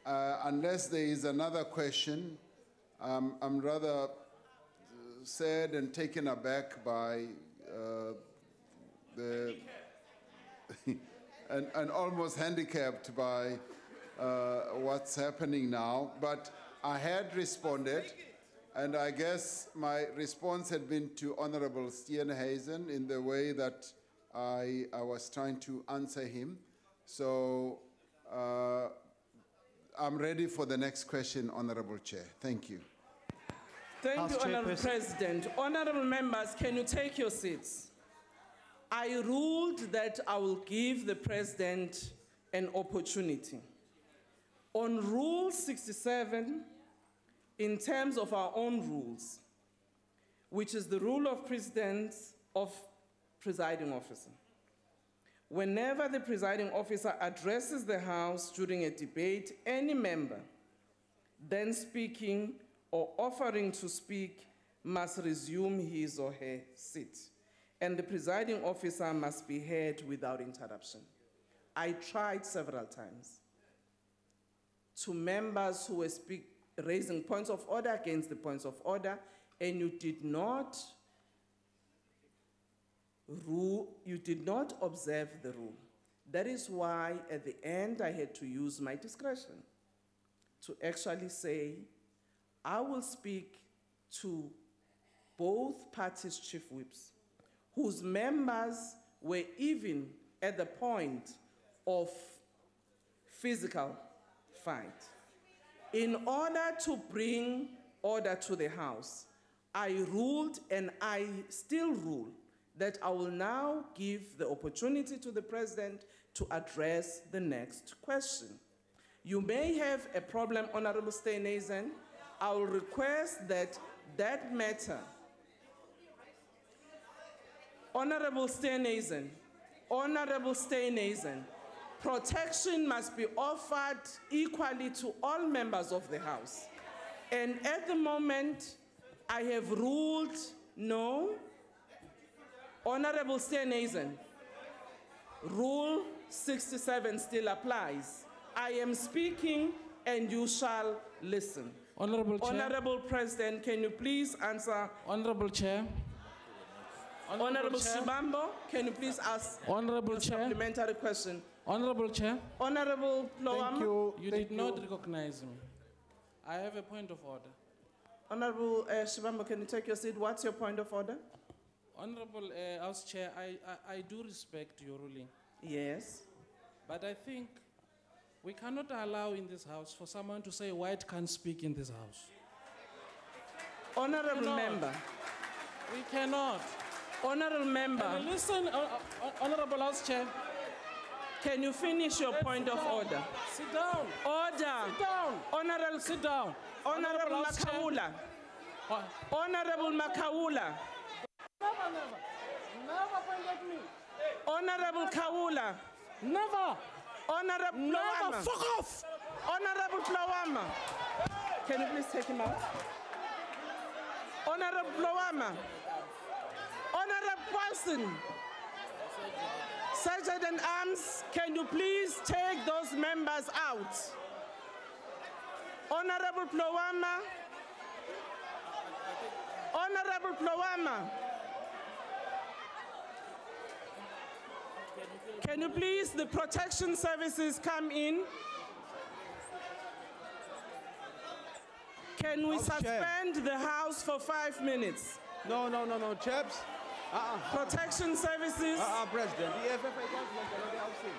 Unless there is another question, I'm rather sad and taken aback by and almost handicapped by what's happening now. But I had responded. And I guess my response had been to Honorable Steenhuisen in the way that I was trying to answer him. So I'm ready for the next question, Honorable Chair. Thank you. Thank you, Honorable President. Honorable members, can you take your seats? I ruled that I will give the President an opportunity. On Rule 67, in terms of our own rules, which is the rule of precedence of presiding officer, whenever the presiding officer addresses the House during a debate, any member then speaking or offering to speak must resume his or her seat, and the presiding officer must be heard without interruption. I tried several times. To members who were raising points of order against the points of order, and you did not observe the rule. That is why at the end I had to use my discretion to actually say, I will speak to both parties' chief whips, whose members were even at the point of physical fight. In order to bring order to the House, I ruled, and I still rule, that I will now give the opportunity to the President to address the next question. You may have a problem, Honorable Steenhuisen. I will request that that matter, Honorable Steenhuisen, protection must be offered equally to all members of the House. And at the moment, I have ruled no. Honorable Steenhuisen, Rule 67 still applies. I am speaking and you shall listen. Honorable Chair. Honorable President, can you please answer? Honorable Chair. Honorable Chair. Shibambo, can you please ask Honorable a Chair. supplementary question? Honorable Chair. Honorable Plowam. You did not recognize me. I have a point of order. Honorable Shibambo, can you take your seat? What's your point of order? Honorable House Chair, I do respect your ruling. Yes. But I think we cannot allow in this House for someone to say white can't speak in this House. Honorable member. We cannot. Honorable member. Listen, Honorable House Chair. Can you finish your point of order? Sit down. Order. Sit down. Honorable. Sit down. Honorable Makaula. Honorable Makaula. Never point at me. Honorable Kaula. Never. Honorable Plowama. Never. Fuck off. Honorable Plowama. Can you please take him out? Honorable Plowama. Honorable Paulson. Sergeant in Arms, can you please take those members out? Honorable Plowama. Honorable Plowama. Can you please, the protection services come in? Can we suspend the House for 5 minutes? No, chaps. Protection services. President, the FFA government are not housing.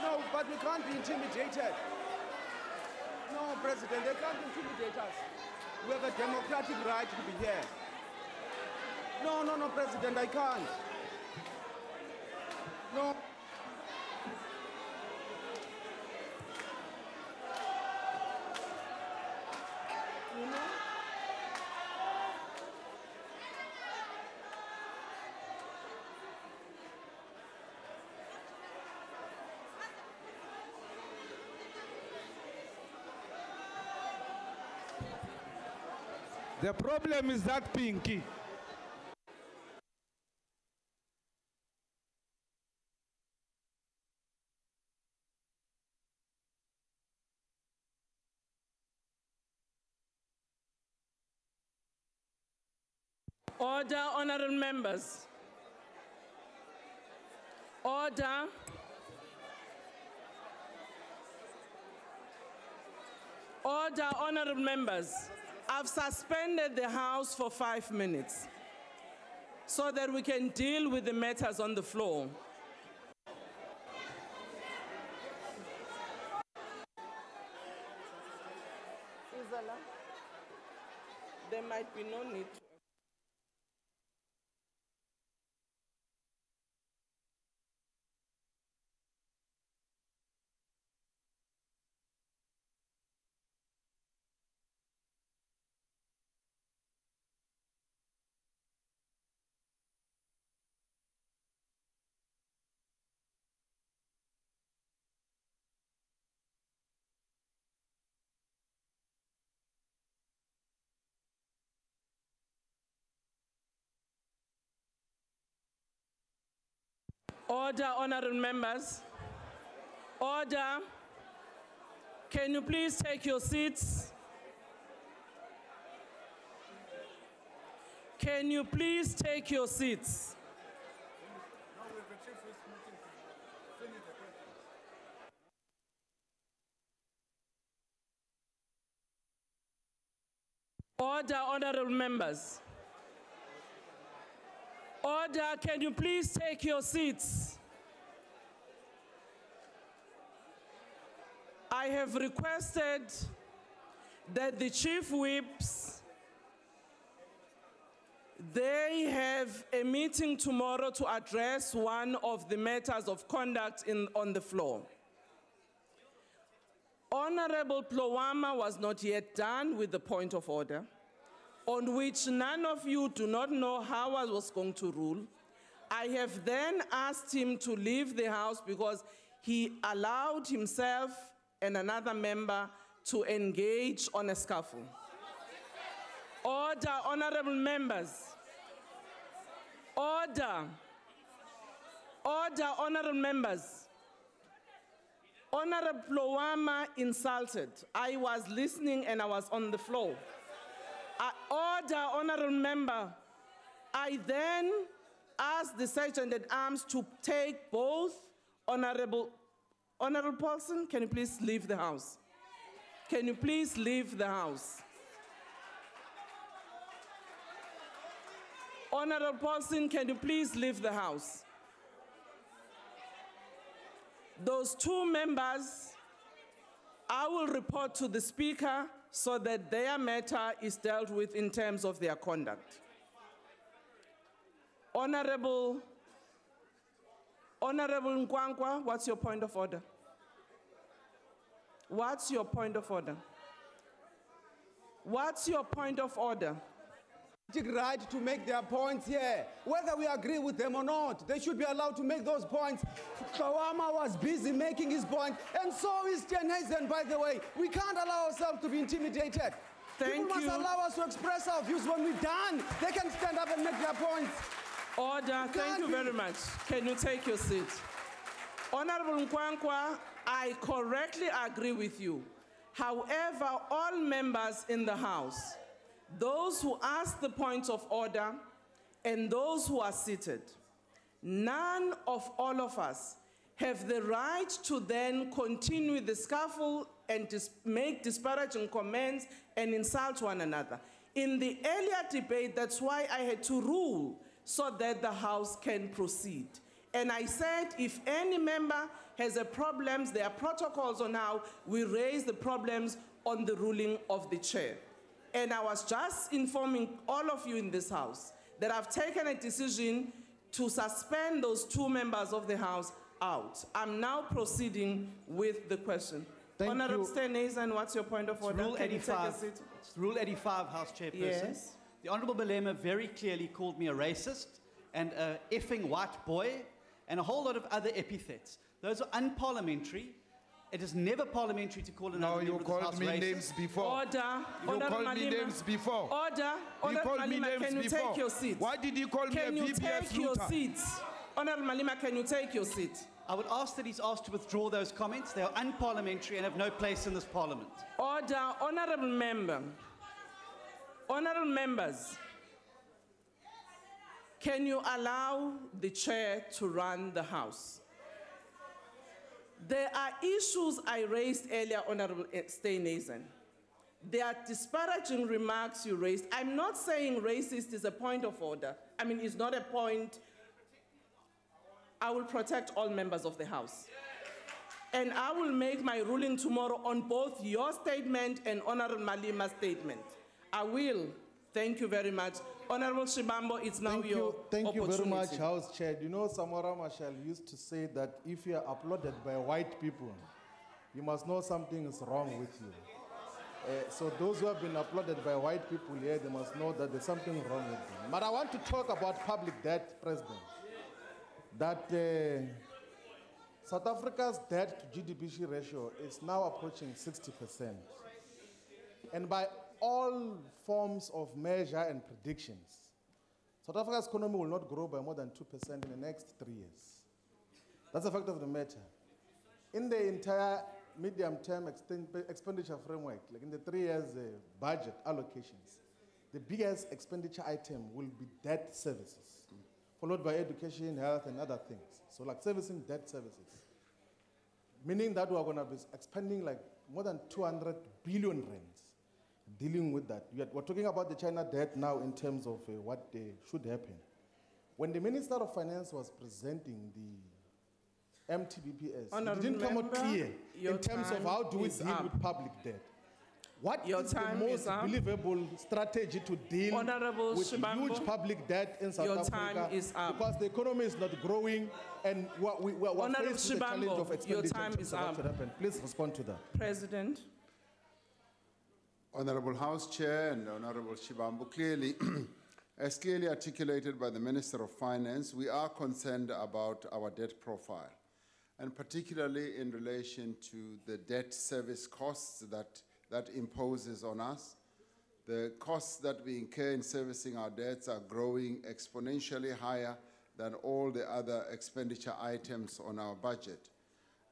No, but we can't be intimidated. No, President, they can't intimidate us. We have a democratic right to be here. No, President, I can't. No. The problem is that Pinky. Order, honorable members. Order. Order, honorable members. I've suspended the House for 5 minutes so that we can deal with the matters on the floor. There might be no need to. Order, honorable members. Order. Can you please take your seats? Can you please take your seats? Order, honorable members. Order, can you please take your seats? I have requested that the chief whips, they have a meeting tomorrow to address one of the matters of conduct on the floor. Honorable Plowama was not yet done with the point of order, on which none of you do not know how I was going to rule. I have then asked him to leave the House because he allowed himself and another member to engage on a scuffle. Order, honorable members. Order. Order, honorable members. Honorable Plowama insulted. I was listening and I was on the floor. Order, honorable member. I then asked the Sergeant at Arms to take both. Honorable Paulson, can you please leave the House? Can you please leave the House? Honorable Paulson, can you please leave the House? Those two members, I will report to the Speaker so that their matter is dealt with in terms of their conduct. Honorable Nkwankwa, what's your point of order? What's your point of order? What's your point of order? Right to make their points here. Whether we agree with them or not, they should be allowed to make those points. Kawama was busy making his point, and so is Tianheisen, by the way. We can't allow ourselves to be intimidated. People must allow us to express our views. When we're done, they can stand up and make their points. Order, thank you very much. Can you take your seat? Honorable Nkwankwa, I correctly agree with you. However, all members in the House, those who ask the point of order and those who are seated, none of all of us have the right to then continue the scuffle and make disparaging comments and insult one another. In the earlier debate, that's why I had to rule so that the House can proceed. And I said, if any member has a problem, there are protocols on how we raise the problems on the ruling of the chair. And I was just informing all of you in this House that I've taken a decision to suspend those two members of the House out. I'm now proceeding with the question. Honorable Stenhazen, what's your point of order? Rule 85. It's Rule 85, House Chairperson. Yes. The Honourable Malema very clearly called me a racist and a effing white boy and a whole lot of other epithets. Those are unparliamentary. It is never parliamentary to call another member of this House racist. No, you called me names before. Order. You called me names before. Order. You called me names can you before. take your seat? Why did you call me a VBS Can you take your looter? seats? Honorable Malema, can you take your seat? I would ask that he's asked to withdraw those comments. They are unparliamentary and have no place in this parliament. Order. Honorable member. Honorable members, can you allow the chair to run the House? There are issues I raised earlier, Honorable Stenhazen. There are disparaging remarks you raised. I'm not saying racist is a point of order. I mean, it's not a point. I will protect all members of the House. And I will make my ruling tomorrow on both your statement and Honorable Malima's statement. I will. Thank you very much. Honorable Shibambo, it's now your Thank you very much, opportunity. House Chair. You know, Samora Machel used to say that if you are applauded by white people, you must know something is wrong with you. So those who have been applauded by white people here, they must know that there's something wrong with them. But I want to talk about public debt, President. That South Africa's debt to GDP ratio is now approaching 60%. And by all forms of measure and predictions, South Africa's economy will not grow by more than 2% in the next 3 years. That's a fact of the matter. In the entire medium-term expenditure framework, like in the 3 years budget allocations, the biggest expenditure item will be debt services, followed by education, health, and other things. So like servicing debt services, meaning that we're going to be expending like more than 200 billion rands dealing with that. We're talking about the China debt now in terms of what should happen. When the Minister of Finance was presenting the MTBPS, it didn't come out clear in terms of how do we deal with public debt. What is the most believable strategy to deal with huge public debt in South Africa? Because the economy is not growing and we're faced with the challenge of expenditure. Your time is up. Please respond to that. President. Honorable House Chair and Honorable Shibambu, clearly, as clearly articulated by the Minister of Finance, we are concerned about our debt profile, and particularly in relation to the debt service costs that imposes on us. The costs that we incur in servicing our debts are growing exponentially higher than all the other expenditure items on our budget.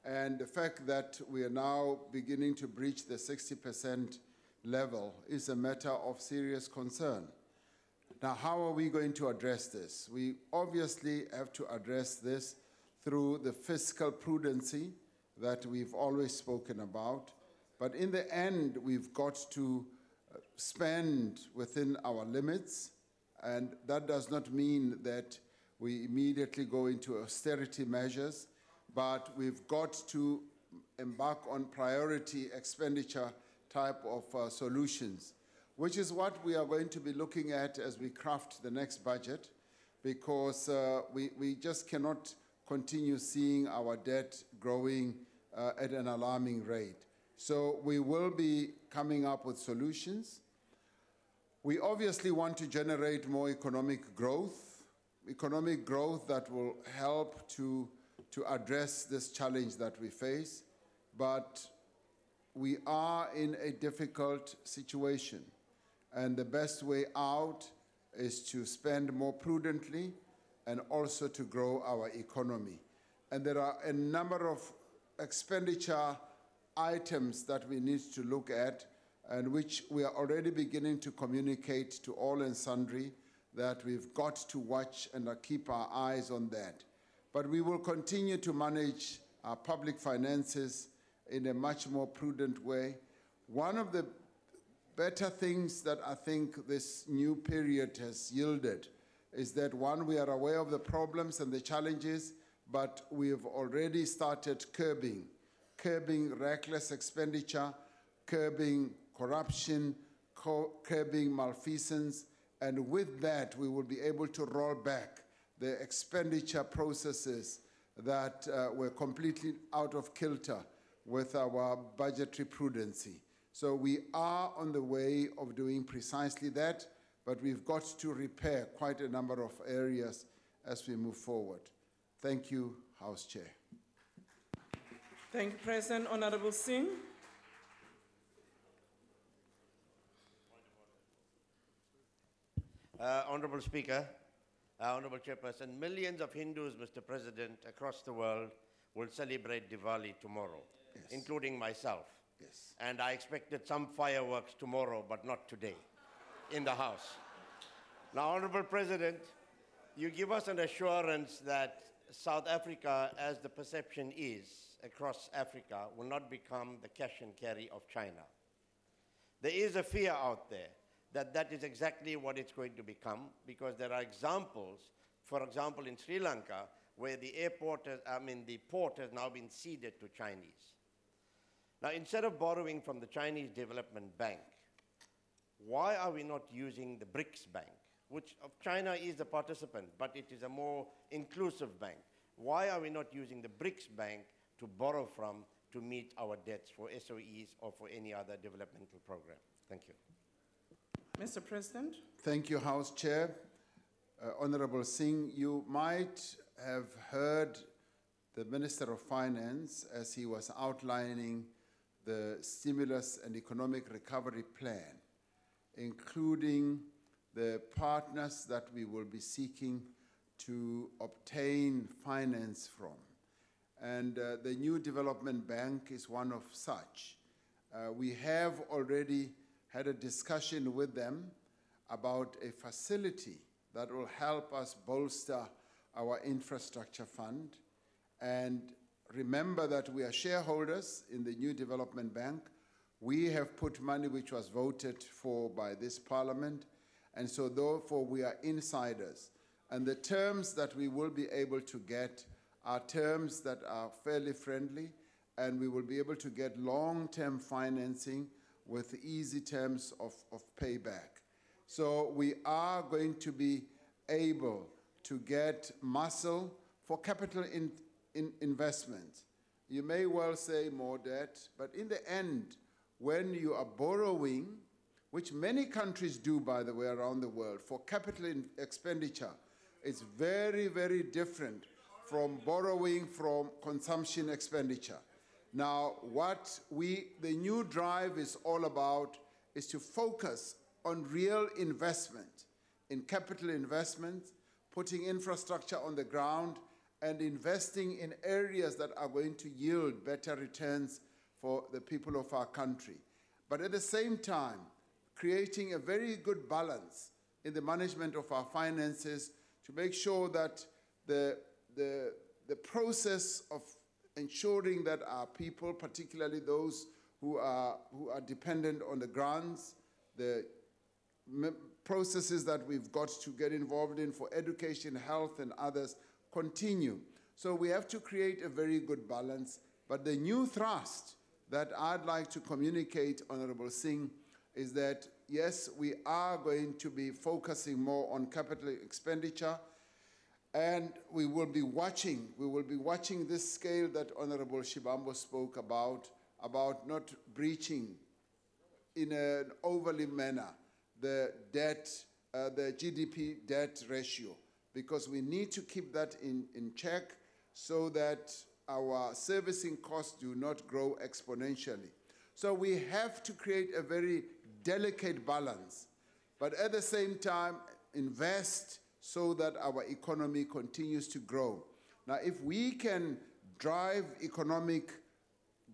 And the fact that we are now beginning to breach the 60% level is a matter of serious concern. Now, how are we going to address this? We obviously have to address this through the fiscal prudency that we've always spoken about. But in the end, we've got to spend within our limits, and that does not mean that we immediately go into austerity measures, but we've got to embark on priority expenditure type of solutions, which is what we are going to be looking at as we craft the next budget, because we just cannot continue seeing our debt growing at an alarming rate. So we will be coming up with solutions. We obviously want to generate more economic growth that will help to address this challenge that we face. But we are in a difficult situation, and the best way out is to spend more prudently and also to grow our economy. And there are a number of expenditure items that we need to look at, and which we are already beginning to communicate to all and sundry that we've got to watch and keep our eyes on that. But we will continue to manage our public finances in a much more prudent way. One of the better things that I think this new period has yielded is that, one, we are aware of the problems and the challenges, but we have already started curbing reckless expenditure, curbing corruption, curbing malfeasance, and with that, we will be able to roll back the expenditure processes that were completely out of kilter with our budgetary prudency. So we are on the way of doing precisely that, but we've got to repair quite a number of areas as we move forward. Thank you, House Chair. Thank you, President. Honorable Singh. Honorable Speaker, Honorable Chairperson, millions of Hindus, Mr. President, across the world will celebrate Diwali tomorrow, yes, including myself. Yes. And I expected some fireworks tomorrow, but not today, in the House. Now, Honorable President, you give us an assurance that South Africa, as the perception is across Africa, will not become the cash and carry of China. There is a fear out there that that is exactly what it's going to become, because there are examples, for example, in Sri Lanka, where the the port has now been ceded to Chinese. Now, instead of borrowing from the Chinese Development Bank, why are we not using the BRICS Bank, which of China is the participant, but it is a more inclusive bank? Why are we not using the BRICS Bank to borrow from to meet our debts for SOEs or for any other developmental program? Thank you. Mr. President. Thank you, House Chair. Honorable Singh, you might have heard the Minister of Finance as he was outlining the stimulus and economic recovery plan, including the partners that we will be seeking to obtain finance from. And the new development bank is one of such. We have already had a discussion with them about a facility that will help us bolster our infrastructure fund. And remember that we are shareholders in the new development bank. We have put money which was voted for by this parliament, and so therefore we are insiders. And the terms that we will be able to get are terms that are fairly friendly, and we will be able to get long-term financing with easy terms of payback. So we are going to be able to get muscle for capital investment. You may well say more debt, but in the end, when you are borrowing, which many countries do, by the way, around the world, for capital expenditure, it's very, very different from borrowing from consumption expenditure. Now, what the new drive is all about is to focus on real investment, in capital investment, putting infrastructure on the ground, and investing in areas that are going to yield better returns for the people of our country. But at the same time, creating a very good balance in the management of our finances to make sure that the process of ensuring that our people, particularly those who are dependent on the grants, the processes that we've got to get involved in for education, health, and others continue. So we have to create a very good balance. But the new thrust that I'd like to communicate, Honorable Singh, is that, yes, we are going to be focusing more on capital expenditure, and we will be watching this scale that Honorable Shibambo spoke about not breaching in an overly manner the debt, the GDP debt ratio, because we need to keep that in check so that our servicing costs do not grow exponentially. So we have to create a very delicate balance, but at the same time invest so that our economy continues to grow. Now, if we can drive economic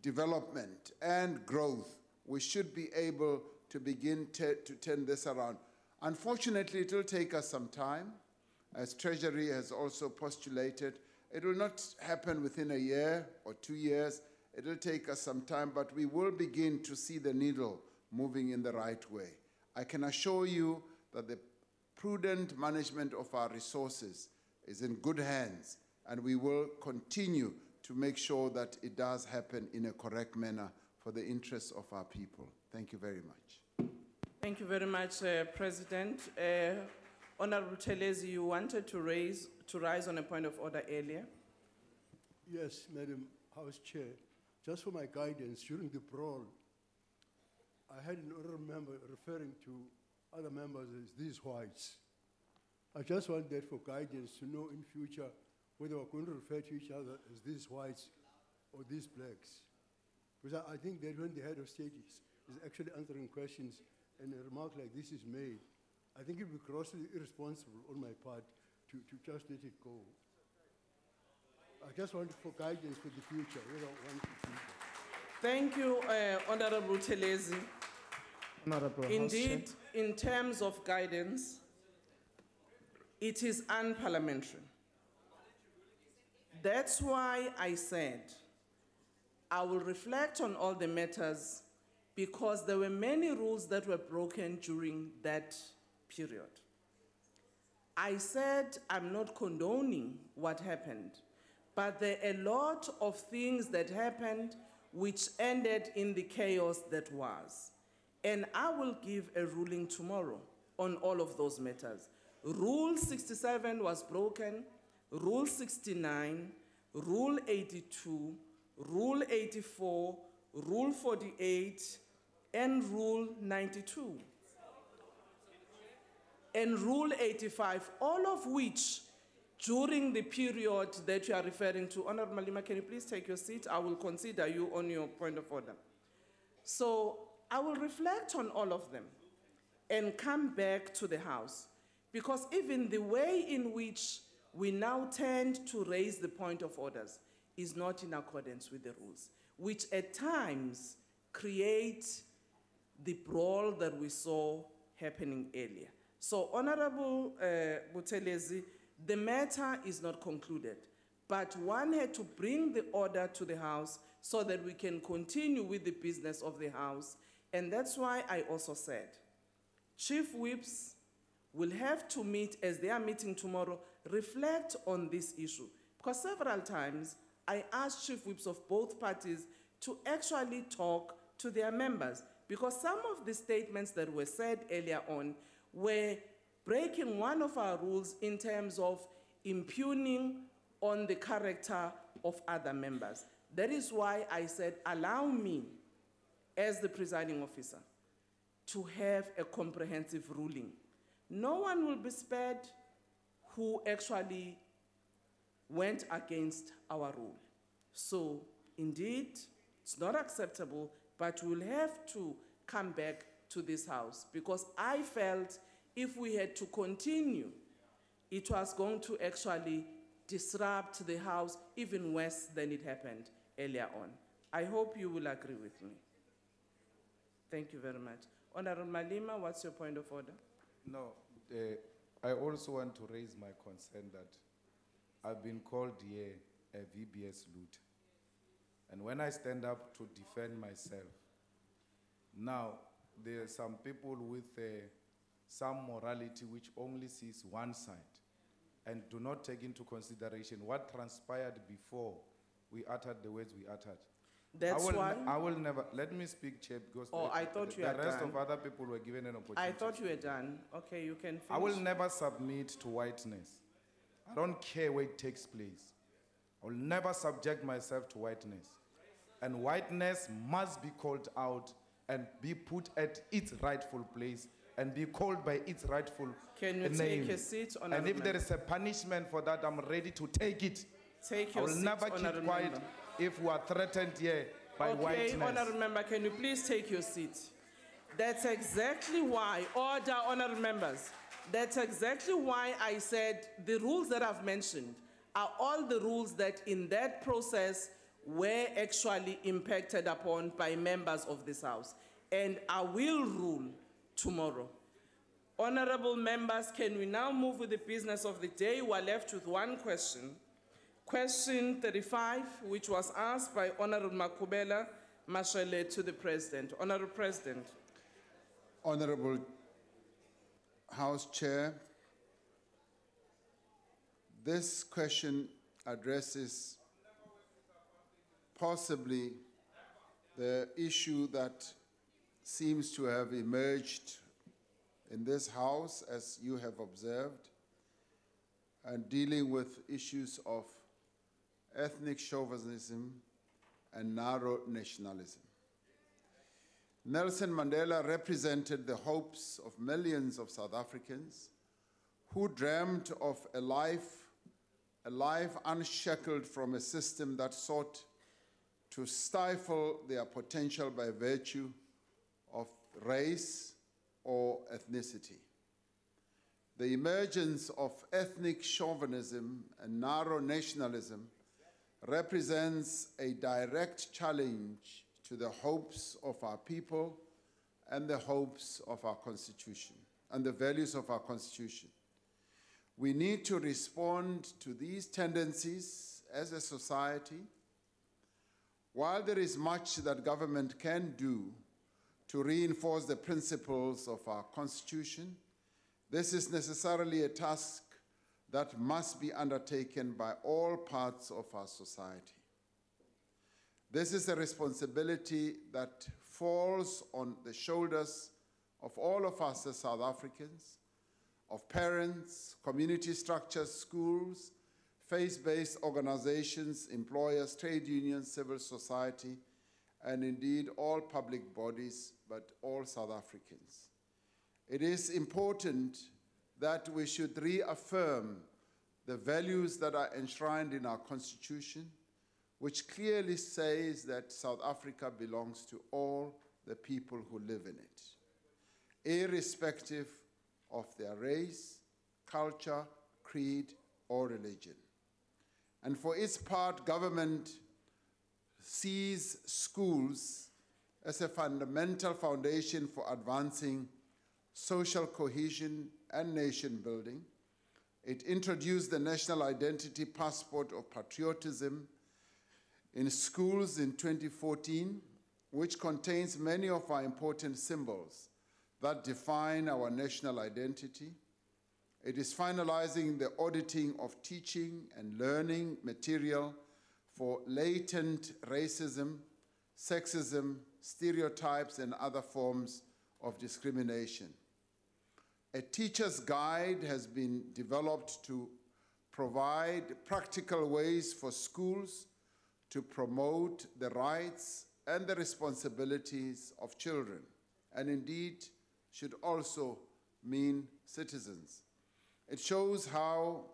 development and growth, we should be able to begin to turn this around. Unfortunately, it will take us some time. As Treasury has also postulated, it will not happen within a year or 2 years. It will take us some time, but we will begin to see the needle moving in the right way. I can assure you that the prudent management of our resources is in good hands, and we will continue to make sure that it does happen in a correct manner for the interests of our people. Thank you very much. Thank you very much, President. Honorable Telezi, you wanted to rise on a point of order earlier. Yes, Madam House Chair. Just for my guidance, during the brawl, I had an honorable member referring to other members as these whites. I just want that for guidance to know in future whether we're going to refer to each other as these whites or these blacks. Because I think that when the head of state is actually answering questions and a remark like this is made, I think it would be grossly irresponsible on my part to just let it go. I just want for guidance for the future. Thank you, Honorable Telezi. Honorable Indeed, in terms of guidance, it is unparliamentary. That's why I said I will reflect on all the matters because there were many rules that were broken during that period. I said I'm not condoning what happened, but there are a lot of things that happened which ended in the chaos that was. And I will give a ruling tomorrow on all of those matters. Rule 67 was broken, Rule 69, Rule 82, Rule 84, Rule 48, and Rule 92. And Rule 85, all of which during the period that you are referring to. Honorable Malima, can you please take your seat? I will consider you on your point of order. So I will reflect on all of them and come back to the House, because even the way in which we now tend to raise the point of orders is not in accordance with the rules, which at times create the brawl that we saw happening earlier. So, Honorable Buthelezi, the matter is not concluded, but one had to bring the order to the House so that we can continue with the business of the House. And that's why I also said, Chief Whips will have to meet, as they are meeting tomorrow, reflect on this issue. Because several times I asked Chief Whips of both parties to actually talk to their members, because some of the statements that were said earlier on were breaking one of our rules in terms of impugning on the character of other members. That is why I said, allow me, as the presiding officer, to have a comprehensive ruling. No one will be spared who actually went against our rule. So, indeed, it's not acceptable, but we'll have to come back to this House, because I felt if we had to continue, it was going to actually disrupt the House even worse than it happened earlier on. I hope you will agree with me. Thank you very much. Honorable Malima, what's your point of order? No, I also want to raise my concern that I've been called here a VBS loot. And when I stand up to defend myself, now there are some people with some morality which only sees one side and do not take into consideration what transpired before we uttered the words we uttered. That's why I will never, let me speak, Chair, because I thought you were the rest done. of other people were given an opportunity. I thought you were done. Okay, you can finish. I will never submit to whiteness. I don't care where it takes place. I will never subject myself to whiteness. And whiteness must be called out and be put at its rightful place and be called by its rightful name. Can you take a seat, Honorable And if there Member? is a punishment for that, I'm ready to take it. Take I your will seat, never keep Honorable quiet Member. if we are threatened here by whiteness. Okay, Honorable Member, can you please take your seat? That's exactly why, order, Honorable Members, that's exactly why I said the rules that I've mentioned are all the rules that in that process were actually impacted upon by members of this House. And I will rule tomorrow. Honorable members, can we now move with the business of the day? We're left with one question. Question 35, which was asked by Honorable Makubela Mashele to the President. Honorable President. Honorable House Chair, this question addresses possibly the issue that seems to have emerged in this House, as you have observed, and dealing with issues of ethnic chauvinism and narrow nationalism. Nelson Mandela represented the hopes of millions of South Africans who dreamt of a life unshackled from a system that sought to stifle their potential by virtue of race or ethnicity. The emergence of ethnic chauvinism and narrow nationalism represents a direct challenge to the hopes of our people and the hopes of our Constitution and the values of our Constitution. We need to respond to these tendencies as a society. While there is much that government can do to reinforce the principles of our Constitution. This is necessarily a task that must be undertaken by all parts of our society. This is a responsibility that falls on the shoulders of all of us as South Africans, of parents, community structures, schools, faith-based organizations, employers, trade unions, civil society, and indeed all public bodies, but all South Africans. It is important that we should reaffirm the values that are enshrined in our Constitution, which clearly says that South Africa belongs to all the people who live in it, irrespective of their race, culture, creed, or religion. And for its part, government sees schools as a fundamental foundation for advancing social cohesion and nation building. It introduced the National Identity Passport of Patriotism in schools in 2014, which contains many of our important symbols that define our national identity. It is finalizing the auditing of teaching and learning material for latent racism, sexism, stereotypes, and other forms of discrimination. A teacher's guide has been developed to provide practical ways for schools to promote the rights and the responsibilities of children, and indeed should also mean citizens. It shows how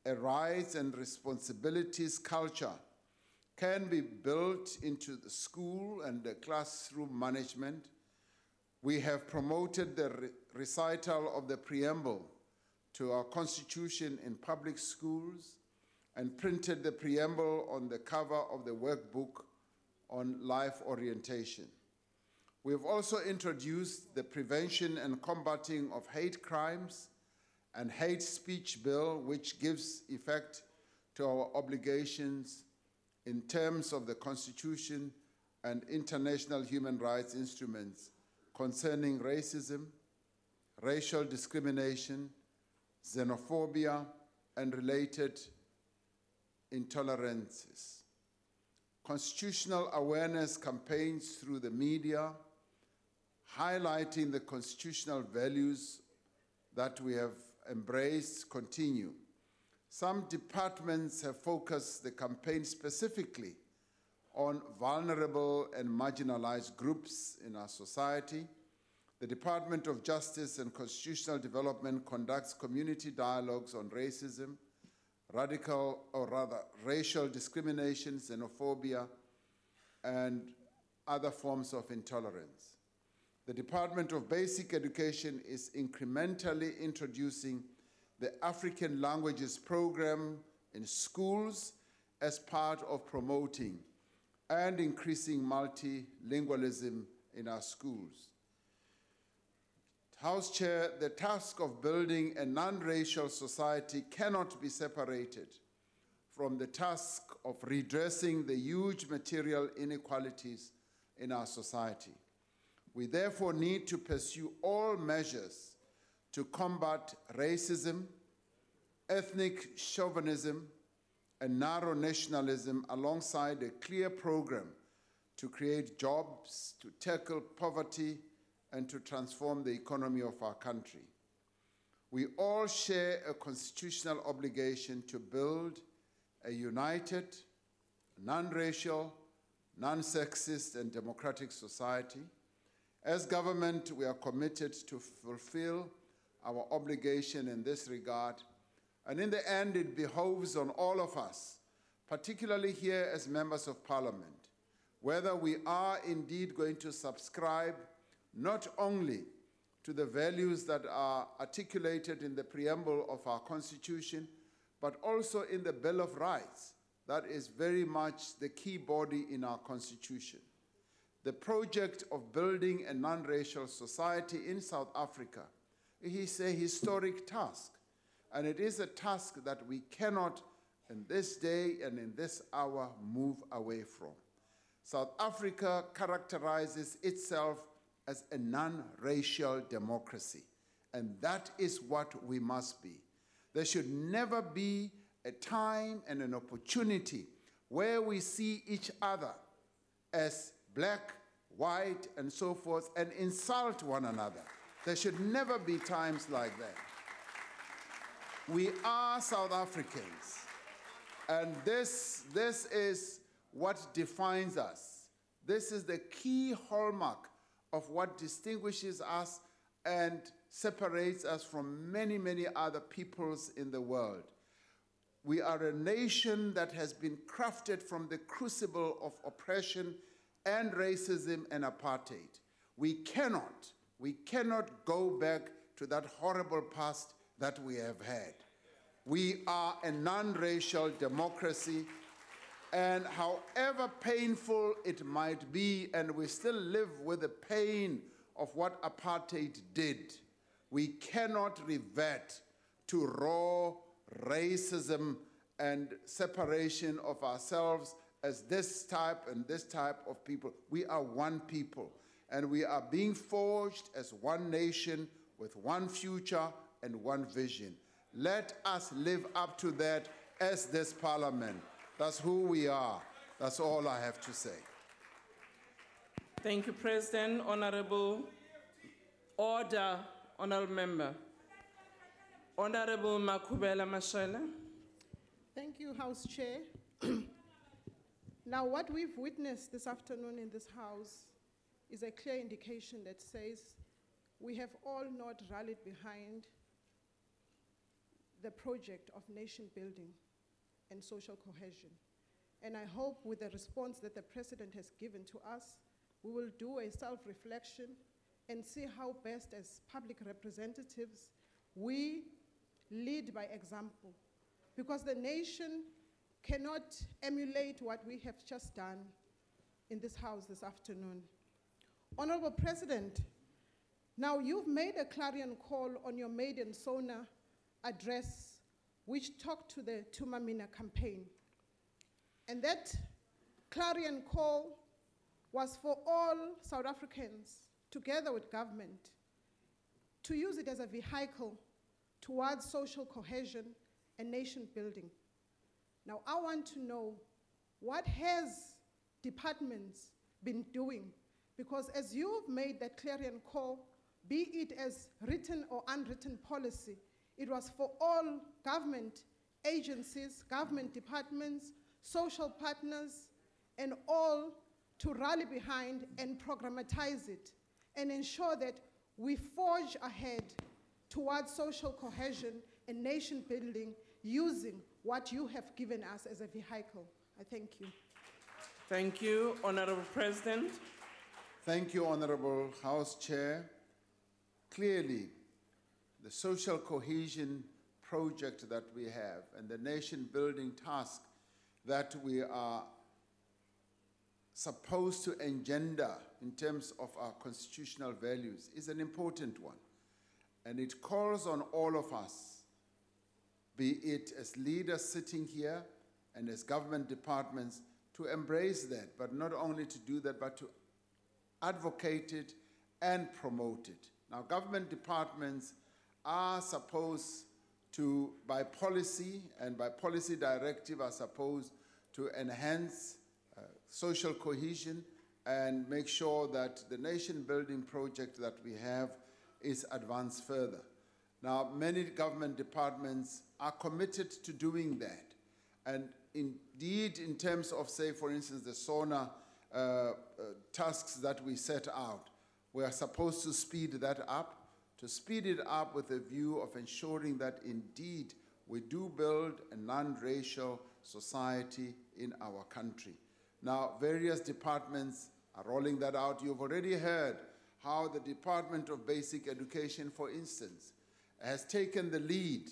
a rights and responsibilities culture can be built into the school and the classroom management. We have promoted the recital of the preamble to our Constitution in public schools and printed the preamble on the cover of the workbook on life orientation. We have also introduced the Prevention and Combating of Hate Crimes and Hate Speech Bill, which gives effect to our obligations in terms of the Constitution and international human rights instruments concerning racism, racial discrimination, xenophobia, and related intolerances. Constitutional awareness campaigns through the media, highlighting the constitutional values that we have embraced, continue. Some departments have focused the campaign specifically on vulnerable and marginalized groups in our society. The Department of Justice and Constitutional Development conducts community dialogues on racism, racial discrimination, xenophobia, and other forms of intolerance. The Department of Basic Education is incrementally introducing the African Languages Program in schools as part of promoting and increasing multilingualism in our schools. House Chair, the task of building a non-racial society cannot be separated from the task of redressing the huge material inequalities in our society. We therefore need to pursue all measures to combat racism, ethnic chauvinism, and narrow nationalism alongside a clear program to create jobs, to tackle poverty, and to transform the economy of our country. We all share a constitutional obligation to build a united, non-racial, non-sexist, and democratic society. As government, we are committed to fulfill our obligation in this regard, and in the end, it behoves on all of us, particularly here as members of parliament, whether we are indeed going to subscribe not only to the values that are articulated in the preamble of our Constitution, but also in the Bill of Rights. That is very much the key body in our Constitution. The project of building a non-racial society in South Africa is a historic task, and it is a task that we cannot, in this day and in this hour, move away from. South Africa characterizes itself as a non-racial democracy. And that is what we must be. There should never be a time and an opportunity where we see each other as black, white, and so forth, and insult one another. There should never be times like that. We are South Africans, and this is what defines us. This is the key hallmark of what distinguishes us and separates us from many, many other peoples in the world. We are a nation that has been crafted from the crucible of oppression and racism and apartheid. We cannot go back to that horrible past that we have had. We are a non-racial democracy, and however painful it might be, and we still live with the pain of what apartheid did, we cannot revert to raw racism and separation of ourselves as this type and this type of people. We are one people, and we are being forged as one nation with one future and one vision. Let us live up to that as this parliament. That's who we are. That's all I have to say. Thank you, President. Honorable order, honorable member. Honorable Makubela Mashela. Thank you, House Chair. Now, what we've witnessed this afternoon in this House is a clear indication that says we have all not rallied behind the project of nation building and social cohesion. And I hope with the response that the President has given to us, we will do a self-reflection and see how best as public representatives we lead by example. Because the nation cannot emulate what we have just done in this House this afternoon. Honorable President, now you've made a clarion call on your maiden SONA address which talked to the Tumamina campaign. And that clarion call was for all South Africans, together with government, to use it as a vehicle towards social cohesion and nation building. Now, I want to know, what has departments been doing? Because as you've made that clarion call, be it as written or unwritten policy, it was for all government agencies, government departments, social partners, and all to rally behind and programmatize it and ensure that we forge ahead towards social cohesion and nation building using what you have given us as a vehicle. I thank you. Thank you, Honorable President. Thank you, Honorable House Chair. Clearly, the social cohesion project that we have and the nation building task that we are supposed to engender in terms of our constitutional values is an important one. And it calls on all of us, be it as leaders sitting here and as government departments, to embrace that, but not only to do that, but to advocate it and promote it. Now, government departments are supposed to, by policy and by policy directive, are supposed to enhance social cohesion and make sure that the nation-building project that we have is advanced further. Now, many government departments are committed to doing that. And indeed, in terms of, say, for instance, the SONA tasks that we set out, we are supposed to speed that up, with a view of ensuring that indeed we do build a non-racial society in our country. Now, various departments are rolling that out. You've already heard how the Department of Basic Education, for instance, has taken the lead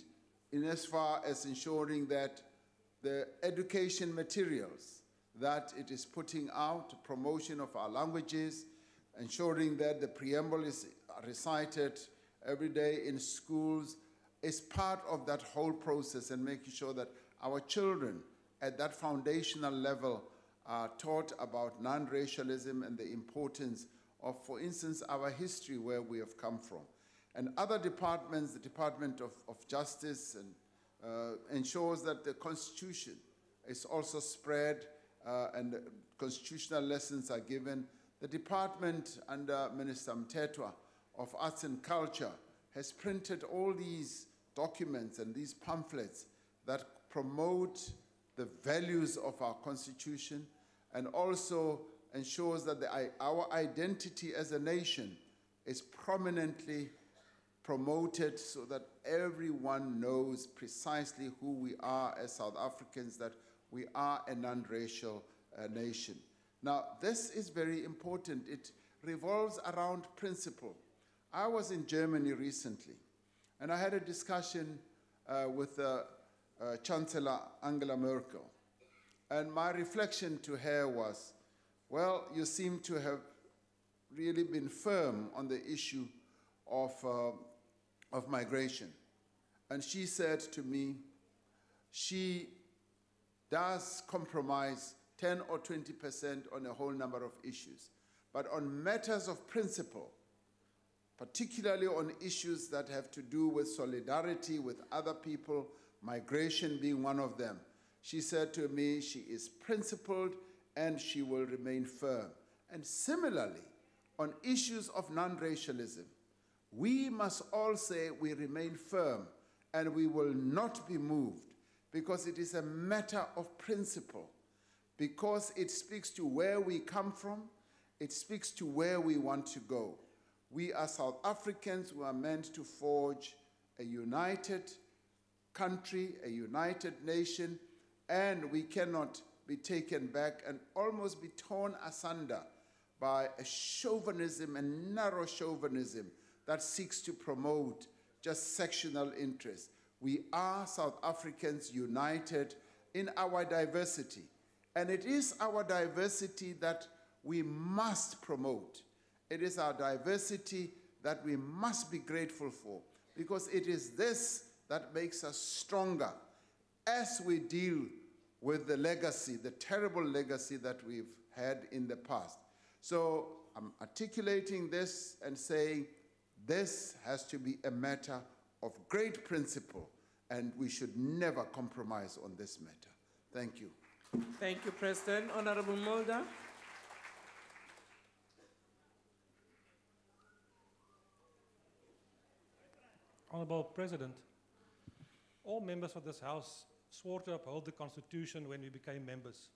in as far as ensuring that the education materials that it is putting out, promotion of our languages, ensuring that the preamble is recited every day in schools, is part of that whole process, and making sure that our children at that foundational level are taught about non-racialism and the importance of, for instance, our history, where we have come from. And other departments, the Department of Justice, and ensures that the Constitution is also spread and constitutional lessons are given. The department under Minister Mtetwa of Arts and Culture has printed all these documents and these pamphlets that promote the values of our Constitution and also ensures that our identity as a nation is prominently promoted so that everyone knows precisely who we are as South Africans, that we are a non-racial nation. Now, this is very important. It revolves around principle. I was in Germany recently, and I had a discussion with Chancellor Angela Merkel. And my reflection to her was, well, you seem to have really been firm on the issue of migration. And she said to me, she does compromise 10 or 20% on a whole number of issues. But on matters of principle, particularly on issues that have to do with solidarity with other people, migration being one of them, she said to me she is principled and she will remain firm. And similarly, on issues of non-racialism, we must all say we remain firm and we will not be moved, because it is a matter of principle, because it speaks to where we come from, it speaks to where we want to go. We are South Africans who are meant to forge a united country, a united nation, and we cannot be taken back and almost be torn asunder by a chauvinism, a narrow chauvinism that seeks to promote just sectional interests. We are South Africans united in our diversity, and it is our diversity that we must promote. It is our diversity that we must be grateful for, because it is this that makes us stronger as we deal with the legacy, the terrible legacy that we've had in the past. So I'm articulating this and saying this has to be a matter of great principle, and we should never compromise on this matter. Thank you. Thank you, President. Honorable Mulder. Honorable President, all members of this House swore to uphold the Constitution when we became members.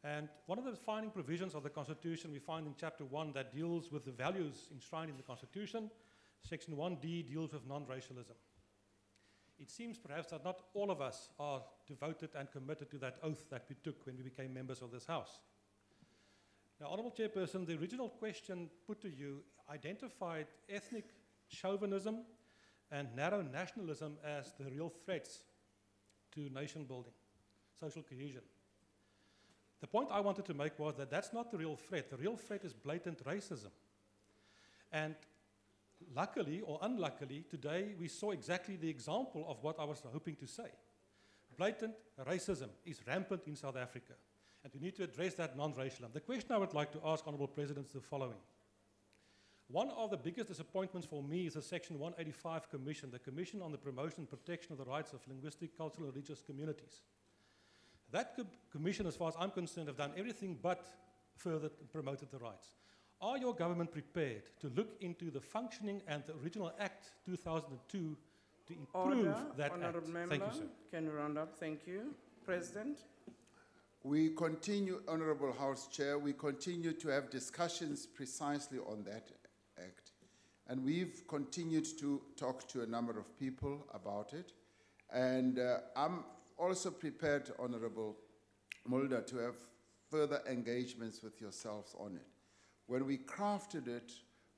And one of the defining provisions of the Constitution we find in Chapter 1 that deals with the values enshrined in the Constitution. Section 1D deals with non-racialism. It seems perhaps that not all of us are devoted and committed to that oath that we took when we became members of this House. Now, Honorable Chairperson, the original question put to you identified ethnic chauvinism and narrow nationalism as the real threats to nation building, social cohesion. The point I wanted to make was that that's not the real threat. The real threat is blatant racism. And luckily or unluckily, today we saw exactly the example of what I was hoping to say. Blatant racism is rampant in South Africa, and we need to address that non-racialism. The question I would like to ask Honorable President is the following. One of the biggest disappointments for me is the Section 185 Commission, the Commission on the Promotion and Protection of the Rights of Linguistic, Cultural, and Religious Communities. That commission, as far as I'm concerned, have done everything but furthered and promoted the rights. Are your government prepared to look into the functioning and the original Act 2002 to improve that Honorable Act? Member, Thank you, sir. can you round up? Thank you. President. We continue, Honorable House Chair, we continue to have discussions precisely on that Act. And we've continued to talk to a number of people about it. And I'm also prepared, Honorable Mulder, to have further engagements with yourselves on it. When we crafted it,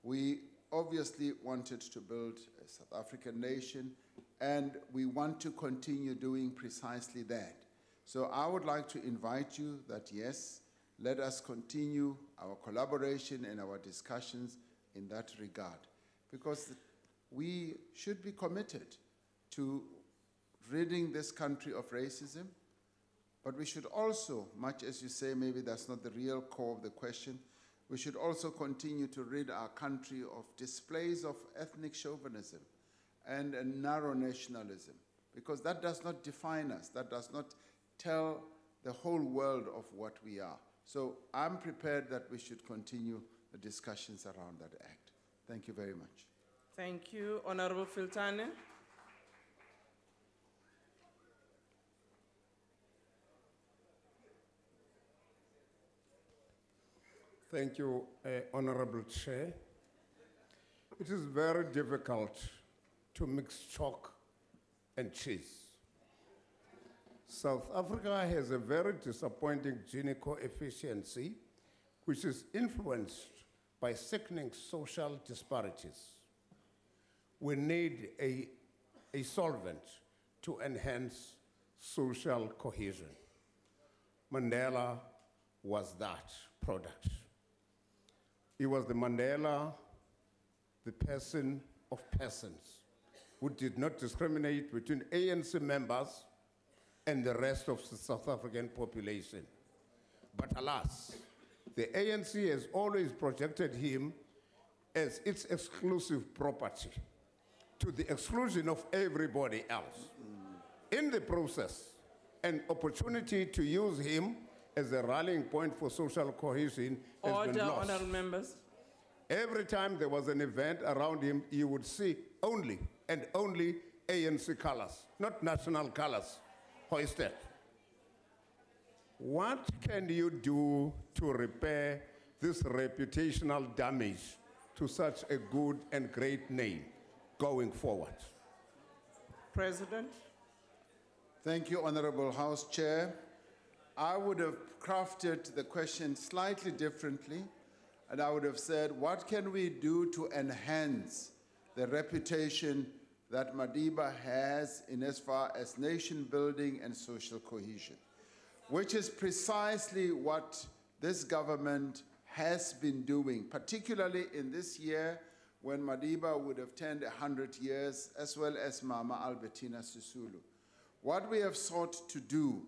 we obviously wanted to build a South African nation, and we want to continue doing precisely that. So I would like to invite you that, yes, let us continue our collaboration and our discussions in that regard, because we should be committed to ridding this country of racism, but we should also, much as you say, maybe that's not the real core of the question, we should also continue to rid our country of displays of ethnic chauvinism and a narrow nationalism, because that does not define us, that does not tell the whole world of what we are. So I'm prepared that we should continue the discussions around that act. Thank you very much. Thank you. Honorable Filtane. Thank you, Honorable Chair. It is very difficult to mix chalk and cheese. South Africa has a very disappointing Gini coefficient, which is influenced by sickening social disparities. We need a solvent to enhance social cohesion. Mandela was that product. He was the Mandela, the person of persons, who did not discriminate between ANC members and the rest of the South African population. But alas, the ANC has always projected him as its exclusive property, to the exclusion of everybody else. In the process, an opportunity to use him as a rallying point for social cohesion has been lost. Order, honorable members. Every time there was an event around him, you would see only and only ANC colors, not national colors, hoisted. What can you do to repair this reputational damage to such a good and great name going forward? President. Thank you, Honorable House Chair. I would have crafted the question slightly differently, and I would have said, what can we do to enhance the reputation that Madiba has in as far as nation building and social cohesion, which is precisely what this government has been doing, particularly in this year when Madiba would have turned 100 years, as well as Mama Albertina Sisulu. What we have sought to do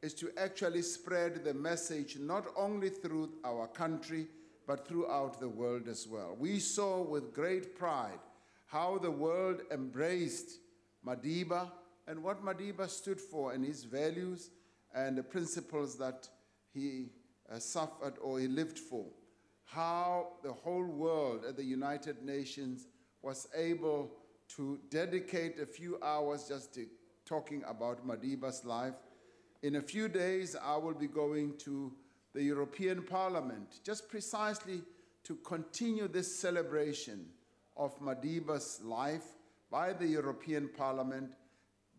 is to actually spread the message not only through our country, but throughout the world as well. We saw with great pride how the world embraced Madiba and what Madiba stood for and his values and the principles that he suffered or he lived for. How the whole world at the United Nations was able to dedicate a few hours just to talking about Madiba's life. In a few days, I will be going to the European Parliament, just precisely to continue this celebration of Madiba's life by the European Parliament.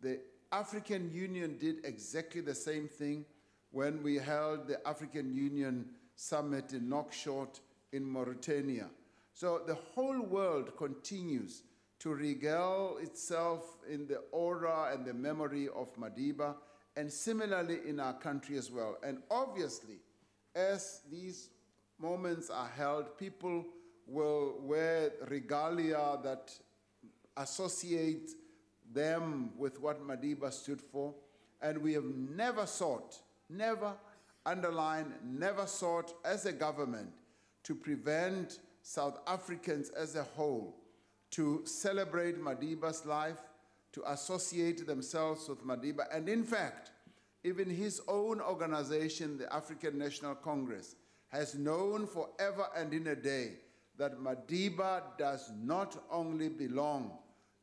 The African Union did exactly the same thing when we held the African Union Summit in Nouakchott in Mauritania. So the whole world continues to regale itself in the aura and the memory of Madiba, and similarly in our country as well. And obviously, as these moments are held, people will wear regalia that associate them with what Madiba stood for. And we have never sought, never underlined, never sought as a government to prevent South Africans as a whole to celebrate Madiba's life, to associate themselves with Madiba. And in fact, even his own organization, the African National Congress, has known forever and in a day that Madiba does not only belong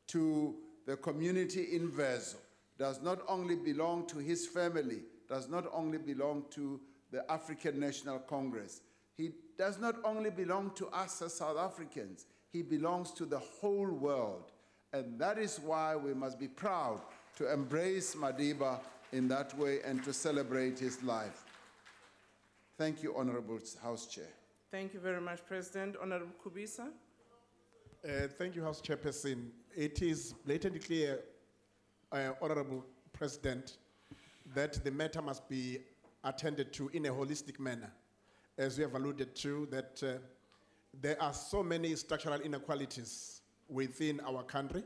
to the community in Vezo, does not only belong to his family, does not only belong to the African National Congress. He does not only belong to us as South Africans, he belongs to the whole world. And that is why we must be proud to embrace Madiba in that way and to celebrate his life. Thank you, Honorable House Chair. Thank you very much, President. Honorable Kubisa. Thank you, House Chairperson. It is blatantly clear, Honorable President, that the matter must be attended to in a holistic manner. As you have alluded to, that there are so many structural inequalities within our country,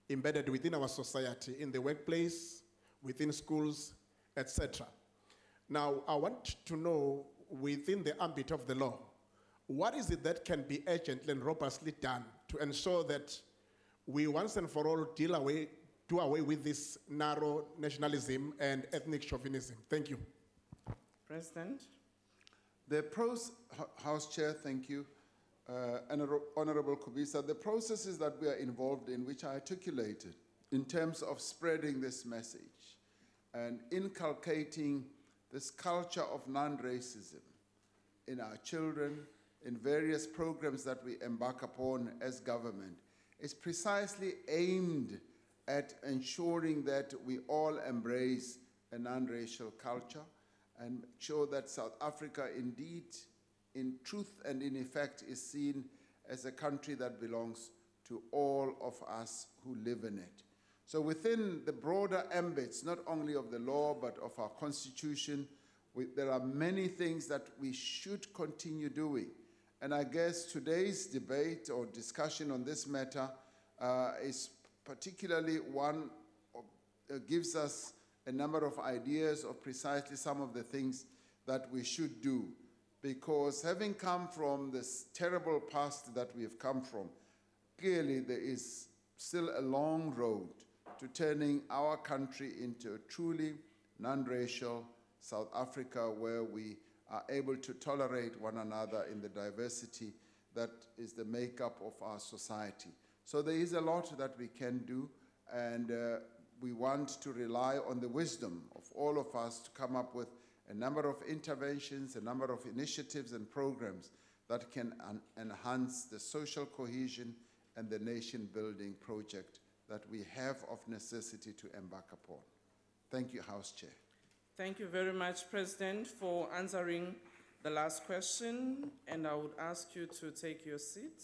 embedded within our society, in the workplace, within schools, etc. Now, I want to know, within the ambit of the law, what is it that can be urgently and robustly done to ensure that we once and for all do away with this narrow nationalism and ethnic chauvinism? Thank you. President. House Chair, thank you. Honorable Kubisa, the processes that we are involved in, which I articulated in terms of spreading this message and inculcating this culture of non-racism in our children, in various programs that we embark upon as government, is precisely aimed at ensuring that we all embrace a non-racial culture and make sure that South Africa indeed, in truth and in effect, is seen as a country that belongs to all of us who live in it. So within the broader ambits, not only of the law, but of our constitution, there are many things that we should continue doing. And I guess today's debate or discussion on this matter is particularly one gives us a number of ideas of precisely some of the things that we should do. Because having come from this terrible past that we've come from, clearly there is still a long road to turning our country into a truly non-racial South Africa where we are able to tolerate one another in the diversity that is the makeup of our society. So there is a lot that we can do, and we want to rely on the wisdom of all of us to come up with a number of interventions, a number of initiatives and programs that can enhance the social cohesion and the nation-building project that we have of necessity to embark upon. Thank you, House Chair. Thank you very much, President, for answering the last question, and I would ask you to take your seat.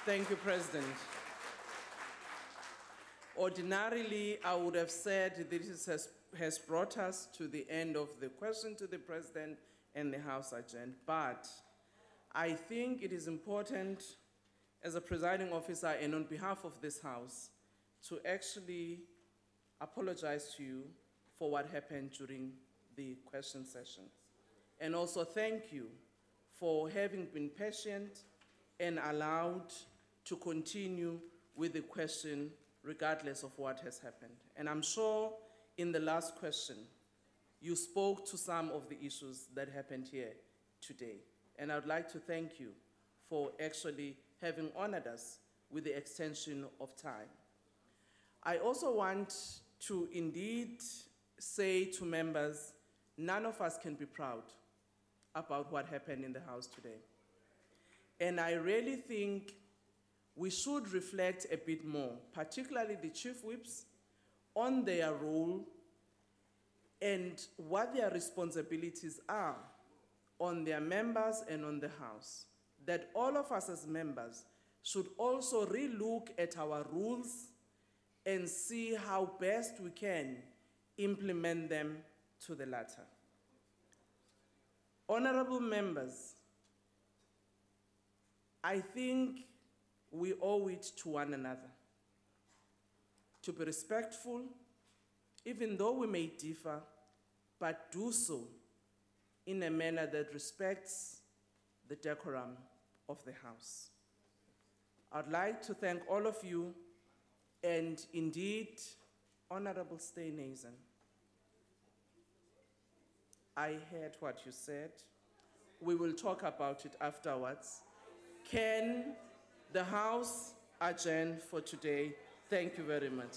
Thank you, President. Ordinarily, I would have said this has brought us to the end of the question to the President and the House agenda, but I think it is important as a presiding officer and on behalf of this House to actually apologize to you for what happened during the question session. And also thank you for having been patient and allowed to continue with the question regardless of what has happened. And I'm sure in the last question, you spoke to some of the issues that happened here today. And I'd like to thank you for actually having honored us with the extension of time. I also want to indeed say to members, none of us can be proud about what happened in the House today. And I really think we should reflect a bit more, particularly the chief whips, on their role and what their responsibilities are on their members and on the House. That all of us as members should also relook at our rules and see how best we can implement them to the latter. Honorable members, I think we owe it to one another to be respectful, even though we may differ, but do so in a manner that respects the decorum of the House. I'd like to thank all of you, and indeed, Honorable Steenhuisen, I heard what you said. We will talk about it afterwards. Can the House adjourn for today? Thank you very much.